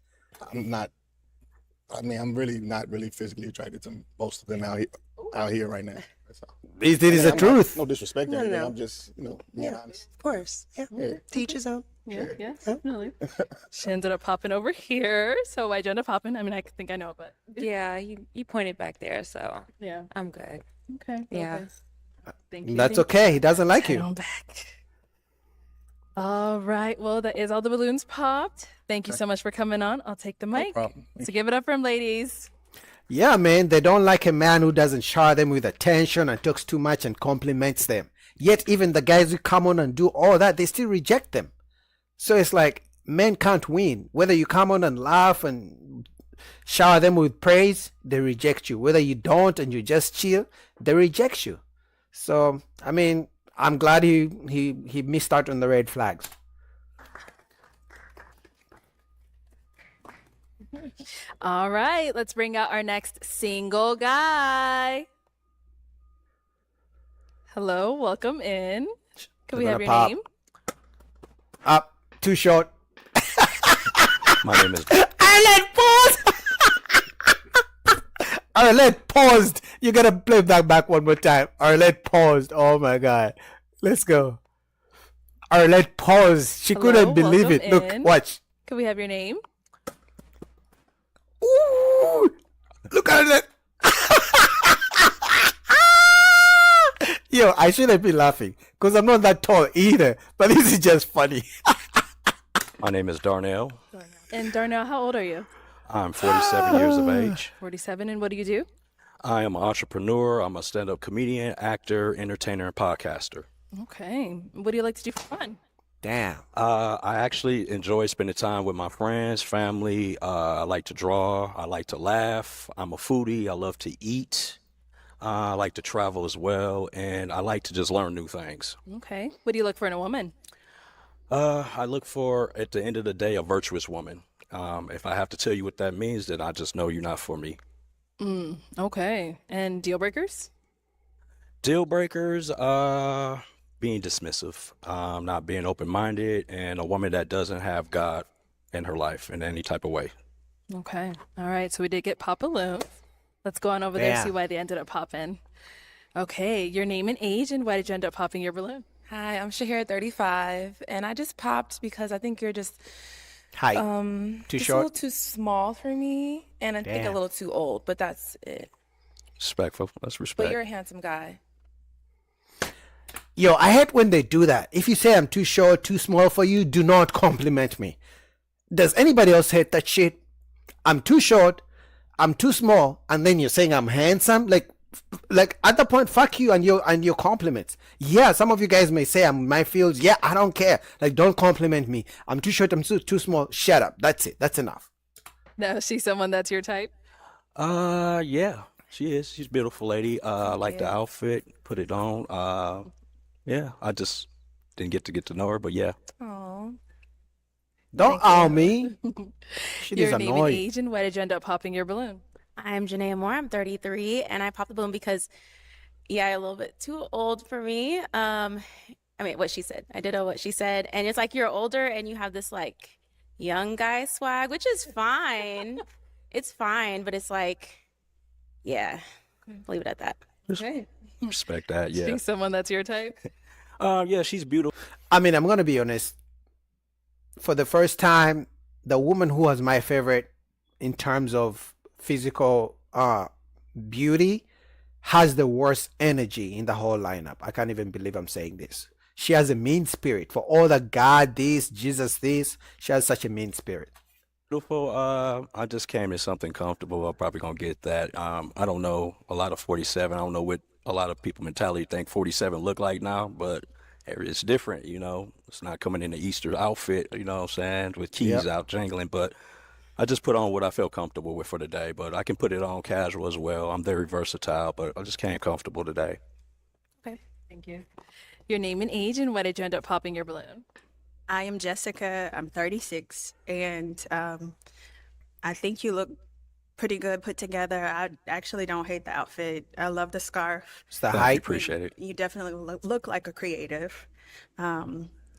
I'm really not really physically attracted to most of them out here right now. That's all. It is the I'm truth. No disrespect or No, anything. no. I'm just, being Yeah, honest. of course. Yeah. Yeah. Teach his own. Yeah, definitely. She ended up popping over here. So why'd you end up popping? I mean, I think I know, but Yeah, you pointed back there, so yeah. I'm good. Okay. Yeah. Okay. Thank you. That's thank okay. He doesn't like you. you. I'm back. All right. Well, that is all the balloons popped. Thank you so much for coming on. I'll take the mic. problem. So give it up for him, ladies. Yeah, man. They don't like a man who doesn't shower them with attention and talks too much and compliments them. Yet even the guys who come on and do all that, they still reject them. So it's like men can't win. Whether you come on and laugh and shower them with praise, they reject you. Whether you don't and you just chill, they reject you. So, I mean, I'm glad he missed out on the red flags. All right. Let's bring out our next single guy. Hello. Welcome in. Can we They're have your gonna pop. name? Up, too short. My name is. Arlette paused. Arlette paused. You gotta play that back one more time. Arlette paused. Oh my god. Let's go. Arlette paused. She Hello, couldn't believe welcome it. Look, in. watch. Can we have your name? Ooh, look at it. Yo, I shouldn't be laughing because I'm not that tall either. But this is just funny. My name is Darnell. And Darnell, how old are you? I'm 47 years of age. 47. And what do you do? I am an entrepreneur. I'm a stand-up comedian, actor, entertainer, and podcaster. Okay. What do you like to do for fun? Damn. I actually enjoy spending time with my friends, family. I like to draw. I like to laugh. I'm a foodie. I love to eat. I like to travel as well, and I like to just learn new things. Okay. What do you look for in a woman? I look for, at the end of the day, a virtuous woman. If I have to tell you what that means, then I just know you're not for me. Okay. And deal breakers? Deal breakers, being dismissive, not being open-minded, and a woman that doesn't have God in her life in any type of way. Okay. All right. So we did get pop balloons. Let's go on over there and see Damn. why they ended up popping. Okay. Your name and age, and why did you end up popping your balloon? Hi, I'm Shahir, 35, and I just popped because I think you're just Height. Too just a short? little too small for me, and I think a Damn. little too old, but that's it. Respectful. That's But respect. you're a handsome guy. Yo, I hate when they do that. If you say I'm too short, too small for you, do not compliment me. Does anybody else hate that shit? I'm too short, I'm too small, and then you're saying I'm handsome? Like at the point, fuck you and your compliments. Yeah, some of you guys may say I'm my fields. Yeah, I don't care. Like, don't compliment me. I'm too short, I'm too small. Shut up. That's it. That's enough. Now, is she someone that's your type? Yeah, she is. She's a beautiful lady. I like the outfit, put it on. Yeah, I just didn't get to know her, but yeah. Oh, Don't owe me. Shit is Your name and annoying. age, and why did you end up popping your balloon? I'm Janaea Moore. I'm 33, and I popped the balloon because, yeah, a little bit too old for me. I mean, what she said. I did know what she said, and it's like you're older and you have this like young guy swag, which is fine. It's fine, but it's like, yeah, leave it at that. Okay. Respect that. Yeah. She's someone that's your type? Yeah, she's beautiful. I mean, I'm gonna be honest. For the first time, the woman who was my favorite in terms of physical beauty has the worst energy in the whole lineup. I can't even believe I'm saying this. She has a mean spirit. For all the God this, Jesus this, she has such a mean spirit. Beautiful. I just came in something comfortable. I'm probably gonna get that. I don't know a lot of 47. I don't know what a lot of people mentality think 47 look like now, but it's different, you know. It's not coming in the Easter outfit, you know what I'm saying, with keys out jangling, but I just put on what I felt comfortable with for the day, but I can put it on casual as well. I'm very versatile, but I just came comfortable today. Okay. Thank you. Your name and age, and why did you end up popping your balloon? I am Jessica. I'm 36, and I think you look pretty good put together. I actually don't hate the outfit. I love the scarf. It's the Thank you, height. appreciate it. You definitely look like a creative.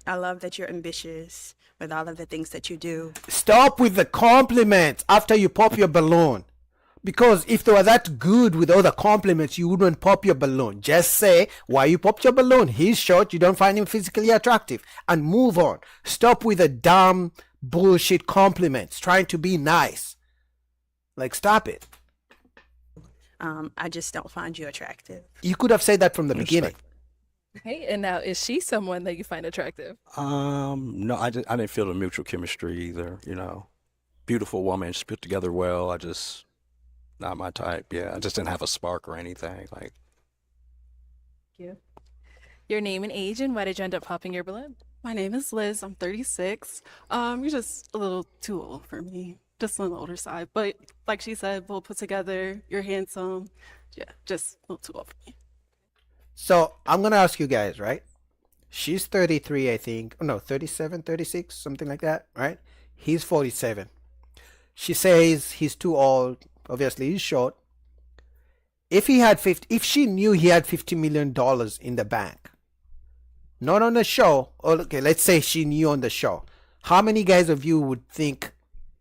I love that you're ambitious with all of the things that you do. Stop with the compliments after you pop your balloon. Because if they were that good with all the compliments, you wouldn't pop your balloon. Just say why you popped your balloon. He's short, you don't find him physically attractive. And move on. Stop with the dumb bullshit compliments, trying to be nice. Like, stop it. I just don't find you attractive. You could have said that from the beginning. Okay. And now, is she someone that you find attractive? No, I didn't feel the mutual chemistry either, you know. Beautiful woman, she's put together well. Not my type. Yeah, I just didn't have a spark or anything. Like, Thank you. Your name and age, and why did you end up popping your balloon? My name is Liz. I'm 36. You're just a little too old for me. Just on the older side. But like she said, well put together. You're handsome. Yeah, just a little too old for me. So I'm going to ask you guys, right? She's 33, I think. Oh, no, 37, 36, something like that, right? He's 47. She says he's too old. Obviously, he's short. If she knew he had $50 million in the bank, not on the show, or okay, let's say she knew on the show, how many guys of you would think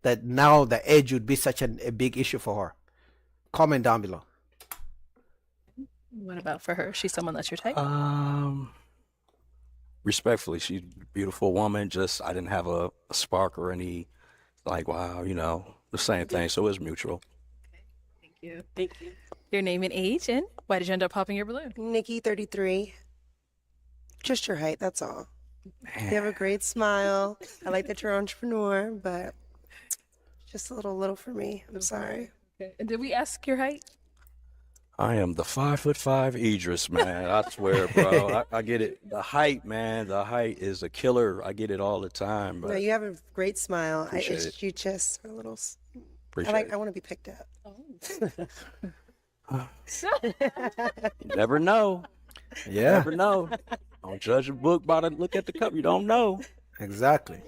that now the edge would be such a big issue for her? Comment down below. What about for her? She's someone that's your type? respectfully, she's a beautiful woman. Just I didn't have a spark or any like, wow, you know, the same thing. So it was mutual. Thank you. Thank you. Your name and age, and why did you end up popping your balloon? Nikki, 33. just your height. That's all. You have a great smile. I like that you're an entrepreneur, but just a little for me. I'm sorry. Okay. And did we ask your height? I am the 5'5" Idris, man. I swear, bro. I get it. The height, man. The height is a killer. I get it all the time. No, But you have a great smile. Appreciate it. You just are a little. Appreciate I want to be picked up. you never know. You Yeah, never know. Don't judge a book by the look at the cover. You don't know. exactly.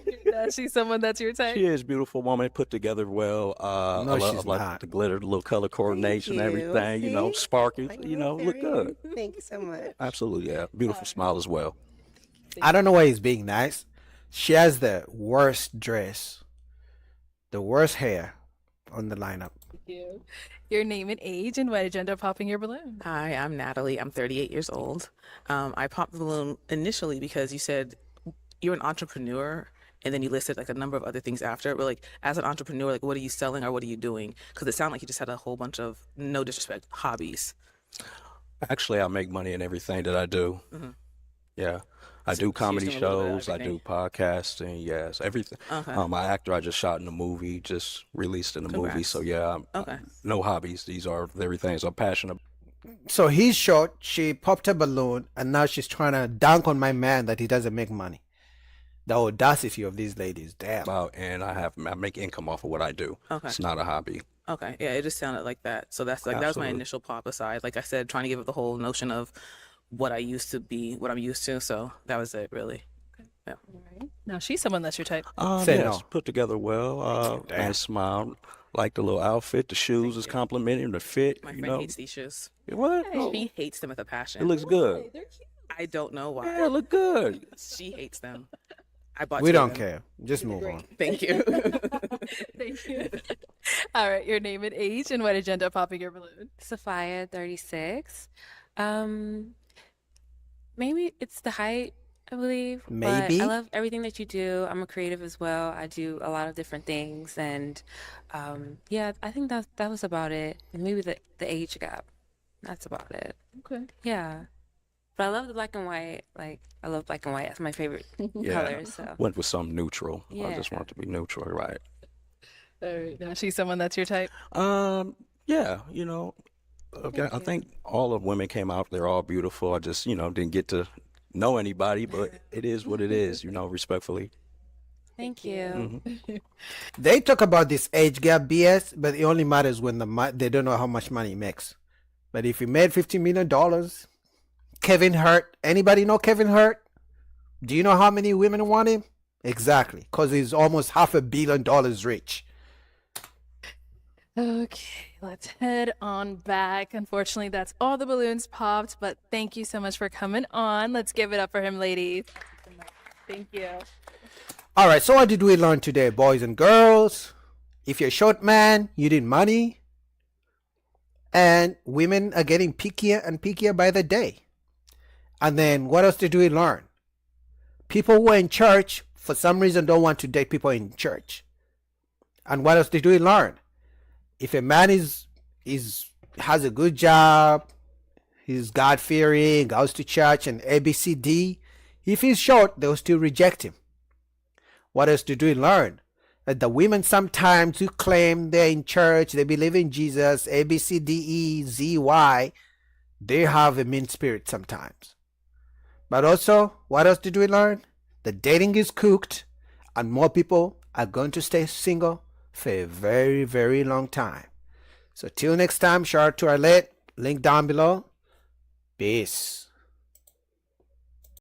She's someone that's your type. She is a beautiful woman, put together well. No, I love she's like not. the glitter, the little color coordination, you. everything. You know, See? sparkles. I You know, look very- good. Thank you so much. Absolutely, yeah. Beautiful smile as well. I don't know why he's being nice. She has the worst dress, the worst hair on the lineup. Thank you. Your name and age, and why did you end up popping your balloon? Hi, I'm Natalie. I'm 38 years old. I popped the balloon initially because you said you're an entrepreneur, and then you listed like a number of other things after. But like, as an entrepreneur, like, what are you selling or what are you doing? Because it sounded like you just had a whole bunch of, no disrespect, hobbies. Actually, I make money in everything that I do. Mhm. Yeah. I So do she's comedy doing a little bit of shows. I do everything. podcasting. Yes, everything. Okay. My actor, I just shot in a movie, just released in a movie. Congrats. So yeah, Okay. no hobbies. These are everything I'm passionate about. So he's short. She popped a balloon, and now she's trying to dunk on my man that he doesn't make money. The audacity of these ladies, damn. And I make income off of what I do. Okay. It's not a hobby. Okay. Yeah, it just sounded like that. So that's like, that was my Absolutely. initial pop aside. Like I said, trying to give it the whole notion of what I used to be, what I'm used to. So that was it, really. Yeah. Now she's someone that's your type. Say Yes, no. put together well. Damn. Nice smile. Like the little outfit. The shoes is complimenting the fit. My you friend know. hates these shoes. What? She hates them with a passion. It looks good. I don't know why. Yeah, it look good. She hates them. I bought We two of don't them. care. Just move on. Thank you. Thank you. All right, your name and age, and why did you end up popping your balloon? Sophia, 36. Maybe it's the height, I believe. But Maybe. I love everything that you do. I'm a creative as well. I do a lot of different things, and yeah, I think that was about it. And maybe the age gap. That's about it. Okay. Yeah. But I love the black and white. Like I love black and white. That's my favorite color. So Went with something neutral. I Yeah. just want it to be neutral, right? All right, now she's someone that's your type. Yeah, you know, okay, I think all of women came out. They're all beautiful. I just, didn't get to know anybody, but it is what it is, respectfully. thank you. They talk about this age gap BS, but it only matters when they don't know how much money he makes. But if he made $50 million, Kevin Hart, anybody know Kevin Hart? Do you know how many women want him? Exactly, because he's almost $500 million rich. Okay, let's head on back. Unfortunately, that's all the balloons popped, but thank you so much for coming on. Let's give it up for him, ladies. Thank you. All right, so what did we learn today, boys and girls? If you're a short man, you need money. And women are getting pickier and pickier by the day. And then what else did we learn? People who are in church, for some reason, don't want to date people in church. And what else did we learn? If a man has a good job, he's God-fearing, goes to church and ABCD, if he's short, they'll still reject him. What else did we learn? That the women sometimes who claim they're in church, they believe in Jesus, ABCDEZY, they have a mean spirit sometimes. But also, what else did we learn? The dating is cooked, and more people are going to stay single for a very, very long time. So till next time, shout out to Arlette, link down below. Peace.